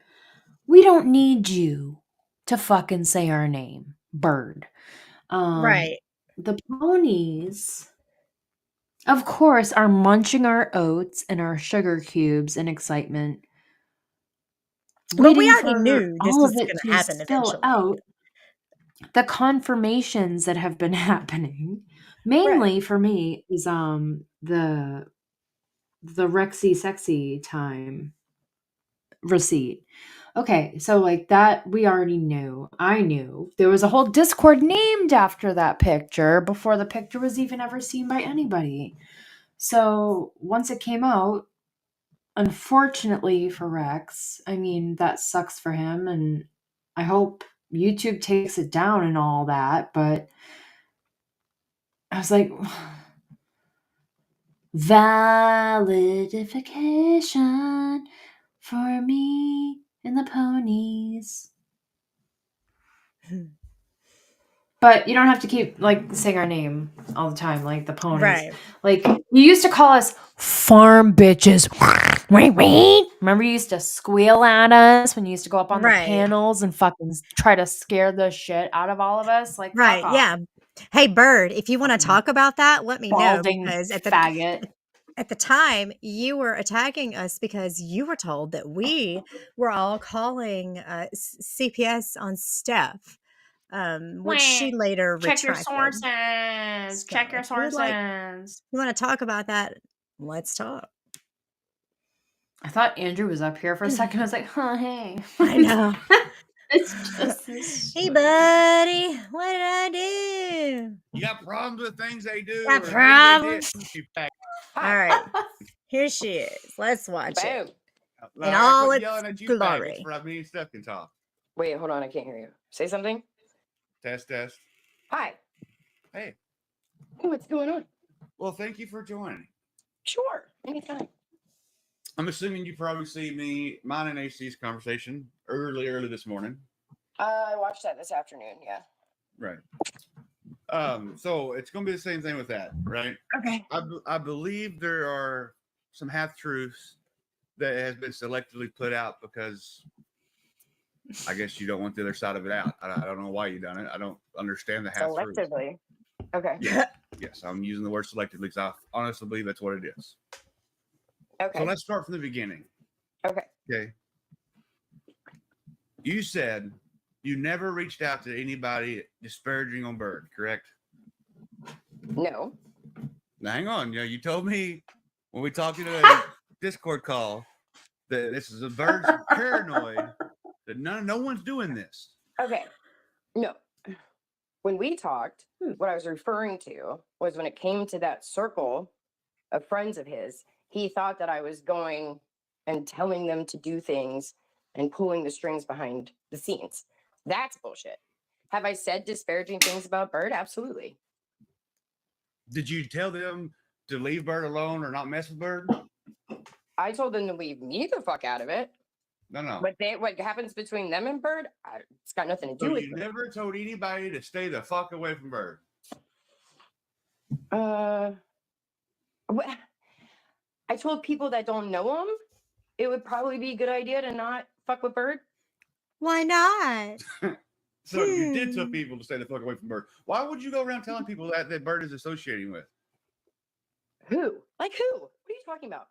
we don't need you to fucking say our name, Bird. Right. The ponies, of course, are munching our oats and our sugar cubes in excitement. But we Waiting already for knew this all was of it going to to happen spill eventually. out. The confirmations that have been happening, Right. mainly for me, is the Rexy Sexy time receipt. Okay, so like that we already knew. I knew. There was a whole Discord named after that picture before the picture was even ever seen by anybody. So once it came out, unfortunately for Rex, I mean, that sucks for him, and I hope YouTube takes it down and all that, but I was like, validification for me and the ponies. But you don't have to keep like saying our name all the time, like the ponies. Right. Like you used to call us farm bitches. Remember you used to squeal at us when you used to go up on the panels and fucking try to scare the shit out of all of us? Like, Right. Yeah. Hey, Bird, if you want to talk about that, let me know balding because at the faggot. at the time, you were attacking us because you were told that we were all calling CPS on Steph, which she later Check your retracted. sources. Check your If you would like, sources. you want to talk about that? Let's talk. I thought Andrew was up here for a second. I was like, huh, hey. I know. It's just this. Hey, buddy, what did I do? You got problems with things they do? Got or things they problems? did? You pack. All right, here she is. Let's watch it Boom. in I all quit its yelling at you glory. faggots for me and Steph can talk. Wait, hold on. I can't hear you. Say something. Test. Hi. Hey. What's going on? Well, thank you for joining. Sure. Anytime. I'm assuming you probably see mine and AC's conversation early this morning. I watched that this afternoon. Yeah. Right. So it's going to be the same thing with that, right? Okay. I believe there are some half-truths that has been selectively put out because I guess you don't want the other side of it out. I don't know why you done it. I don't understand the half-truths. Selectively. Okay. Yes, I'm using the word selectively because I honestly believe that's what it is. Okay. So let's start from the beginning. Okay. Okay. You said you never reached out to anybody disparaging on Bird, correct? No. Now, hang on. You told me when we talked in a Discord call that this is a Bird's paranoid, that no one's doing this. Okay. No. When we talked, what I was referring to was when it came to that circle of friends of his, he thought that I was going and telling them to do things and pulling the strings behind the scenes. That's bullshit. Have I said disparaging things about Bird? Absolutely. Did you tell them to leave Bird alone or not mess with Bird? I told them to leave me the fuck out of it. No. But what happens between them and Bird, it's got nothing to do So with you Bird. never told anybody to stay the fuck away from Bird? I told people that don't know him, it would probably be a good idea to not fuck with Bird. Why not? So you did tell people to stay the fuck away from Bird. Why would you go around telling people that Bird is associating with? Who? Like who? What are you talking about?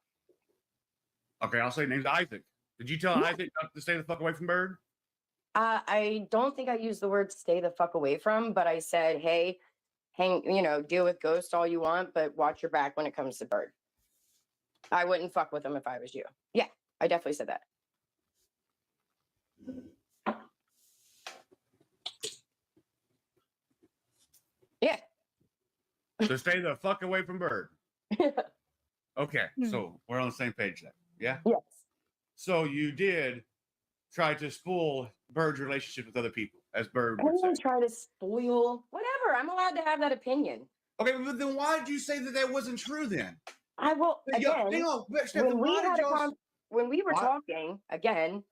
Okay, I'll say names. Isaac. Did you tell Isaac not to stay the fuck away from Bird? I don't think I used the word stay the fuck away from, but I said, hey, deal with Ghost all you want, but watch your back when it comes to Bird. I wouldn't fuck with him if I was you. Yeah, I definitely said that. Yeah. So stay the fuck away from Bird. Okay, so we're on the same page then. Yeah? Yes. So you did try to spoil Bird's relationship with other people, as Bird I would say. didn't try to spoil whatever. I'm allowed to have that opinion. Okay, but then why did you say that wasn't true then? I will again. When we were talking again,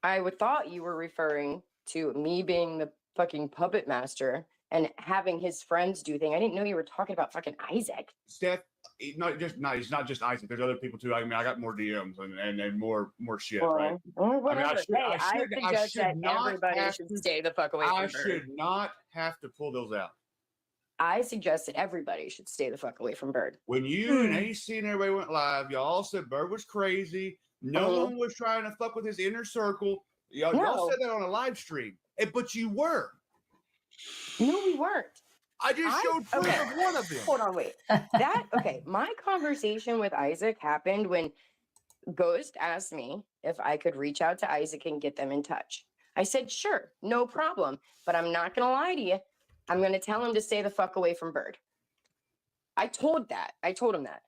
I thought you were referring to me being the fucking puppet master and having his friends do things. I didn't know you were talking about fucking Isaac. Steph, he's not just Isaac. There's other people too. I mean, I got more DMs and more shit, right? Whatever. I suggest that everybody should stay the fuck away from Bird. I should not have to pull those out. I suggest that everybody should stay the fuck away from Bird. When you and AC and everybody went live, y'all said Bird was crazy. No one was trying to fuck with his inner circle. Y'all said that on a live stream, but you were. No, we weren't. I just showed proof of one of them. Hold on, wait. My conversation with Isaac happened when Ghost asked me if I could reach out to Isaac and get them in touch. I said, sure, no problem. But I'm not going to lie to you. I'm going to tell him to stay the fuck away from Bird. I told him that.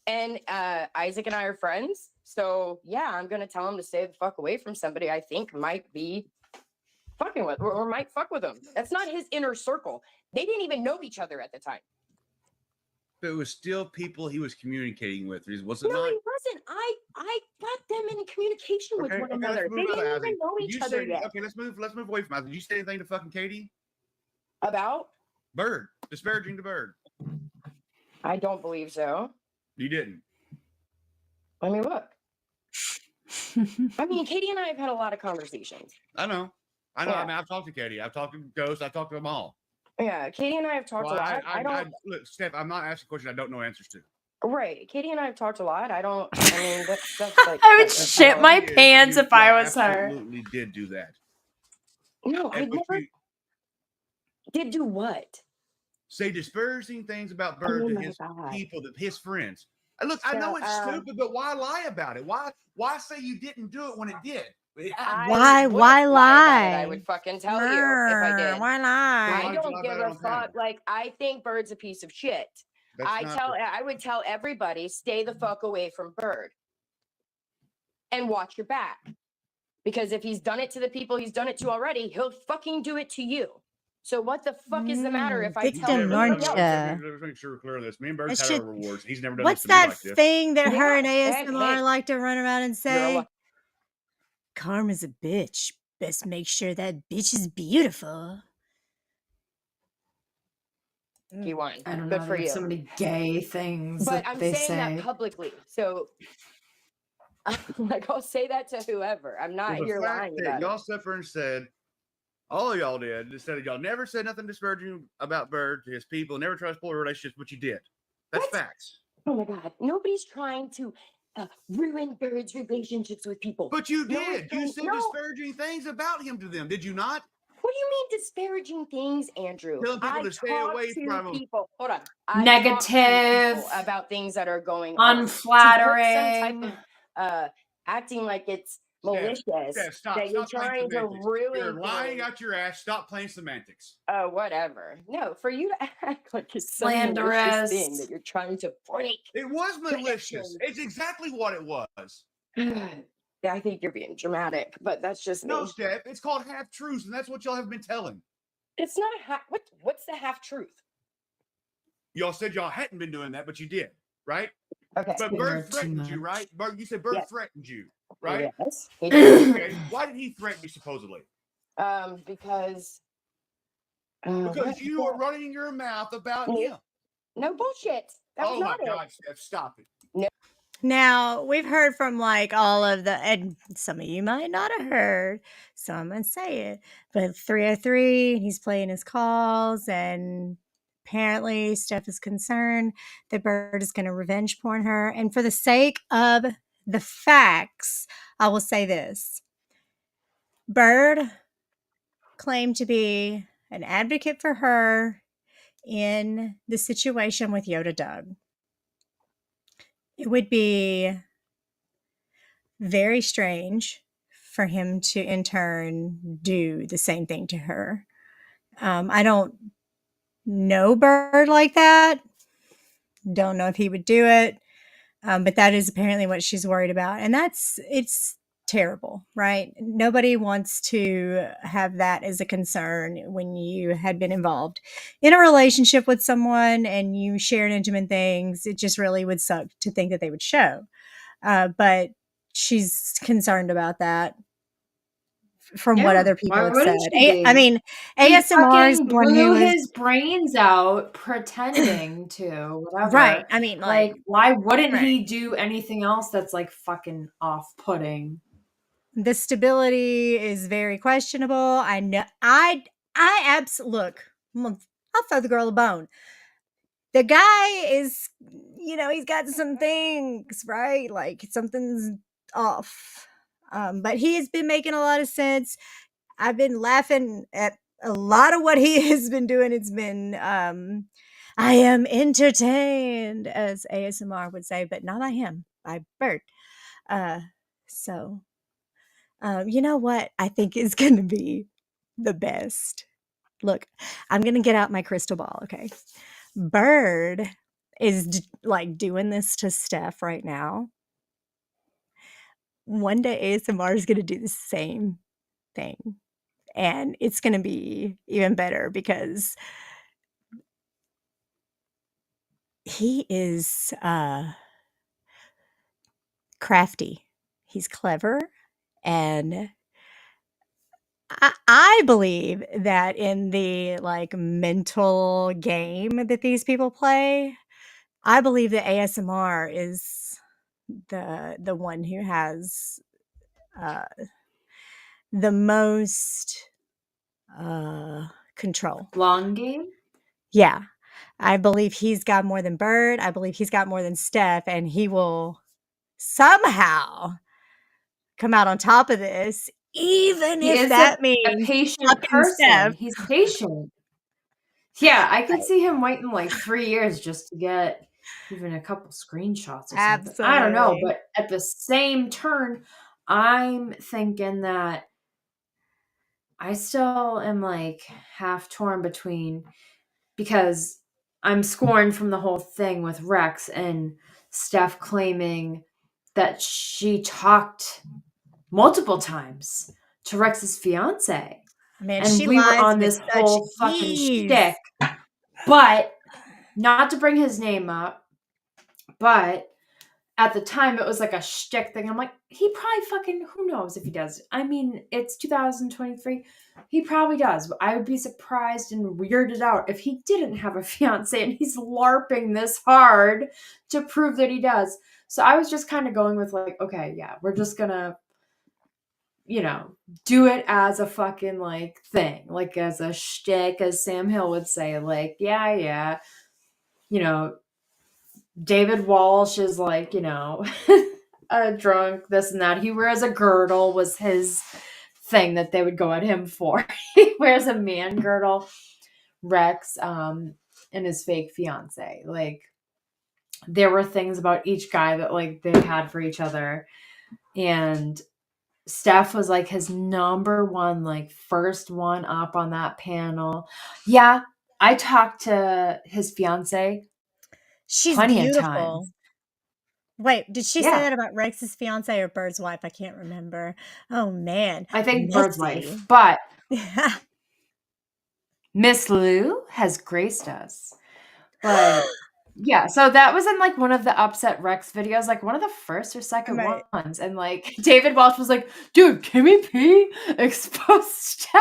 And Isaac and I are friends. So, yeah, I'm going to tell him to stay the fuck away from somebody I think might be fucking with or might fuck with him. That's not his inner circle. They didn't even know each other at the time. But it was still people he was communicating with. Was it No, not? he wasn't. I got them in communication with one another. They didn't even know each other yet. Okay, let's move away from that. Did you say anything to fucking Katie? About? Bird. Disparaging the Bird. I don't believe so. You didn't. Let me look. I mean, Katie and I have had a lot of conversations. I know. Yeah. I mean, I've talked to Katie. I've talked to Ghost. I've talked to them all. Yeah, Katie and I have talked a lot. Look, Steph, I'm not asking questions I don't know answers to. Right. Katie and I have talked a lot. I mean, that's like. I would whatever. shit my Is pants you- if I y'all was her. Absolutely did do that. No, I And but never you did do what? say disparaging things about Bird Oh to my his God. people, his friends. And look, I know it's stupid, but why lie about it? Why say you didn't do it when it did? Why Why lie? about it. I would fucking tell you if I did. Why So lie? why I did you don't lie give about it a on camera? fuck. Like, I think Bird's a piece of shit. That's not I would tell everybody, stay the fuck away from Bird and watch your back. Because if he's done it to the people he's done it to already, he'll fucking do it to you. So what the fuck is the matter if I tell victim, everybody aren't else? ya? Let's make sure we're clear on this. Me and Bird's That had our shit- rewards. He's never done What's this to me that like this. thing that her and Yeah, and ASMR hey, like to run around and You're say? a Karma's a bitch. Best make sure that bitch is beautiful. lucky one. I don't Good know. for They have you. so many gay things But that I'm they saying say. that publicly. So, like, I'll say that to whoever. I'm not Well, here the fact lying that about y'all it. sat there and said, all of y'all did, instead of y'all never said nothing disparaging about Bird to his people, never tried to spoil relationships, but you did. That's facts. Oh my God. Nobody's trying to ruin Bird's relationships with people. But you No one's did. You trying- said no. disparaging things about him to them, did you not? What do you mean disparaging things, Andrew? Telling people I to stay talk away to from him. people. Hold on. I talk to Negative, people about things that are going on. To put some unflattering. type of acting like it's malicious Steph, stop. that you're Stop playing trying to semantics. ruin You're lying things. out your ass. Stop playing semantics. Whatever. No, for you to act like it's some malicious thing that Slanderous. you're trying to break. It was malicious. connections. It's exactly what it was. I think you're being dramatic, but that's just me. No, Steph. It's called half truths, and that's what y'all have been telling. It's not a half. What's the half truth? Y'all said y'all hadn't been doing that, but you did, right? Okay. But Bird threatened you, right? Bird, you said Bird Yes. threatened you, right? Yes. He did. Okay. Why did he threaten you supposedly? Because Because you were running your mouth about him. no bullshit. That was Oh my not God, it. Steph, stop it. Now, we've heard from like all of the, and some of you might not have heard, so I'm going to say it, but 303, he's playing his calls, and apparently Steph is concerned that Bird is going to revenge porn her. And for the sake of the facts, I will say this. Bird claimed to be an advocate for her in the situation with Yoda Doug. It would be very strange for him to in turn do the same thing to her. I don't know Bird like that. Don't know if he would do it. But that is apparently what she's worried about. And it's terrible, right? Nobody wants to have that as a concern when you had been involved in a relationship with someone and you shared intimate things. It just really would suck to think that they would show. But she's concerned about that from what other people Why have wouldn't said. she be? I mean, He ASMR is fucking the one blew who is his brains out pretending to whatever. right. I mean, like why wouldn't right. he do anything else that's like fucking off-putting? The stability is very questionable. I know. I absolutely look. I'll throw the girl a bone. The guy is, he's got some things, right? Like something's off. But he has been making a lot of sense. I've been laughing at a lot of what he has been doing. It's been, I am entertained, as ASMR would say, but not by him, by Bert. So, you know what I think is going to be the best? Look, I'm going to get out my crystal ball, okay? Bird is like doing this to Steph right now. One day ASMR is going to do the same thing. And it's going to be even better because he is crafty. He's clever. And I believe that in the like mental game that these people play, I believe that ASMR is the one who has the most control. Long game? Yeah. I believe he's got more than Bird. I believe he's got more than Steph, and he will somehow come out on top of this, even He if is that a means patient fucking person. Steph. He's patient. Yeah, I could see him waiting like 3 years just to get even a couple screenshots or something. I don't know, Absolutely. but at the same turn, I'm thinking that I still am like half torn between, because I'm scorned from the whole thing with Rex and Steph claiming that she talked multiple times to Rex's fiance. Man, And she we were lies on with this such whole fucking ease. shtick. But not to bring his name up, but at the time it was like a shtick thing. I'm like, he probably fucking, who knows if he does. I mean, it's 2023. He probably does. I would be surprised and weirded out if he didn't have a fiance and he's LARPing this hard to prove that he does. So I was just kind of going with like, okay, yeah, we're just gonna, do it as a fucking like thing, like as a shtick, as Sam Hill would say, like, yeah. David Walsh is like, a drunk, this and that. He wears a girdle, was his thing that they would go at him for. He wears a man girdle. Rex, and his fake fiance. Like, there were things about each guy that like they had for each other. And Steph was like his number one, like first one up on that panel. Yeah, I talked to his fiance She's plenty of beautiful. times. Wait, did she say Yeah. that about Rex's fiance or Bird's wife? I can't remember. Oh man, I think Bird's Missy. wife, but Miss Lou has graced us. But yeah, so that was in like one of the upset Rex videos, like one of the first or second Right. ones. And like David Welch was like, dude, Kimmy P exposed Steph.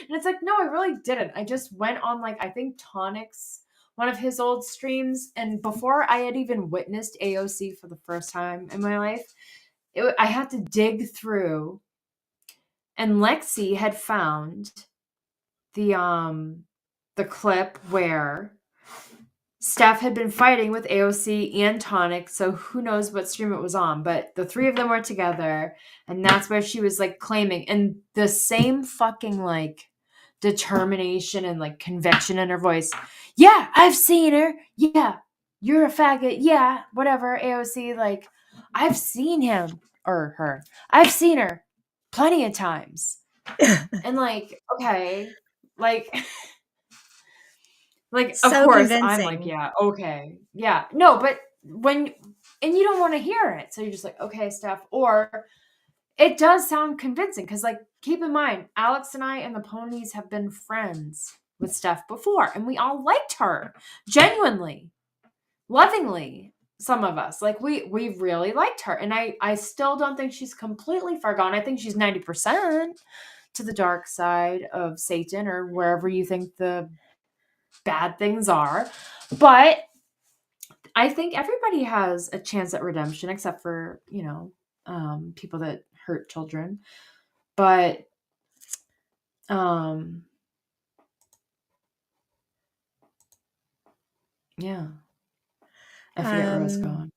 And it's like, no, I really didn't. I just went on like, I think Tonic's one of his old streams. And before I had even witnessed AOC for the first time in my life, I had to dig through. And Lexi had found the clip where Steph had been fighting with AOC and Tonic, so who knows what stream it was on, but the three of them were together, and that's where she was like claiming, and the same fucking like determination and like conviction in her voice. Yeah, I've seen her. Yeah, you're a faggot. Yeah, whatever, AOC. Like, I've seen him or her. I've seen her plenty of times. And like, okay, like of So course I'm like, convincing. yeah, okay. Yeah. No, but and you don't want to hear it. So you're just like, okay, Steph. Or it does sound convincing because like keep in mind, Alex and I and the ponies have been friends with Steph before, and we all liked her. Genuinely, lovingly, some of us. Like we really liked her. And I still don't think she's completely far gone. I think she's 90% to the dark side of Satan or wherever you think the bad things are. But I think everybody has a chance at redemption except for, people that hurt children. But yeah. I forget where I was going.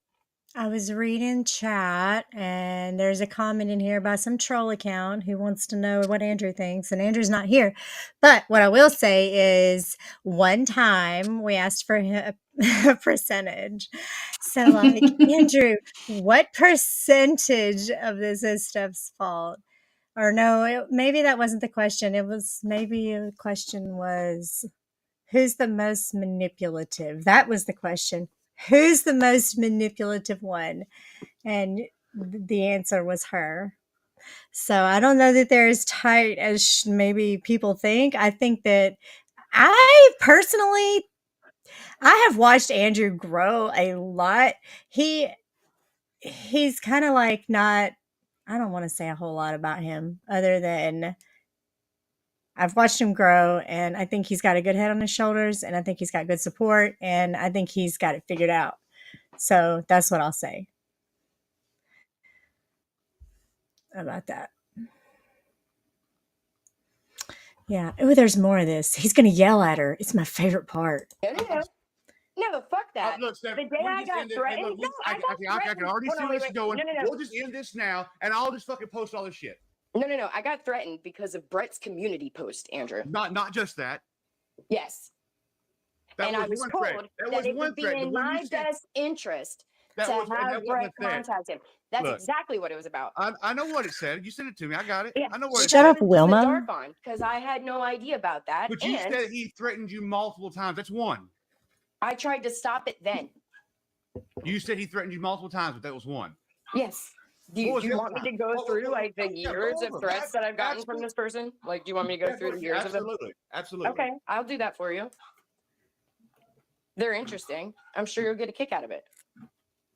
I was reading chat, and there's a comment in here by some troll account who wants to know what Andrew thinks, and Andrew's not here. But what I will say is one time we asked for a percentage. So, like, Andrew, what percentage of this is Steph's fault? Or no, maybe that wasn't the question. It was maybe the question was, who's the most manipulative? That was the question. Who's the most manipulative one? And the answer was her. So I don't know that they're as tight as maybe people think. I think that I personally, I have watched Andrew grow a lot. He's kind of like not, I don't want to say a whole lot about him other than I've watched him grow, and I think he's got a good head on his shoulders, and I think he's got good support, and I think he's got it figured out. So that's what I'll say about that. Yeah. Oh, there's more of this. He's going to yell at her. It's my favorite part. No. No, fuck that. Look, Steph, The day we'll I just got end it. Hey, threatened, look, I got I can threatened. already Hold see on, where wait, this is wait. going. No. We'll just end this now, and I'll just fucking post all this shit. No. I got threatened because of Brett's community post, Andrew. Not just that. Yes. That I was one told threat. that it would be in my best interest to have Brett contact him. That's exactly what it was about. I know what it said. You sent it to me. I got it. Yeah. I know what it Shut said. up, Wilma. Because I had no idea about that. But you said he threatened you multiple times. That's one. I tried to stop it then. You said he threatened you multiple times, but that was one. Yes. Do you want me to go through like the years of threats that I've gotten from this person? Like, do you want me to go through the years of them? Absolutely. Okay, I'll do that for you. They're interesting. I'm sure you'll get a kick out of it.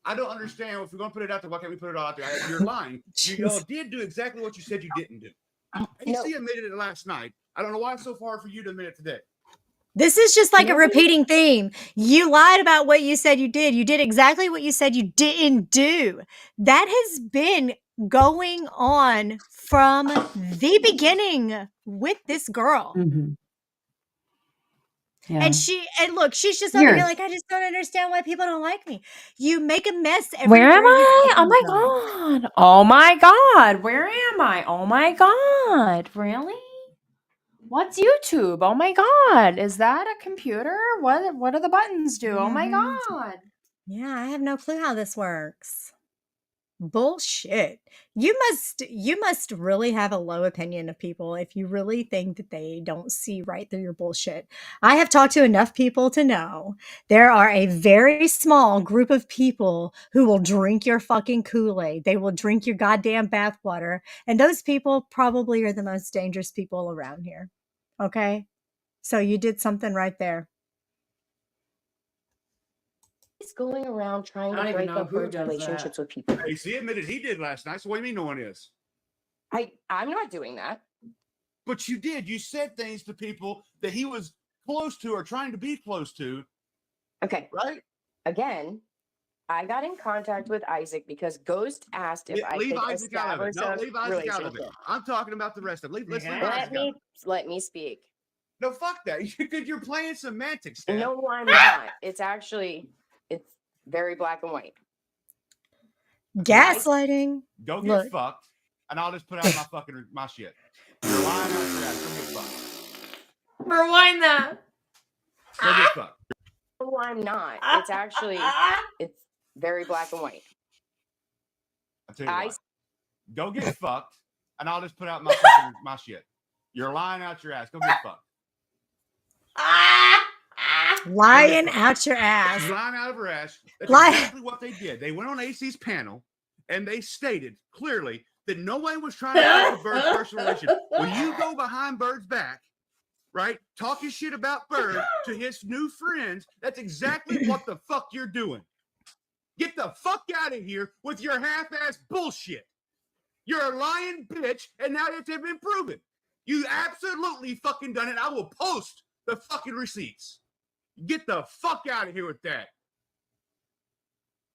I don't understand. If we're going to put it out there, why can't we put it all out there? You're lying. You all did do exactly what you said you didn't do. AC admitted it last night. I don't know why it's so hard for you to admit it today. This is just like a repeating theme. You lied about what you said you did. You did exactly what you said you didn't do. That has been going on from the beginning with this girl. Mm-hmm. Yeah. And look, she's just over here like, I just don't understand why people don't like me. You make a mess Where am everywhere you I? fucking Oh my go. god. Oh my god. Where am I? Oh my god. Really? What's YouTube? Oh my god. Is that a computer? What do the buttons do? Oh my god. Yeah, I have no clue how this works. Bullshit. You must really have a low opinion of people if you really think that they don't see right through your bullshit. I have talked to enough people to know there are a very small group of people who will drink your fucking Kool-Aid. They will drink your goddamn bathwater. And those people probably are the most dangerous people around here. Okay? So you did something right there. He's going around trying to break up her relationships with people. AC admitted he did last night. So what do you mean no one is? I'm not doing that. But you did. You said things to people that he was close to or trying to be close to. Okay. Right? Again, I got in contact with Isaac because Ghost asked if I could Isaac out of it. establish No, a leave Isaac out of it. relationship. I'm talking about the rest of it. Let me speak. No, fuck that. You're playing semantics. Steph. No, I'm not. It's very black and white. Gaslighting. Go get fucked, and I'll just put out my shit. You're lying out your ass. Go get fucked. Rewind that. Go get fucked. No, I'm not. It's very black and white. I'll tell you what. Go get fucked, and I'll just put out my shit. You're lying out your ass. Go get fucked. Lying out your ass. She's lying out of her ass. That's exactly what they did. They went on AC's panel and they stated clearly that no one was trying to have a Bird's personal relationship. When you go behind Bird's back, right, talking shit about Bird to his new friends, that's exactly what the fuck you're doing. Get the fuck out of here with your half-ass bullshit. You're a lying bitch, and now it's been proven. You absolutely fucking done it. I will post the fucking receipts. Get the fuck out of here with that.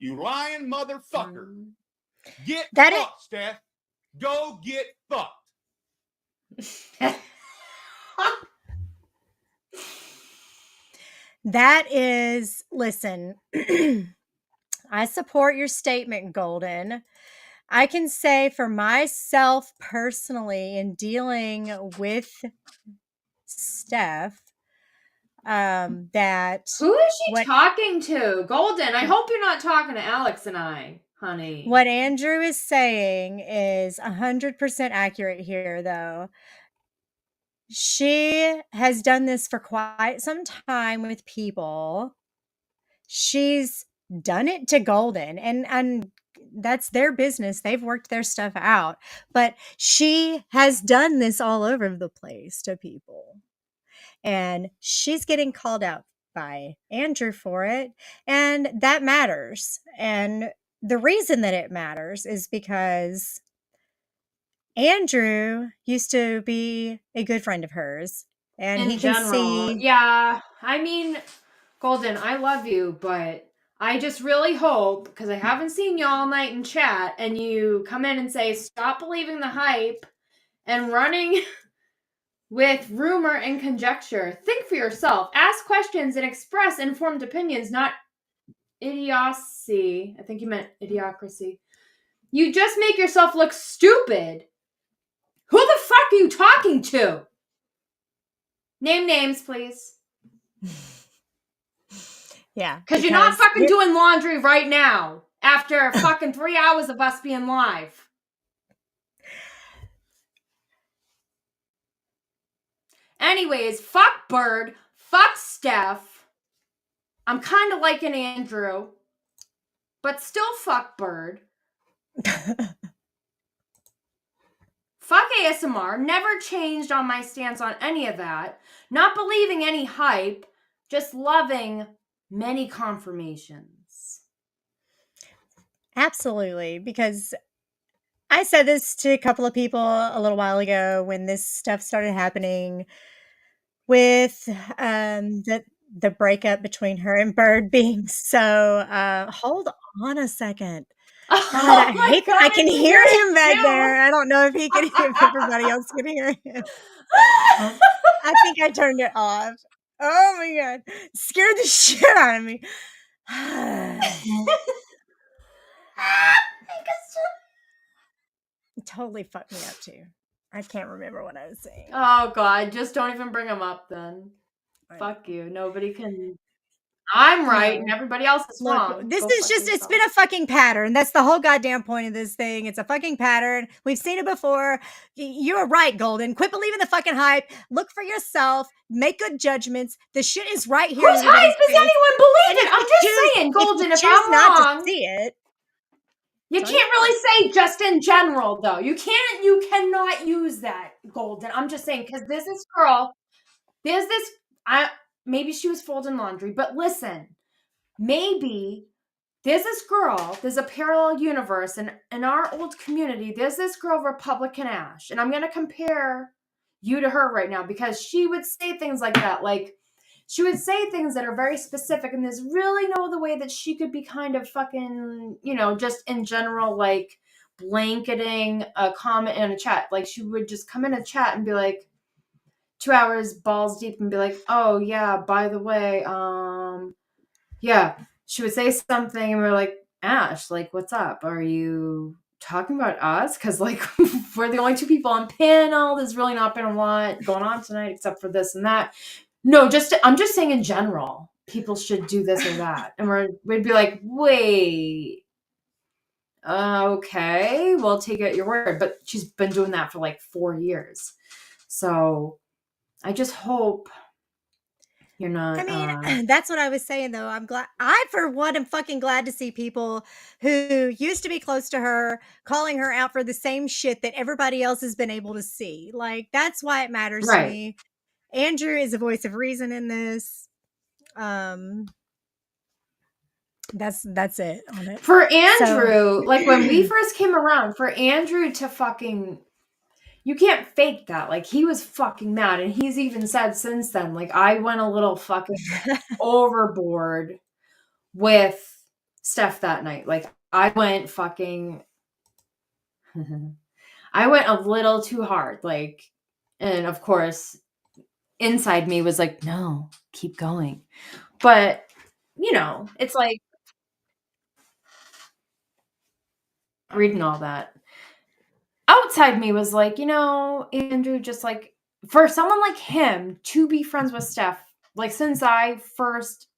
You lying motherfucker. Get fucked, Steph. Go get fucked. That is, listen, I support your statement, Golden. I can say for myself personally in dealing with Steph, that who is she talking to? Golden, I hope you're not talking to Alex and I, honey. What Andrew is saying is 100% accurate here, though. She has done this for quite some time with people. She's done it to Golden, and that's their business. They've worked their stuff out, but she has done this all over the place to people. And she's getting called out by Andrew for it. And that matters. And the reason that it matters is because Andrew used to be a good friend of hers. And he can see. Yeah. I mean, Golden, I love you, but I just really hope, because I haven't seen you all night in chat, and you come in and say, stop believing the hype and running with rumor and conjecture. Think for yourself. Ask questions and express informed opinions, not idiocy. I think you meant idiocracy. You just make yourself look stupid. Who the fuck are you talking to? Name names, please. Yeah. Because you're not fucking doing laundry right now after fucking 3 hours of us being live. Anyways, fuck Bird. Fuck Steph. I'm kind of liking Andrew. But still fuck Bird. Fuck ASMR. Never changed on my stance on any of that. Not believing any hype. Just loving many confirmations. Absolutely. Because I said this to a couple of people a little while ago when this stuff started happening with the breakup between her and Bird being so hold on a second. God, I can hear him back there. I don't know if he can if everybody else can hear him. I think I turned it off. Oh my god. Scared the shit out of me. It totally fucked me up too. I can't remember what I was saying. Oh god, just don't even bring him up then. Fuck you. Nobody can. I'm right and everybody else is wrong. This is just, it's been a fucking pattern. That's the whole goddamn point of this thing. It's a fucking pattern. We've seen it before. You're right, Golden. Quit believing the fucking hype. Look for yourself. Make good judgments. The shit is right here. Whose hype does anyone believe it? I'm just saying, Golden, if I'm not wrong. To see it. You can't really say just in general, though. You cannot use that, Golden. I'm just saying, because there's this girl, maybe she was folding laundry, but listen, maybe there's this girl, there's a parallel universe, and in our old community, there's this girl, Republican Ash, and I'm going to compare you to her right now, because she would say things like that, like, she would say things that are very specific, and there's really no other way that she could be kind of fucking, just in general, like, blanketing a comment in a chat. Like, she would just come in a chat and be like, 2 hours balls deep and be like, oh, yeah, by the way, yeah. She would say something and we're like, Ash, like, what's up? Are you talking about us? Because, like, we're the only two people on panel. There's really not been a lot going on tonight except for this and that. No, I'm just saying in general, people should do this or that. And we'd be like, wait, okay, we'll take it at your word. But she's been doing that for like 4 years. So I just hope you're not. I mean, that's what I was saying, though. I'm glad. I, for one, am fucking glad to see people who used to be close to her calling her out for the same shit that everybody else has been able to see. Like, that's why it matters to me. Andrew is a voice of reason in this. That's it on it. For Andrew, like when we first came around, for Andrew to fucking, you can't fake that. Like, he was fucking mad, and he's even said since then, like, I went a little fucking overboard with Steph that night. Like, I went a little too hard. Like, and of course, inside me was like, no, keep going. But, it's like reading all that. Outside me was like, Andrew, just like, for someone like him to be friends with Steph, like, since I first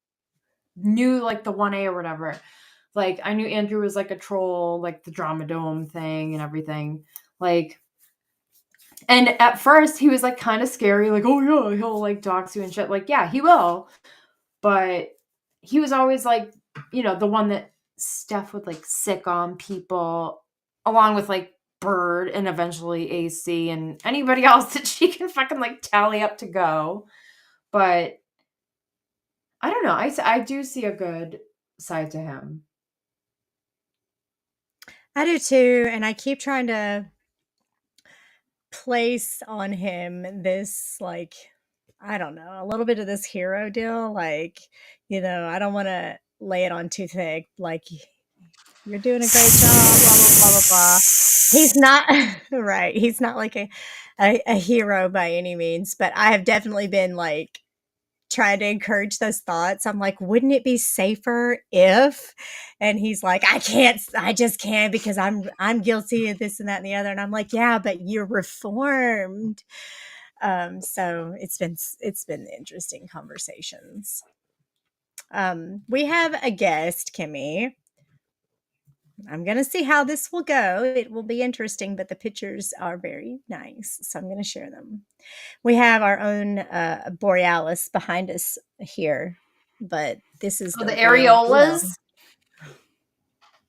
knew, like, the 1A or whatever, like, I knew Andrew was like a troll, like the Drama Dome thing and everything. Like, and at first he was like kind of scary, like, oh yeah, he'll like dox you and shit. Like, yeah, he will. But he was always like, the one that Steph would like sick on people, along with like Bird and eventually AC and anybody else that she can fucking like tally up to go. But I don't know. I do see a good side to him. I do too, and I keep trying to place on him this, like, I don't know, a little bit of this hero deal. Like, I don't want to lay it on too thick. Like, you're doing a great job, blah, blah, blah, blah, blah. He's not, right. He's not like a hero by any means, but I have definitely been like trying to encourage those thoughts. I'm like, wouldn't it be safer if? And he's like, I just can't because I'm guilty of this and that and the other. And I'm like, yeah, but you're reformed. So it's been interesting conversations. We have a guest, Kimmy. I'm going to see how this will go. It will be interesting, but the pictures are very nice, so I'm going to share them. We have our own Borealis behind us here, but this is the areolas.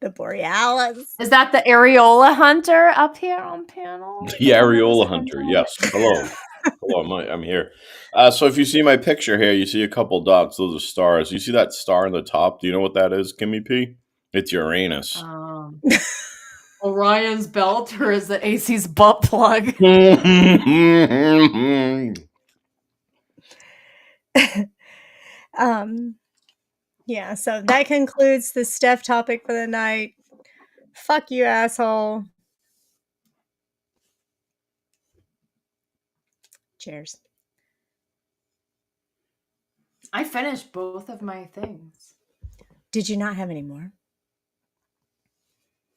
The Borealis. Is that the areola hunter up here on panel? The areola hunter, yes. Hello. Hello, I'm here. So if you see my picture here, you see a couple dots. Those are stars. You see that star on the top? Do you know what that is, Kimmy P? It's Uranus. Orion's belt, or is it AC's butt plug? Yeah, so that concludes the Steph topic for the night. Fuck you, asshole. Cheers. I finished both of my things. Did you not have any more?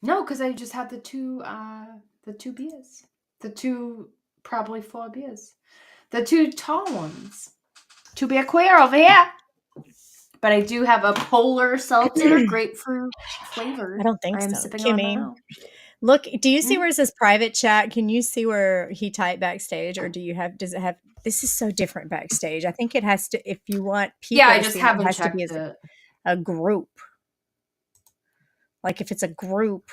No, because I just had the two beers. The two, probably 4 beers. The 2 tall ones. 2 beer queer over here. But I do have a polar seltzer, grapefruit flavored. I don't think I'm so. sipping Kimmy, on now. look, do you see where it says private chat? Can you see where he typed backstage, or does it have? This is so different backstage. I think it has to, if you want people. Yeah, I just haven't it has checked to be it. a group. Like if it's a group,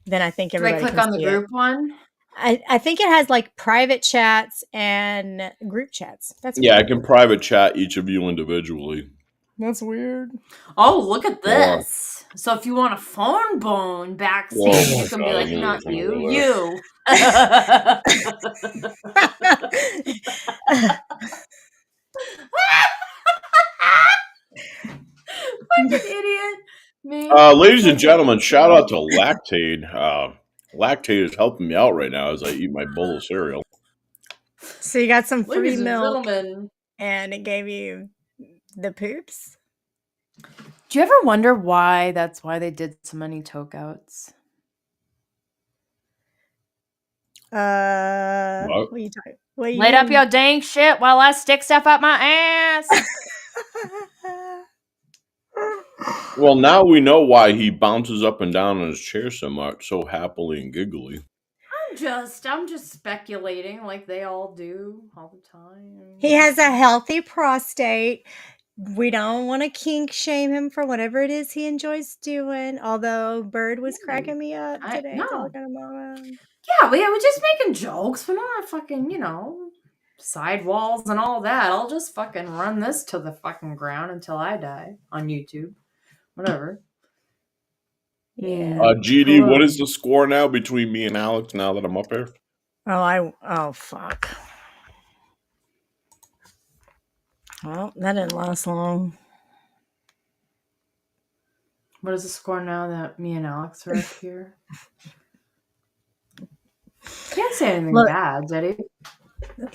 then I think everybody. Do I click on the group one? I think it has like private chats and group chats. That's yeah, weird. I can private chat each of you individually. That's weird. Oh, look at this. So if you want a phone bone backstage, you can be like, not you, you. Fucking idiot. Me. Ladies and gentlemen, shout out to Lactate. Lactate is helping me out right now as I eat my bowl of cereal. So you got some free Ladies and milk, gentlemen. and it gave you the poops. Do you ever wonder why that's why they did so many toke outs? What are you talking? What do you Light up mean? your dang shit while I stick stuff up my ass. Well, now we know why he bounces up and down in his chair so much, so happily and giggly. I'm just speculating like they all do all the time. He has a healthy prostate. We don't want to kink shame him for whatever it is he enjoys doing. Although Bird was cracking me up today talking about him. Yeah, we were just making jokes. We're not fucking, sidewalls and all that. I'll just fucking run this to the fucking ground until I die on YouTube. Whatever. Yeah. GD, what is the score now between me and Alex now that I'm up here? Oh, fuck. Well, that didn't last long. What is the score now that me and Alex are up here? Can't say anything bad, did he?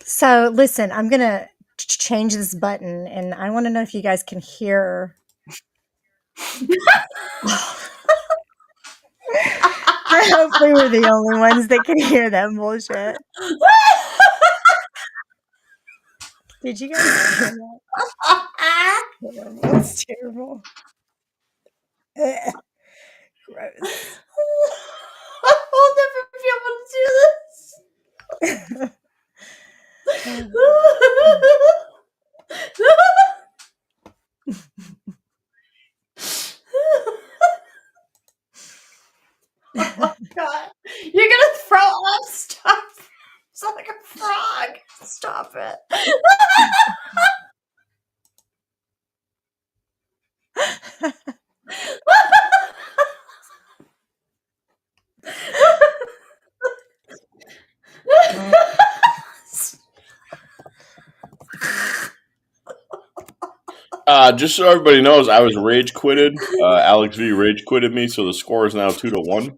So, listen, I'm going to change this button, and I want to know if you guys can hear. I hope we were the only ones that can hear that bullshit. Did you guys hear that? That's terrible. Gross. I'll never be able to do this. Oh God! You're gonna throw up stuff. It's like a frog. Stop it. Just so everybody knows, I was rage quitted. Alex V rage quitted me, so the score is now 2-1.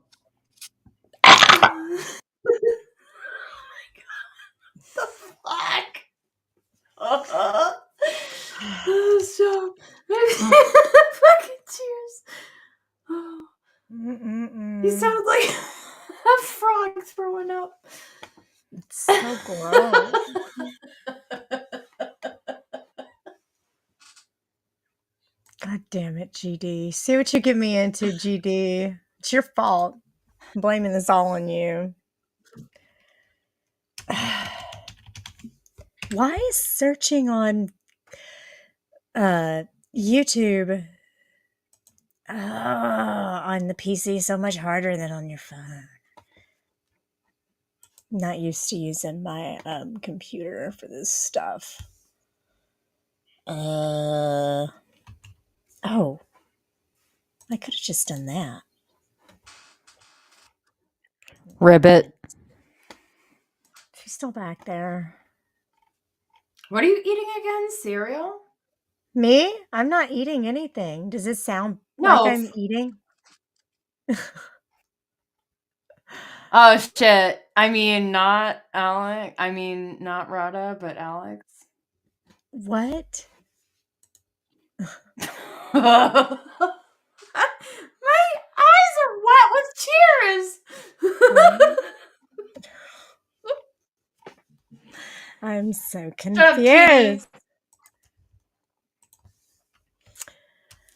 Thanks for one up. It's so gross. God damn it, GD. See what you get me into, GD. It's your fault. I'm blaming this all on you. Why is searching on YouTube on the PC so much harder than on your phone? I'm not used to using my computer for this stuff. Oh, I could have just done that. Ribbit. She's still back there. What are you eating again? Cereal? Me? I'm not eating anything. Does it sound No. like I'm eating? Oh shit. I mean, not Alex. I mean, not Rada, but Alex. What? My eyes are wet with tears. I'm so Shut up, confused.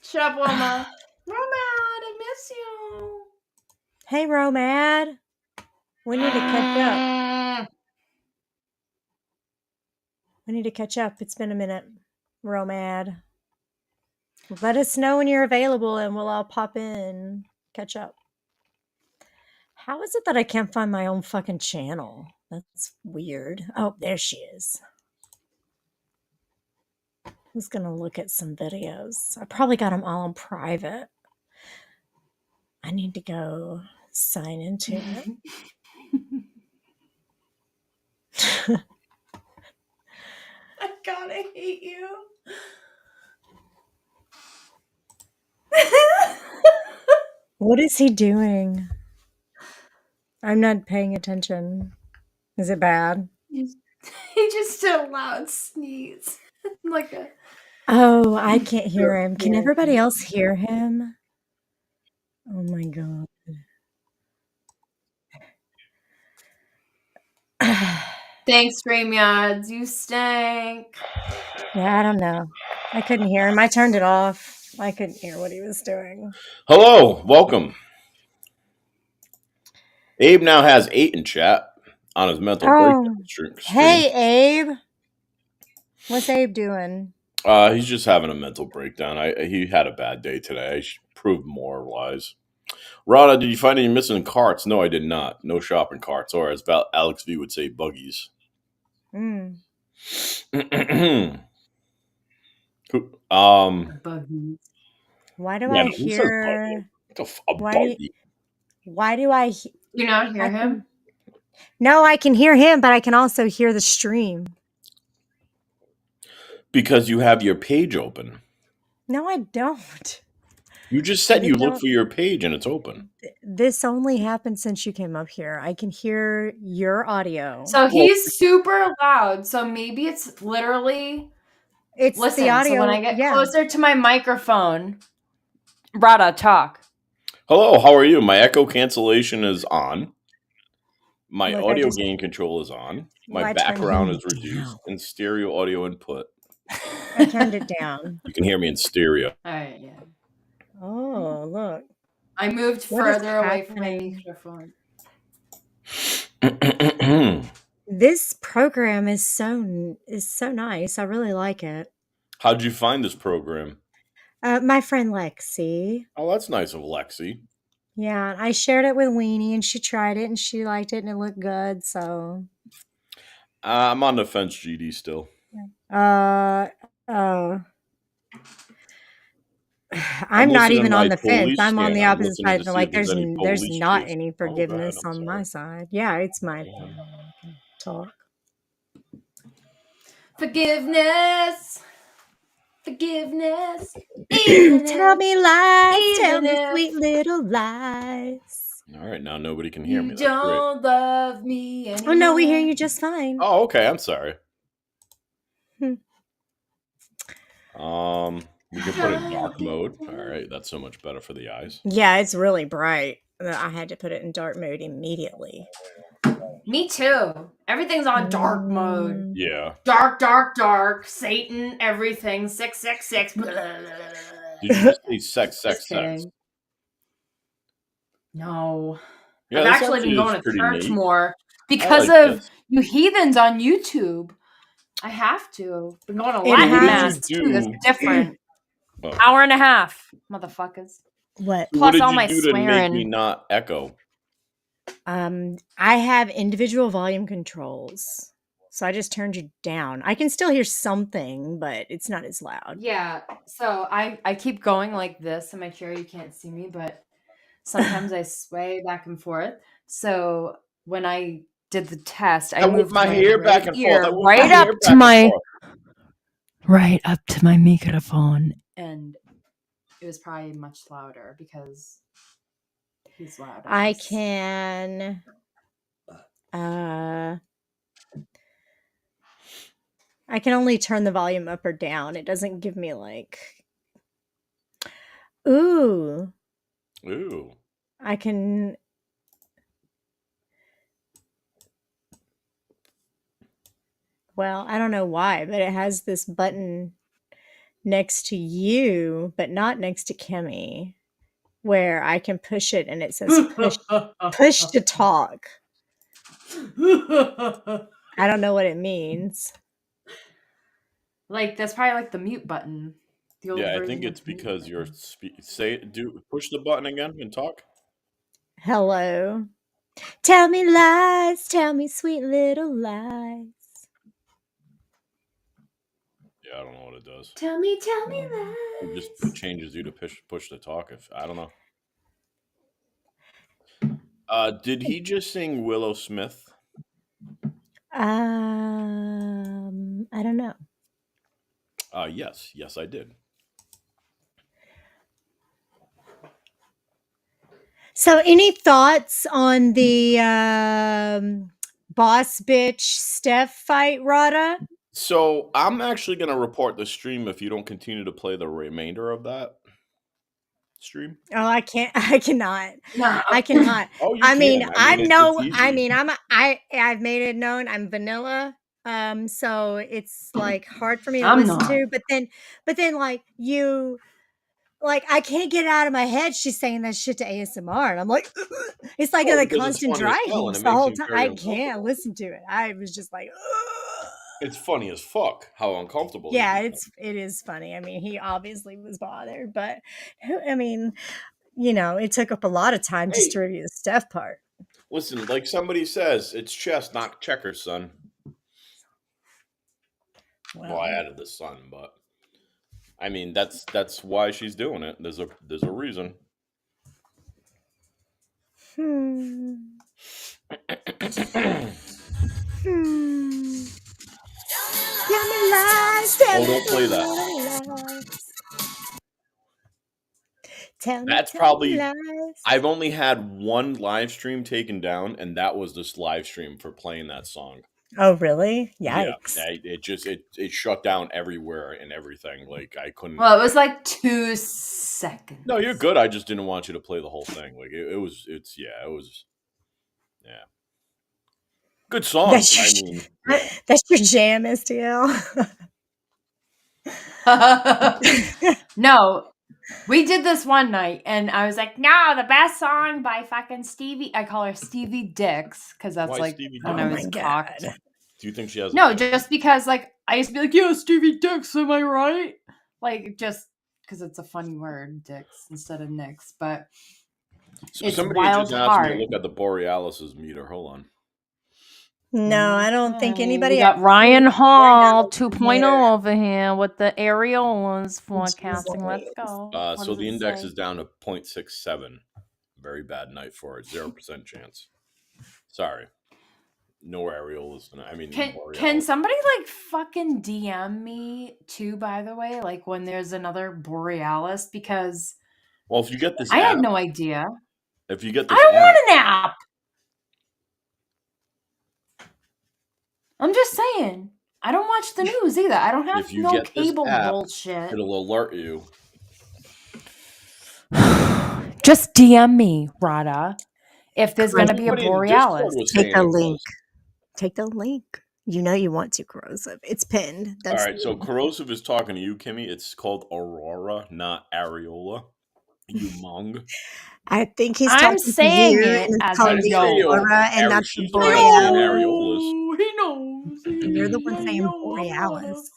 Shut up, Wilma. Romad, I miss you. Hey, Romad. We need to catch up. We need to catch up. It's been a minute, Romad. Let us know when you're available and we'll all pop in, catch up. How is it that I can't find my own fucking channel? That's weird. Oh, there she is. Who's going to look at some videos? I probably got them all on private. I need to go sign into it. God, I hate you. What is he doing? I'm not paying attention. Is it bad? He just did a loud sneeze. Like a... Oh, I can't hear him. Can everybody else hear him? Oh my God. Thanks, StreamYards. You stink. Yeah, I don't know. I couldn't hear him. I turned it off. I couldn't hear what he was doing. Hello, welcome. Abe now has 8 in chat on his mental breakdown stream. Hey, Abe. What's Abe doing? He's just having a mental breakdown. He had a bad day today. I should prove more lies. Rada, did you find any missing carts? No, I did not. No shopping carts, or as Alex V would say, buggies. Mm. Buggies. Why do I hear? Why do I? You not hear him? No, I can hear him, but I can also hear the stream. Because you have your page open. No, I don't. You just said you look for your page and it's open. This only happened since you came up here. I can hear your audio. So he's super loud. So maybe it's literally... It's Listen, the audio. So when I get closer to my microphone, Rada, talk. Hello, how are you? My echo cancellation is on. My audio gain control is on. My background is reduced. And stereo audio input. I turned it down. You can hear me in stereo. All right, yeah. Oh, look. I moved further away from my microphone. This program is so nice. I really like it. How'd you find this program? My friend Lexi. Oh, that's nice of Lexi. Yeah, I shared it with Weenie, and she tried it, and she liked it, and it looked good. So I'm on the fence, GD, still. I'm not even on the fence. I'm on the opposite side. Like there's not any forgiveness on my side. Yeah, it's my opinion. I can talk. Forgiveness. Tell me lies. Tell me sweet little lies. All right, now nobody can hear me. You don't love me anymore. Oh no, we hear you just fine. Oh, okay. I'm sorry. We can put it in dark mode. All right, that's so much better for the eyes. Yeah, it's really bright. I had to put it in dark mode immediately. Me too. Everything's on dark mode. Yeah. Dark. Satan, everything. 666. Did you just say sex? Just kidding. No. Yeah, I've this actually been is going to pretty church neat. more because like of this. you heathens on YouTube. I have to. Been going to It Latin What did mass you too. That's do? different. Oh. Hour and a half, motherfuckers. What? What Plus did all you my do to make swearing. me not echo? I have individual volume controls. So I just turned you down. I can still hear something, but it's not as loud. Yeah. So I keep going like this in my chair. You can't see me, but sometimes I sway back and forth. So when I did the test, I moved my hair right back and ear forth. I whip right my up hair to back and my forth. right up to my microphone, and it was probably much louder because he's loud. I guess. can I can only turn the volume up or down. It doesn't give me like Ooh. I can Well, I don't know why, but it has this button next to you, but not next to Kimmy, where I can push it and it says push to talk. I don't know what it means. Like that's probably like the mute button. The old Yeah, I version think it's of mute because button. you're push the button again and talk. Hello. Tell me lies, tell me sweet little lies. Yeah, I don't know what it does. Tell me lies. It changes you to push the talk. If I don't know. Did he just sing Willow Smith? I don't know. Yes, I did. So, any thoughts on the boss bitch Steph fight, Rada? So I'm actually gonna report the stream if you don't continue to play the remainder of that stream. Oh, I can't. I cannot. No. I cannot. Oh, you I mean, can. I'm it's no. easy. I mean, I've made it known I'm vanilla. So it's like hard for me to listen to. But then, like you. Like I can't get it out of my head. She's saying that shit to ASMR, and I'm like, it's like a constant dry heaves the whole time. I can't listen to it. I was just like, ugh. It's funny as fuck how uncomfortable. Yeah, it is funny. I mean, he obviously was bothered, but I mean, it took up a lot of time just to review the Steph part. Listen, like somebody says, it's chess, not checkers, son. Well, I added the son, but I mean that's why she's doing it. There's a reason. Don't play that. That's probably. I've only had one live stream taken down, and that was this live stream for playing that song. Oh, really? Yikes! Yeah, it shut down everywhere and everything. Like I couldn't. Well, it was like 2 seconds. No, you're good. I just didn't want you to play the whole thing. Like it was. Good song. That's your jam, STL. No, we did this one night, and I was like, "No, the best song by fucking Stevie." I call her Stevie Dix because that's like when I was cocked. Do you think she has? No, just because like I used to be like, "Yeah, Stevie Dix, am I right?" Like just because it's a funny word, Dix instead of Nix. But so it's somebody wild just asked hard. me to look at the Borealis's meter. Hold on. No, I don't think anybody. We got Ryan Hall 2.0 over here with the areolas forecasting. Let's go. So the index is down to 0.67. Very bad night for it. 0% chance. Sorry. No areolas. I mean, can somebody like fucking DM me too? By the way, like when there's another Borealis, because if you get this, I had no idea. If you get this, I don't want an app. I'm just saying. I don't watch the news either. I don't have no cable bullshit. It'll alert you. Just DM me, Rada, if there's going to be a Everybody in the Discord Borealis. was Take saying the it link. was. Take the link. You know you want to, Corrosive. It's pinned. All That's right, so Corrosive is talking to you, Kimmy. It's called Aurora, not Areola. You mong. I think he's I'm talking to saying you, it and it's as I called a didn't the say yo. Aurora, and not the She's the one that's saying Borealis. areolas. He knows. You're the one saying Aurora. Borealis.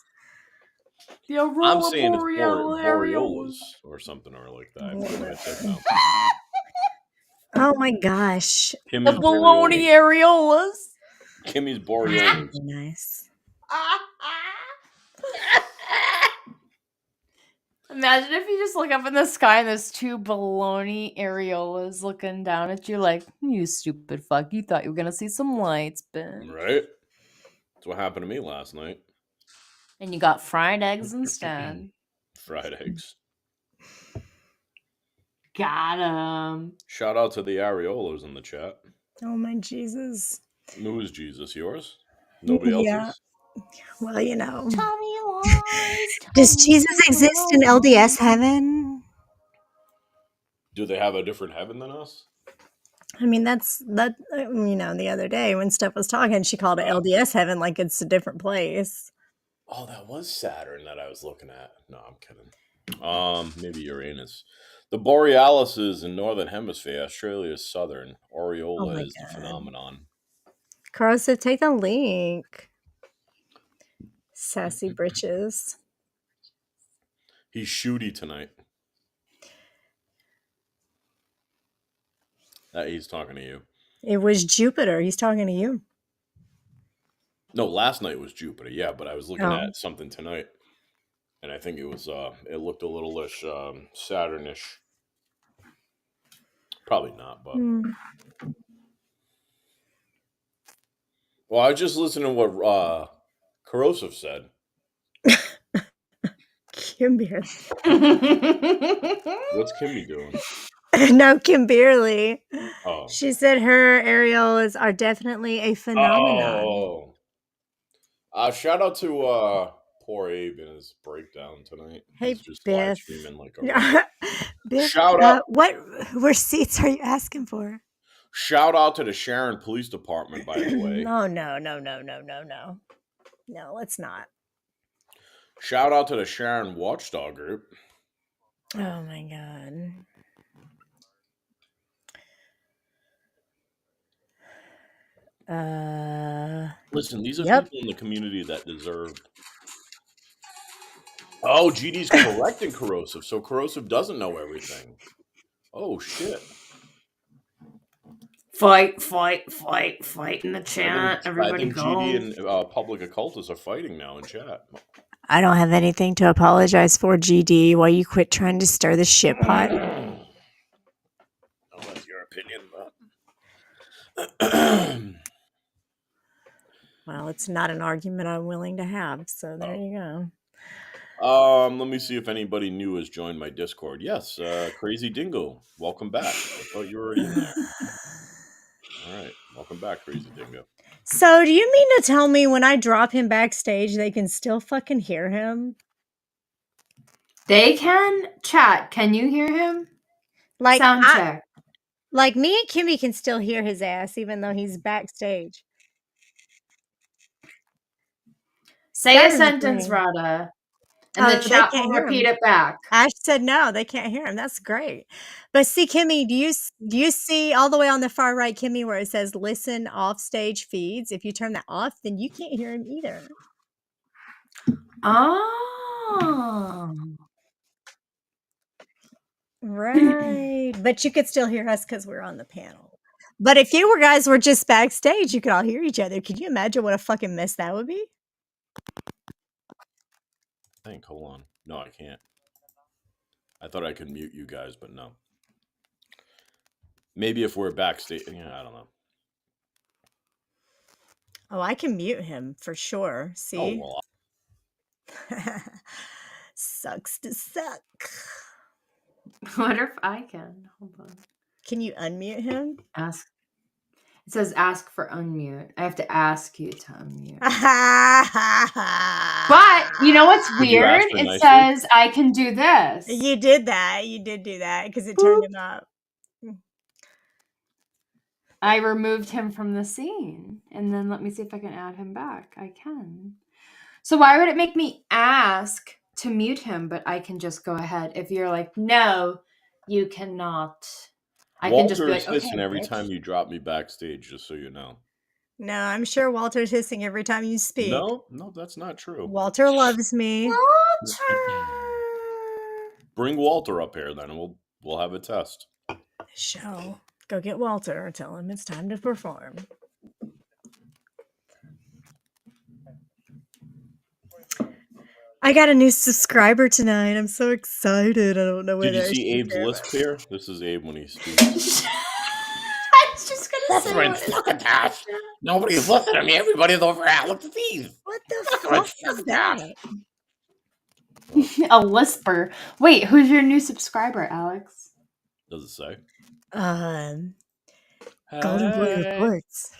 The Aurora I'm saying it's Borealis. Boreolas or something or like that. I forget what I said now. Oh my gosh. The Kimmy's baloney Boreolas. areolas. Kimmy's Boreolas. Very nice. Imagine if you just look up in the sky and there's two baloney areolas looking down at you like, you stupid fuck. You thought you were going to see some lights, bitch. Right? That's what happened to me last night. And you got fried eggs instead. Fried eggs. Got 'em. Shout out to the areolas in the chat. Oh my Jesus. Who's Jesus? Yours? Nobody Yeah. else's? Well, you know. Tell me lies. Does Jesus exist in LDS heaven? Do they have a different heaven than us? I mean, that's that. You know, the other day when Steph was talking, she called it LDS heaven like it's a different place. Oh, that was Saturn that I was looking at. No, I'm kidding. Maybe Uranus. The Borealis is in northern hemisphere. Australia is southern. Aureola is the phenomenon. Corrosive, take the link. Sassy britches. He's shooty tonight. He's talking to you. It was Jupiter. He's talking to you. No, last night was Jupiter. Yeah, but I was looking at something tonight, and I think it was. It looked a little-ish Saturnish. Probably not, but. Well, I was just listening to what Corrosive said. Kimberly. What's Kimmy doing? No, Kimberly. Oh. She said her areolas are definitely a phenomenon. Oh. Shout out to poor Abe in his breakdown tonight. Hey, He's just Biff. live streaming like a Biff, shout out. What receipts are you asking for? Shout out to the Sharon Police Department, by the way. No, let's not. Shout out to the Sharon Watchdog Group. Oh my God. Listen, these are people in the community that deserved. Oh, GD's correcting Corrosive, so Corrosive doesn't know everything. Oh shit. Fight in the chat. Everybody I think go. GD and Public Occultists are fighting now in chat. I don't have anything to apologize for, GD. Why you quit trying to stir the shit pot? Oh, that's your opinion, but... Well, it's not an argument I'm willing to have, so there you go. Let me see if anybody new has joined my Discord. Yes, Crazy Dingo, welcome back. I thought you were already in there. All right, welcome back, Crazy Dingo. So, do you mean to tell me when I drop him backstage, they can still fucking hear him? They can chat. Can you hear him? Like sound check. Like me and Kimmy can still hear his ass, even though he's backstage. Say a sentence, Rada. And the chat will repeat it back. Ash said no, they can't hear him. That's great. But see, Kimmy, do you see all the way on the far right, Kimmy, where it says listen off stage feeds? If you turn that off, then you can't hear him either. Oh. Right. But you could still hear us because we're on the panel. But if you guys were just backstage, you could all hear each other. Could you imagine what a fucking mess that would be? Hold on. No, I can't. I thought I could mute you guys, but no. Maybe if we're backstage. Yeah, I don't know. Oh, I can mute him for sure. See? Oh, well. Sucks to suck. What if I can? Hold on. Can you unmute him? Ask. It says ask for unmute. I have to ask you to unmute. But you know what's weird? It says I can do this. You did that. You did do that because it turned him up. I removed him from the scene. And then let me see if I can add him back. I can. So why would it make me ask to mute him, but I can just go ahead? If you're like, no, you cannot. I can just be Walter's like, okay, hissing every bitch. time you drop me backstage, just so you know. No, I'm sure Walter's hissing every time you speak. No, that's not true. Walter loves me. Walter! Bring Walter up here, then, and we'll have a test. Show. Go get Walter. Tell him it's time to perform. I got a new subscriber tonight. I'm so excited. I don't know whether Did you see Abe's lisp here? This is Abe when he speaks. I was just gonna say fucking ass. Nobody's listening to me. Everybody's over at. Look at these. What the fuck is that? A lisper. Wait, who's your new subscriber, Alex? Does it say? Golden Boy Reports.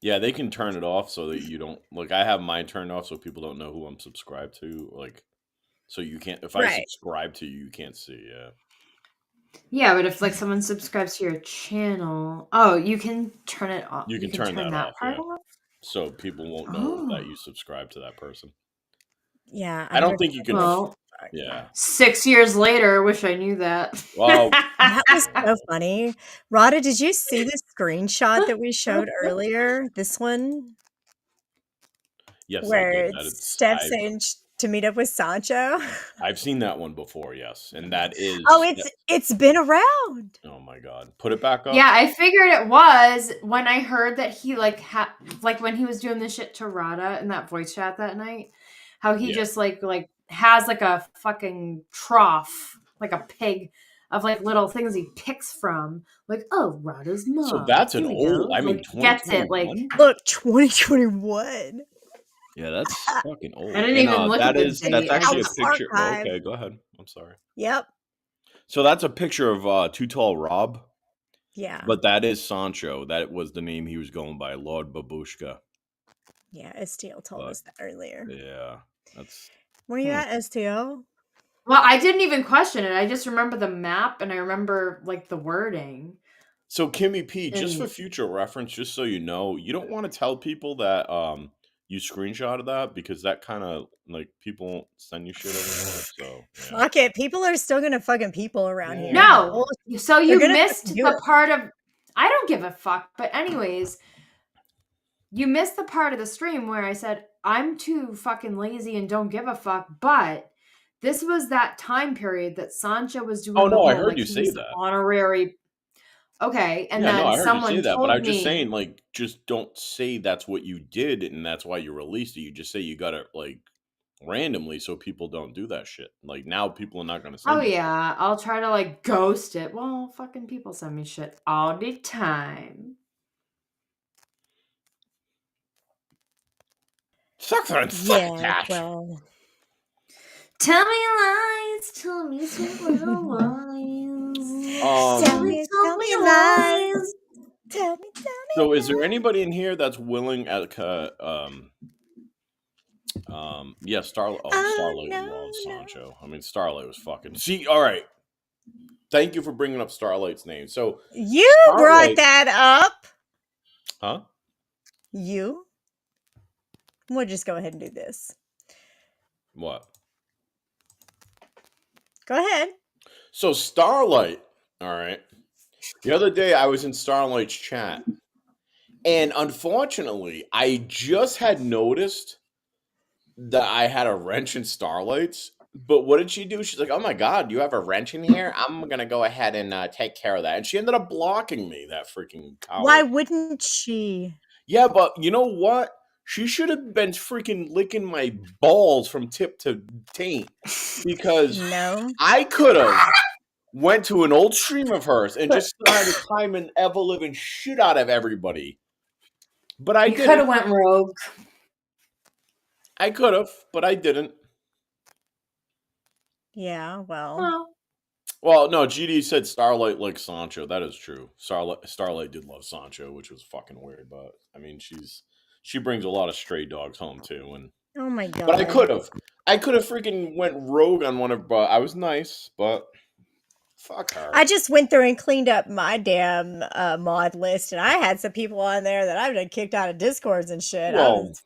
Yeah, they can turn it off so that you don't like. I have mine turned off so people don't know who I'm subscribed to. Like, so you can't. If I subscribe to you, you can't see. Yeah. Yeah, but if like someone subscribes to your channel, oh, you can turn it off. You can turn that off, part yeah. off. So people won't know that you subscribe to that person. Yeah, I don't think you can. Well, yeah. 6 years later, wish I knew that. Wow. That was so funny. Rada, did you see the screenshot that we showed earlier? This one? Yes, where I did. it's Steph saying to meet up with Sancho. I've seen that one before, yes, and that is. Oh, it's been around. Oh my god! Put it back up. Yeah, I figured it was when I heard that he like when he was doing this shit to Rada in that voice chat that night. How he just like has like a fucking trough, like a pig of like little things he picks from. Like, oh, Rada's mom. So that's an old. I mean, gets it. Like, look, 2021. Yeah, that's fucking old. I didn't even look at that's actually a That's picture. Oh, archive. okay, go ahead. I'm sorry. Yep. So that's a picture of Too Tall Rob. Yeah. But that is Sancho. That was the name he was going by, Lord Babushka. Yeah, STL told us that earlier. Yeah, that's. Where you at, STL? Well, I didn't even question it. I just remember the map and I remember like the wording. So Kimmy P, just for future reference, just so you know, you don't want to tell people that you screenshotted that because that kind of like people won't send you shit anymore. So yeah. Fuck it, people are still gonna fucking people around here. No, so you missed the it. part of. I don't give a fuck. But anyways, you missed the part of the stream where I said I'm too fucking lazy and don't give a fuck. But this was that time period that Sancho was doing. Oh no, the I whole, heard like, you say that. Honorary. Okay, and yeah, then no, I heard someone you say that, told but I'm just me, saying, like, just don't say that's what you did and that's why you released it. You just say you got it like randomly so people don't do that shit. Like now people are not gonna send you yeah, I'll try to like ghost it. Well, fucking people send me shit all the time. Sucks on fucking cash. Well. Tell me lies, tell me sweet little lies. Tell me lies. Tell me. So is there anybody in here that's willing at yeah, Starlight loves Sancho. I mean Starlight was fucking all right. Thank you for bringing up Starlight's name. So you brought that up. Huh? You? We'll just go ahead and do this. What? Go ahead. So Starlight, all right. The other day I was in Starlight's chat, and unfortunately, I just had noticed that I had a wrench in Starlight's. But what did she do? She's like, "Oh my god, you have a wrench in here? I'm gonna go ahead and take care of that." And she ended up blocking me. That freaking coward. Why wouldn't she? Yeah, but you know what? She should have been freaking licking my balls from tip to taint because I could have went to an old stream of hers and just started climbing ever living shit out of everybody. But I didn't. You could have went rogue. I could have, but I didn't. Yeah, well. Well, no, GD said Starlight likes Sancho. That is true. Starlight did love Sancho, which was fucking weird. But I mean, she brings a lot of stray dogs home too. And oh my god! But I could have. I could have freaking went rogue on one of, but I was nice, but fuck her. I just went through and cleaned up my damn mod list, and I had some people on there that I've been kicked out of Discords and shit. I Well, was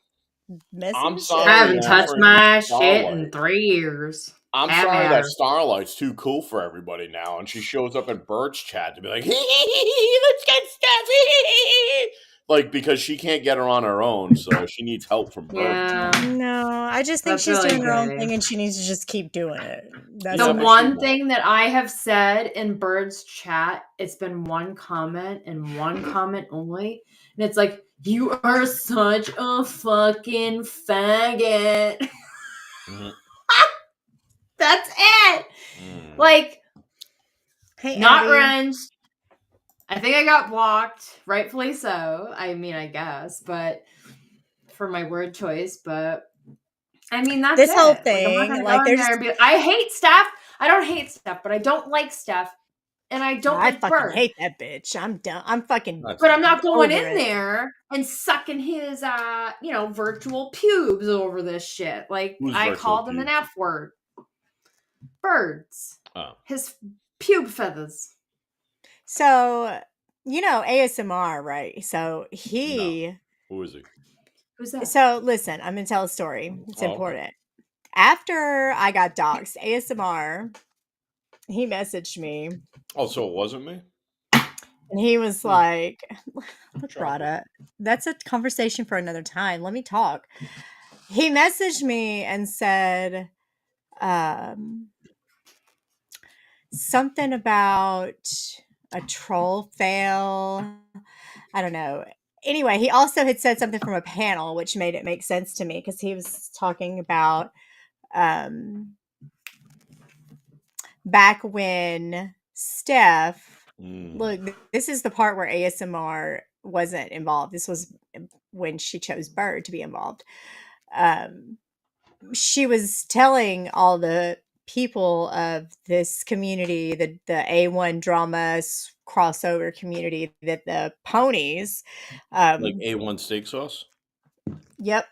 messy I'm as shit. I sorry haven't that touched freaking my shit in Starlight. 3 years. I'm Haven't sorry had that her. Starlight's too cool for everybody now, and she shows up in Bird's chat to be like, let's get Steph, like, because she can't get her on her own, so she needs help from Bird. Yeah. No, I just think That's she's really doing her own gay. thing, and she needs to just keep doing it. That's The Yeah, but she one won't. thing that I have said in Bird's chat, it's been one comment and one comment only. And it's like, you are such a fucking faggot. Mhm. That's it. Mm. Like, Hey, not Abby. ranged. I think I got blocked, rightfully so. I mean, I guess, but for my word choice, but I mean, that's This it. whole Like, I'm not thing, gonna like, go in there and be. I hate Steph. I don't hate Steph, but I don't like Steph, and I don't I like fucking Bird. hate that bitch. I'm done. I'm fucking. But I'm not going over in it. there and sucking his, virtual pubes over this shit. Like, Who's I virtual called him an pubes? F word. Birds. Oh. His pube feathers. So, ASMR, right? So he. Who is he? Who's that? So listen, I'm gonna tell a story. It's Okay. important. After I got doxxed, ASMR, he messaged me. Oh, so it wasn't me? And he was like, look, Shut up. Rada, that's a conversation for another time. Let me talk. He messaged me and said something about a troll fail. I don't know. Anyway, he also had said something from a panel, which made it make sense to me because he was talking about back when Steph. Look, this is the part where ASMR wasn't involved. This was when she chose Bird to be involved. She was telling all the people of this community, the A1 drama crossover community, that the ponies, Like A1 steak sauce? yep,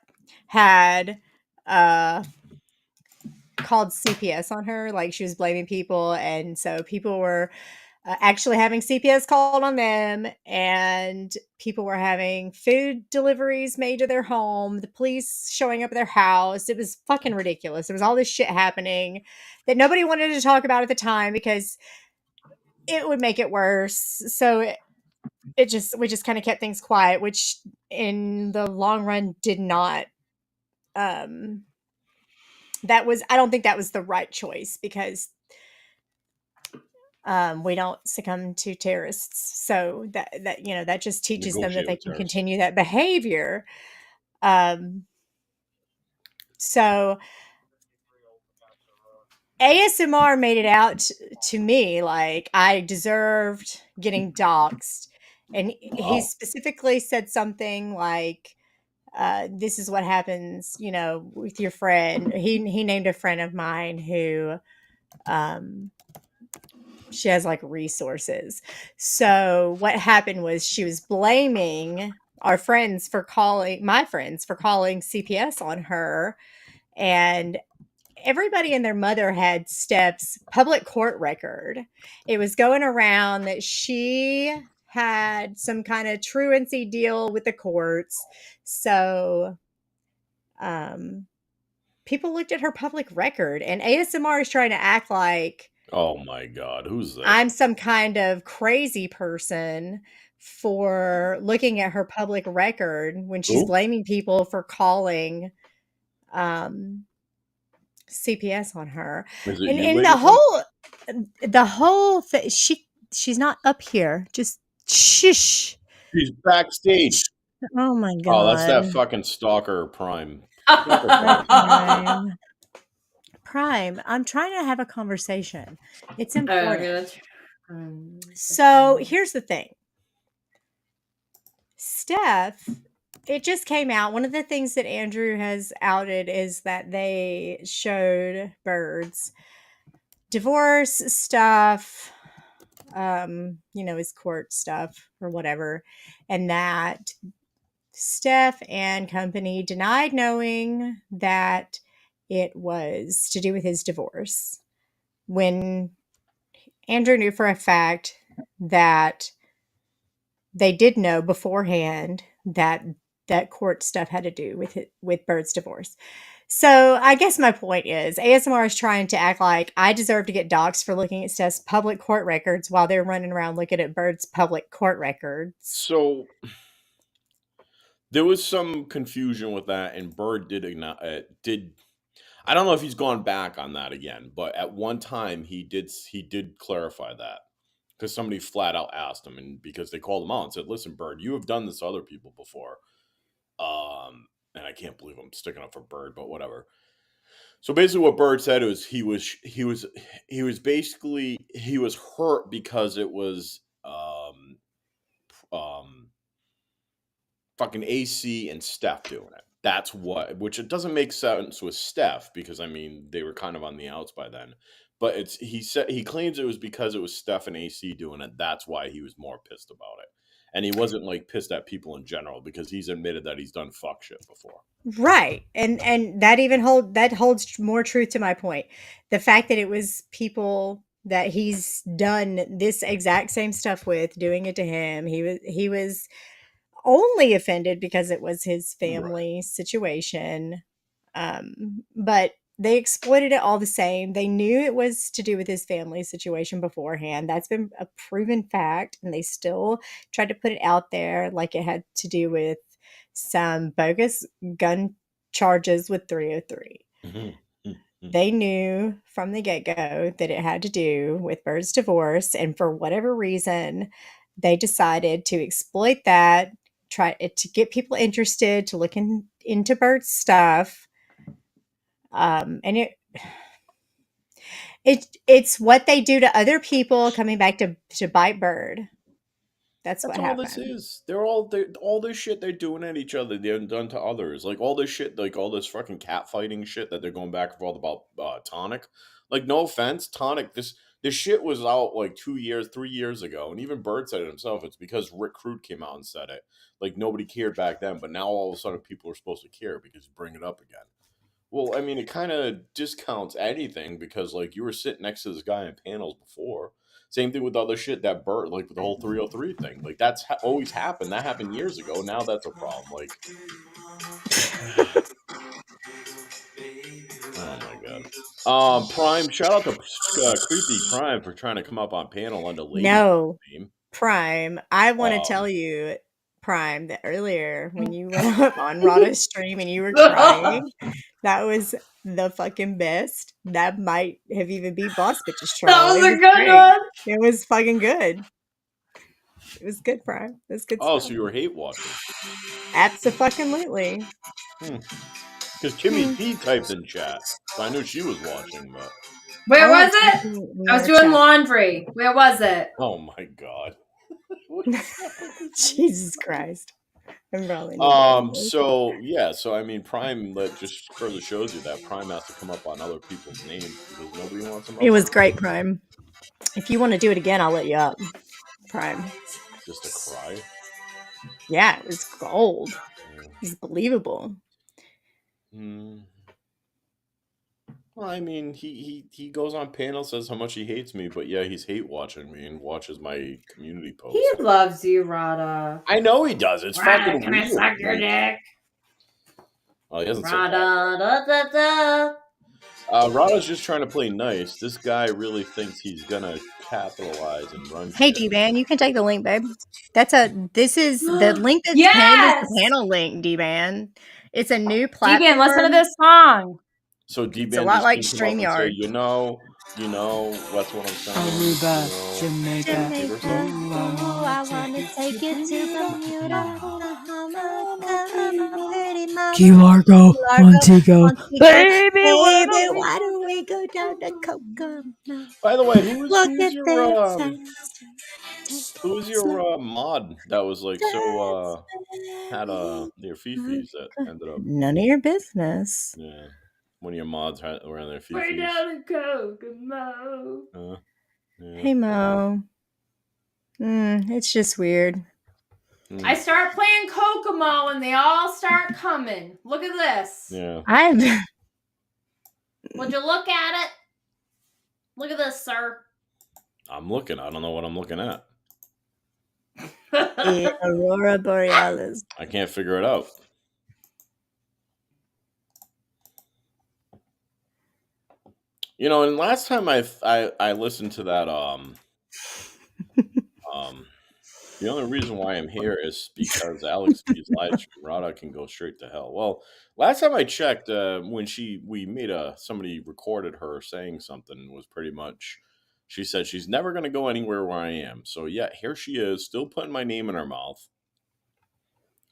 had called CPS on her. Like, she was blaming people, and so people were actually having CPS called on them, and people were having food deliveries made to their home, the police showing up at their house. It was fucking ridiculous. There was all this shit happening that nobody wanted to talk about at the time because it would make it worse. So we just kind of kept things quiet, which in the long run did not I don't think that was the right choice, because we don't succumb to terrorists. So that just teaches them that Negotiate they with can terrorists. continue that behavior. So ASMR made it out to me like I deserved getting doxxed. And he specifically said something like, this is what happens, with your friend. He named a friend of mine who she has like resources. So what happened was she was blaming my friends for calling CPS on her, and everybody and their mother had Steph's public court record. It was going around that she had some kind of truancy deal with the courts. So people looked at her public record, and ASMR is trying to act like, oh my God, who's this? I'm some kind of crazy person for looking at her public record when she's blaming people for calling CPS on her. Is it And you, lady? the whole thing, she's not up here. Just shush. She's backstage. Oh my God. Oh, that's that fucking stalker Prime. Stalker Prime. Prime, I'm trying to have a conversation. It's Oh, important. So here's the thing. Steph, it just came out. One of the things that Andrew has outed is that they showed Bird's divorce stuff, his court stuff or whatever, and that Steph and company denied knowing that it was to do with his divorce. When Andrew knew for a fact that they did know beforehand that that court stuff had to do with Bird's divorce. So I guess my point is ASMR is trying to act like I deserve to get doxxed for looking at Steph's public court records while they're running around looking at Bird's public court records. So there was some confusion with that, and Bird did. I don't know if he's gone back on that again, but at one time he did clarify that because somebody flat out asked him, and because they called him out and said, "Listen, Bird, you have done this to other people before." And I can't believe I'm sticking up for Bird, but whatever. So basically, what Bird said was he was hurt because it was fucking AC and Steph doing it. That's which it doesn't make sense with Steph because I mean they were kind of on the outs by then. But he claims it was because it was Steph and AC doing it. That's why he was more pissed about it. And he wasn't like pissed at people in general because he's admitted that he's done fuck shit before. Right. And that even holds more truth to my point. The fact that it was people that he's done this exact same stuff with, doing it to him. He was only offended because it was his family situation. But they exploited it all the same. They knew it was to do with his family situation beforehand. That's been a proven fact. And they still tried to put it out there like it had to do with some bogus gun charges with 303. They knew from the get-go that it had to do with Bird's divorce. And for whatever reason, they decided to exploit that, try to get people interested, to look into Bird's stuff. And it's what they do to other people coming back to bite Bird. That's what all happened. This is. All this shit they're doing at each other, they're done to others. Like all this shit, like all this fucking catfighting shit that they're going back and forth about Tonic. Like no offense, Tonic. This shit was out like 3 years ago, and even Bird said it himself. It's because Rick Crude came out and said it. Like nobody cared back then, but now all of a sudden people are supposed to care because you bring it up again. Well, I mean, it kind of discounts anything because, like, you were sitting next to this guy in panels before. Same thing with other shit that Burt, like with the whole 303 thing. Like, that's always happened. That happened years ago. Now that's a problem. Like, oh my god. Prime, shout out to Creepy Prime for trying to come up on panel under Lady. No, name. Prime. I want to tell you, Prime, that earlier when you went up on Rada's stream and you were crying, that was the fucking best. That might have even beat Boss Bitch's trial. That was a good one. It was fucking good. It was good, Prime. It was good stuff. So you were hate watching. Abso-fucking-lutely. Because Kimmy D typed in chat, so I knew she was watching, but... Where was it? I was doing laundry. Where was it? Oh my god. Jesus Christ. So I mean, Prime just further shows you that Prime has to come up on other people's names because nobody wants them up. It was great, Prime. If you want to do it again, I'll let you up, Prime. Just to cry? Yeah, it was gold. It was believable. Well, I mean, he goes on panel, says how much he hates me, but yeah, he's hate watching me and watches my community posts. He loves you, Rada. I know he does. It's Rada, fucking can weird. I suck your dick? Oh, he hasn't Rada, Rada's just trying to play nice. This guy really thinks he's gonna capitalize and run. Hey, D-Man, you can take the link, babe. This is the link that's pinned is the panel link, D-Man. It's a new platform. D-Man, listen to this song. So D-Man it's a lot like StreamYard. StreamYard. You know, that's what I'm saying. Aruba, Jamaica. I want to take it to Bermuda. Key Largo, Montego. Baby, why do we go down to Kokomo? By the way, who's your mod that was like so had their fifis that ended up? None of your business. Yeah. One of your mods were on their fifis. We're down in Kokomo. Yeah. Hey, Mo. It's just weird. I start playing Kokomo and they all start coming. Look at this. Yeah. Would you look at it? Look at this, sir. I'm looking. I don't know what I'm looking at. Aurora Borealis. I can't figure it out. You know, and last time I listened to that the only reason why I'm here is because Alex V's live stream. Rada can go straight to hell. Well, last time I checked, when we made somebody recorded her saying something, was pretty much, she said she's never going to go anywhere where I am. So yeah, here she is, still putting my name in her mouth.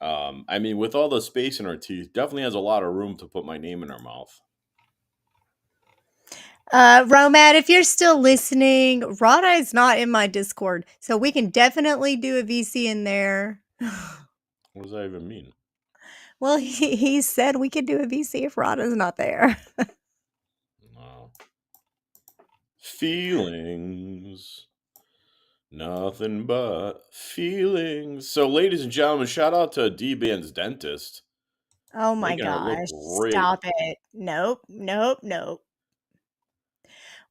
I mean, with all the space in her teeth, definitely has a lot of room to put my name in her mouth. Romad, if you're still listening, Rada is not in my Discord, so we can definitely do a VC in there. What does that even mean? Well, he said we could do a VC if Rada's not there. Wow. Feelings. Nothing but feelings. So, ladies and gentlemen, shout out to D-Band's dentist. Oh my Making her look gosh. great. Stop it. Nope.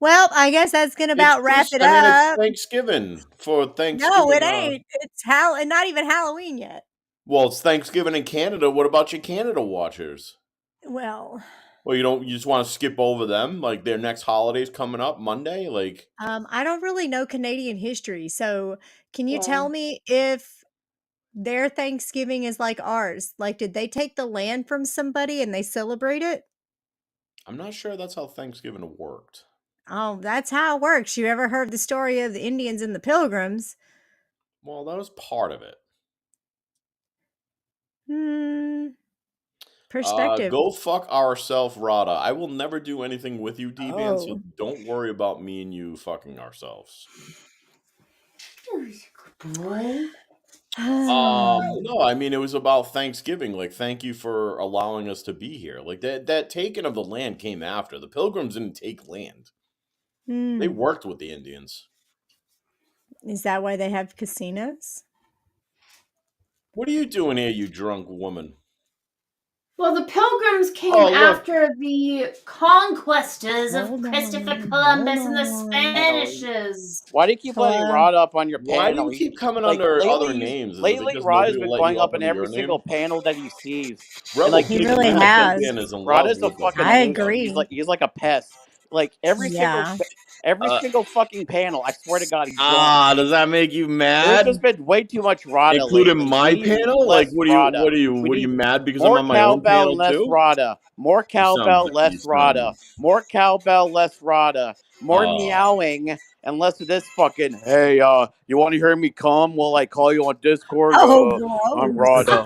Well, I guess that's going to about wrap it I mean, it's up. Thanksgiving. For Thanksgiving. No, it ain't. It's not even Halloween yet. Well, it's Thanksgiving in Canada. What about your Canada watchers? Well, you just want to skip over them? Like their next holiday's coming up Monday? Like, I don't really know Canadian history. So can you tell me if their Thanksgiving is like ours? Like, did they take the land from somebody and they celebrate it? I'm not sure that's how Thanksgiving worked. Oh, that's how it works. You ever heard the story of the Indians and the Pilgrims? Well, that was part of it. Perspective. Go fuck ourself, Rada. I will never do anything with you, D-Man, so don't worry about me and you fucking ourselves. Boy. No, I mean, it was about Thanksgiving. Like, thank you for allowing us to be here. Like, that taking of the land came after. The Pilgrims didn't take land. They worked with the Indians. Is that why they have casinos? What are you doing here, you drunk woman? Well, the Pilgrims came after the conquestors of Christopher Columbus and the Spanishes. Why do you keep letting Rod up on your panel? Why do you keep coming under other names? Lately, Rod has been going up in every single panel that he sees. And like, he really has. Rod is a fucking. I agree. He's like a pest. Like every single fucking panel. I swear to God, he's does that make you mad? There's just been way too much Rada, including my panel. Like, what are you mad because I'm on my own panel less too? Rada. More cowbell, less Rada. More cowbell, less Rada. More meowing, and less of this fucking. Hey, you want to hear me come? Well, I call you on Discord. I'm Rada.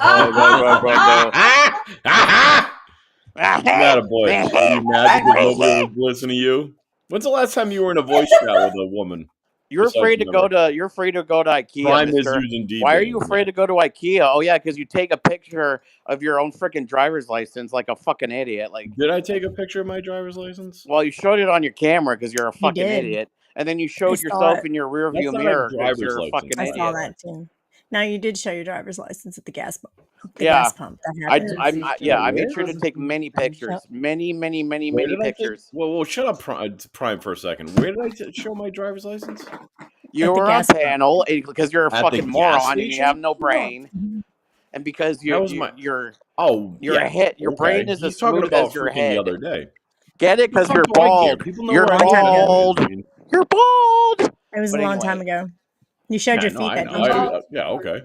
Mad boy. Are you mad because nobody was listening to you? When's the last time you were in a voice chat with a woman? You're afraid to go to IKEA. Prime is using D-Band. Why are you afraid to go to IKEA? Oh yeah, because you take a picture of your own freaking driver's license like a fucking idiot. Like, did I take a picture of my driver's license? Well, you showed it on your camera because you're a fucking idiot, and then you showed yourself in your rearview mirror because you're a fucking idiot. I saw that too. Now you did show your driver's license at the gas pump. Gas pump. I made sure to take many pictures, many pictures. Well, shut up, Prime, for a second. Where did I show my driver's license? You were on panel because you're a fucking moron and you have no brain, and because your brain is as smooth as your head. The other day. Get it? Because you're bald. You're bald. You're bald. It was a long time ago. You showed your feet that day. Yeah, okay.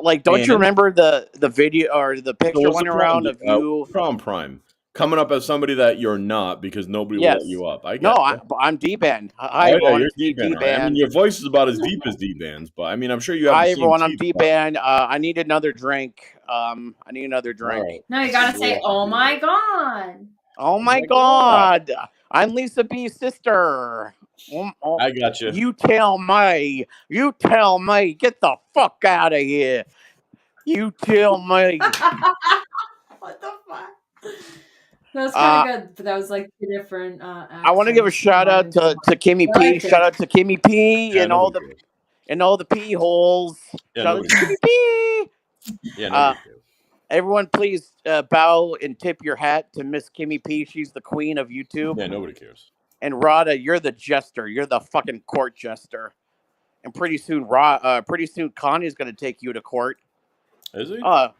Like, don't you remember the video or the picture went around of you? Prime. Coming up as somebody that you're not because nobody will let you up. I'm D-Band. You're D-Band. Right? I mean, your voice is about as deep as D-Band's, but I mean, I'm sure you have. Hi, everyone. I'm D-Band. I need another drink. Right. No, you gotta say, "Oh my god." Oh my god. I'm Lisa B's sister. I got you. You tell me. Get the fuck out of here. You tell me. What the fuck? That was kind of good, but that was like two different. I want to give a shout out to Kimmy P. Shout out to Kimmy P. And all the pee holes. Yeah, shout out to Kimmy P. Yeah. Everyone, please bow and tip your hat to Miss Kimmy P. She's the queen of YouTube. Yeah, nobody cares. And Rada, you're the jester. You're the fucking court jester. And pretty soon Connie's going to take you to court. Is he? I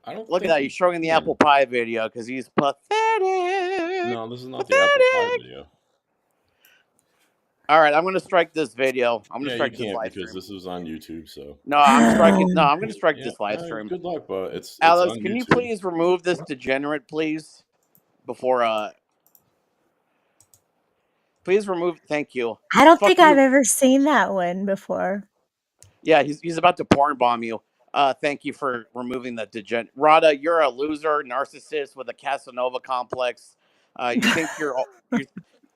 don't look at think that. He's showing the yeah. apple pie video because he's pathetic. No, this is not the apple pie video. All right, I'm going to strike this video. I'm going to Yeah, you strike this can't live because stream. this is on YouTube. So No, I'm striking. No, I'm going to strike yeah, this live stream. Good luck, but it's Alex, on can you YouTube. please remove this degenerate, please? Before please remove. Thank you. I don't Fuck think you. I've ever seen that one before. Yeah, he's about to porn bomb you. Thank you for removing the degenerate. Rada, you're a loser, narcissist with a Casanova complex. You think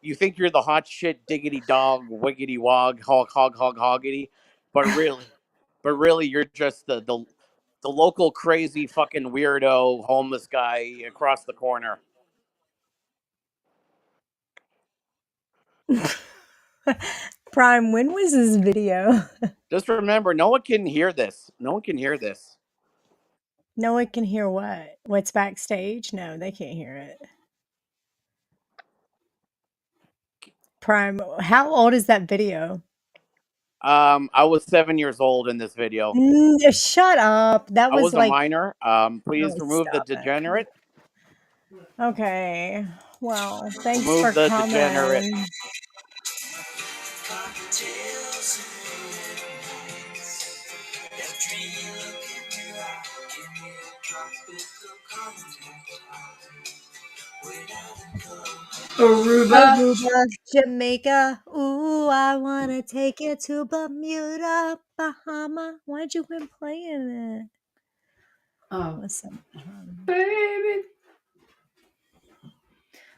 you think you're the hot shit, diggity dog, wiggity wog, hog hoggity, but really you're just the local crazy fucking weirdo homeless guy across the corner. Prime, when was this video? Just remember, no one can hear this. No one can hear this. No one can hear what? What's backstage? No, they can't hear it. Prime, how old is that video? I was 7 years old in this video. Shut up. That I was was like a minor. Please remove the degenerate. Okay. Well, thanks Remove for the coming. degenerate. Aruba, Jamaica. Ooh, I wanna take you to Bermuda, Bahama. Why'd you quit playing it? Oh, listen, baby.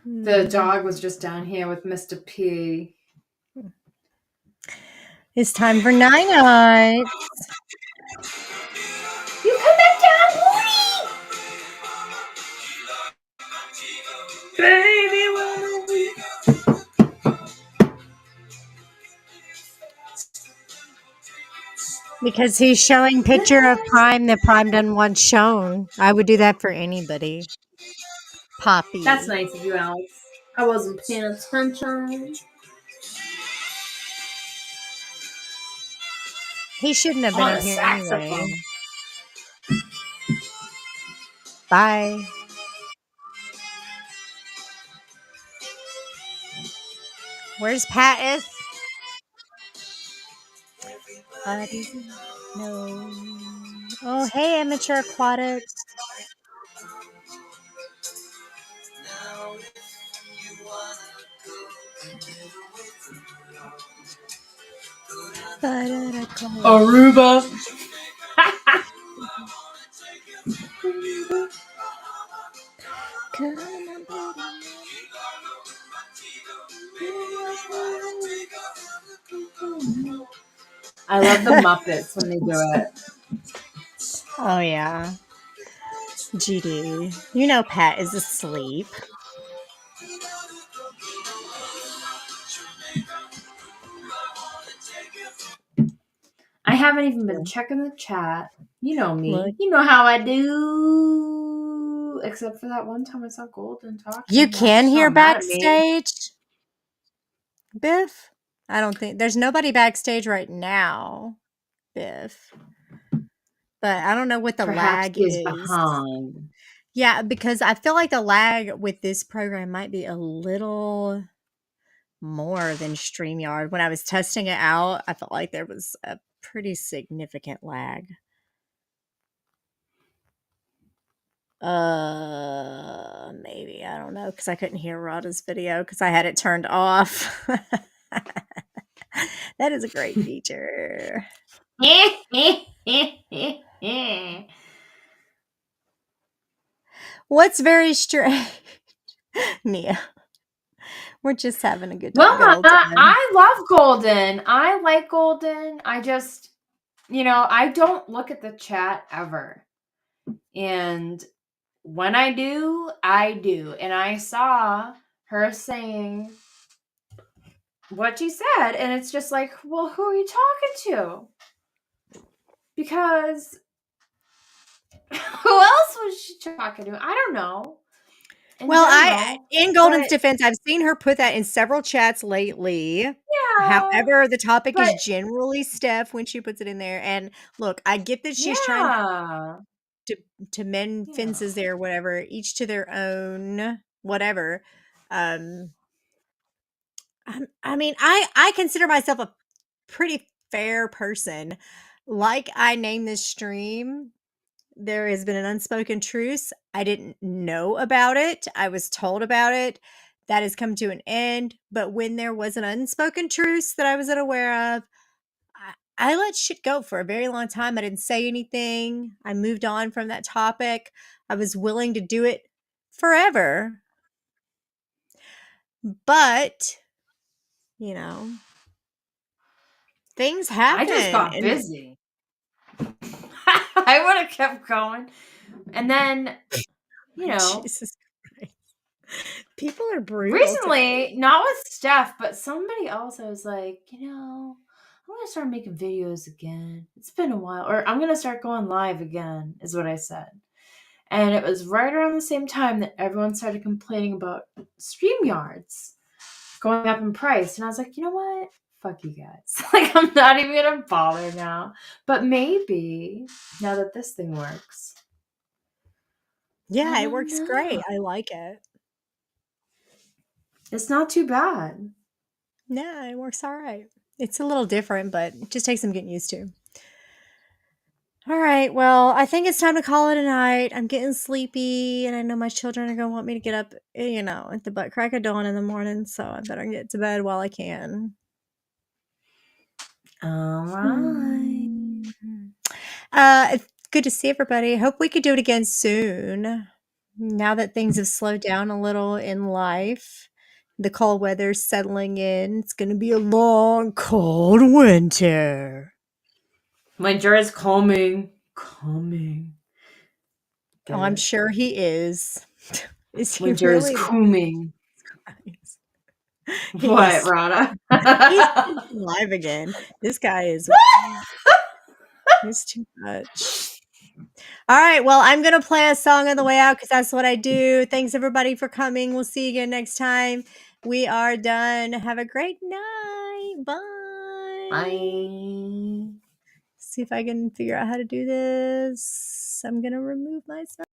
The dog was just down here with Mr. P. It's time for night nights. You come back down, boy! Baby, Because he's showing picture of Prime that Prime doesn't want shown. I would do that for anybody. Poppy. That's nice of you, Alex. I wasn't paying attention. He shouldn't have been On up a here saxophone. anyway. Bye. Where's Pattis? No. Oh, hey, Amateur Aquatics. Aruba. I love the Muppets when they do it. Oh, yeah. GD. You know Pat is asleep. I haven't even been checking the chat. You know me. Look. You know how I do. Except for that one time I saw Golden talking. You can hear mad at me. backstage, Biff? I don't think there's nobody backstage right now, Biff. But I don't know what the Perhaps lag is is. behind. Yeah, because I feel like the lag with this program might be a little more than StreamYard. When I was testing it out, I felt like there was a pretty significant lag. Maybe. I don't know, because I couldn't hear Rada's video because I had it turned off. That is a great feature. What's very strange? Nia. We're just having a good time. Well, I love Golden. I like Golden. I just, I don't look at the chat ever. And when I do, I do. And I saw her saying what she said. And it's just like, well, who are you talking to? Because who else is she talking to? I don't know. Well, in Golden's but, defense, I've seen her put that in several chats lately. yeah, However, the topic is but generally Steph when she puts it in there. And look, I get that she's trying yeah, to mend yeah. fences there, whatever, each to their own, whatever. I mean, I consider myself a pretty fair person. Like I named this stream, there has been an unspoken truce. I didn't know about it. I was told about it. That has come to an end. But when there was an unspoken truce that I was unaware of, I let shit go for a very long time. I didn't say anything. I moved on from that topic. I was willing to do it forever. But, you know, things happen. I just got busy. I would have kept going. And then, you know, Jesus Christ. People are brutal. Recently, not with Steph, but somebody else, I was like, I'm going to start making videos again. It's been a while. Or I'm going to start going live again, is what I said. And it was right around the same time that everyone started complaining about StreamYards going up in price. And I was like, you know what? Fuck you guys. Like, I'm not even going to bother now. But maybe, now that this thing works. Yeah, it works great. I like it. It's not too bad. Yeah, it works all right. It's a little different, but it just takes some getting used to. All right, well, I think it's time to call it a night. I'm getting sleepy, and I know my children are going to want me to get up, at the butt crack of dawn in the morning, so I better get to bed while I can. All right. It's good to see everybody. Hope we could do it again soon. Now that things have slowed down a little in life, the cold weather's settling in. It's going to be a long, cold winter. Winter is coming. Coming. Oh, I'm sure he is. Is he Winter really? is coming. He What, is- Rada? He's live again. This guy is. He's too much. All right. Well, I'm going to play a song on the way out because that's what I do. Thanks, everybody, for coming. We'll see you again next time. We are done. Have a great night. Bye. Bye. See if I can figure out how to do this. I'm going to remove myself.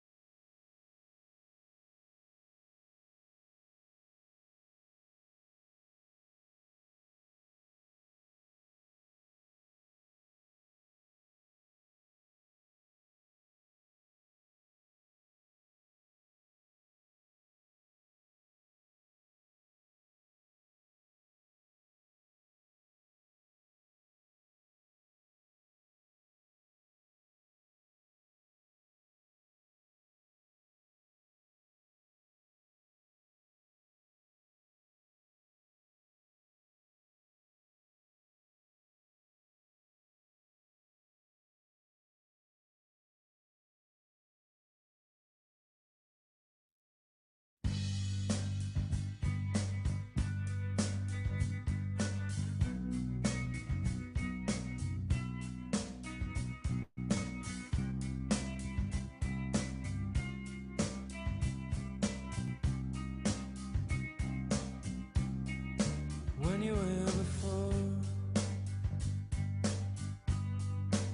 When you were here before,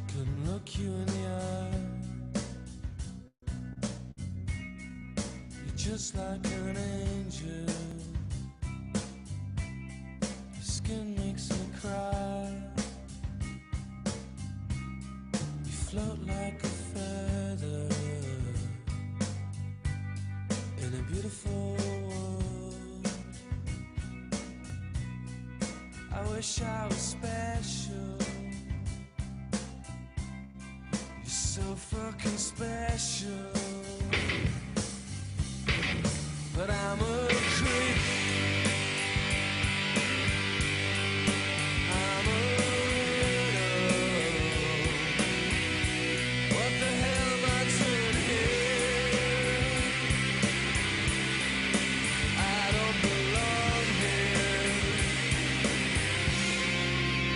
couldn't look you in the eye. You're just like an angel. Your skin makes me cry. You float like a feather in a beautiful world. I wish I was special. You're so fucking special. But I'm a creep. I'm a widow. What the hell am I doing here? I don't belong here.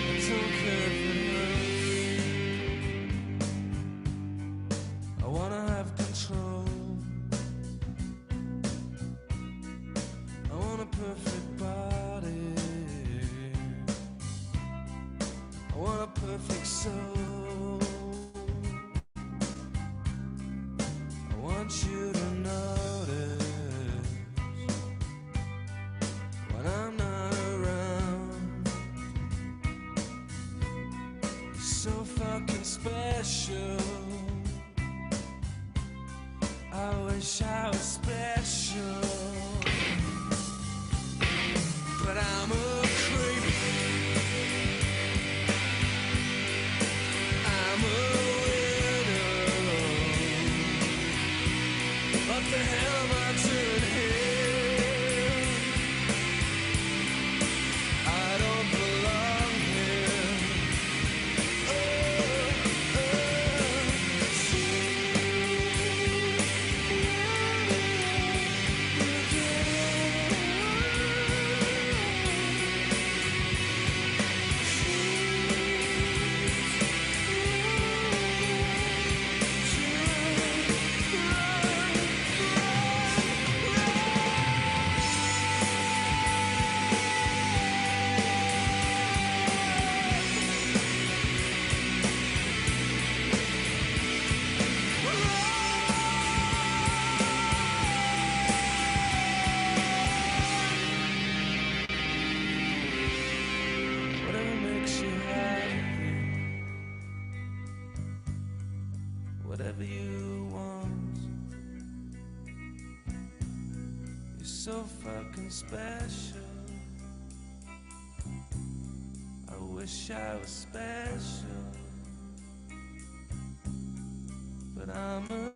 I don't care if it hurts. I wanna have control. soul. I want you to notice when I'm not around. You're so fucking special. I wish I was special, but I'm a creep. I'm a widow. What the hell am I doing here? I don't belong here. Whatever makes you happy, whatever you want. You're so fucking special. I wish I was special, but I'm a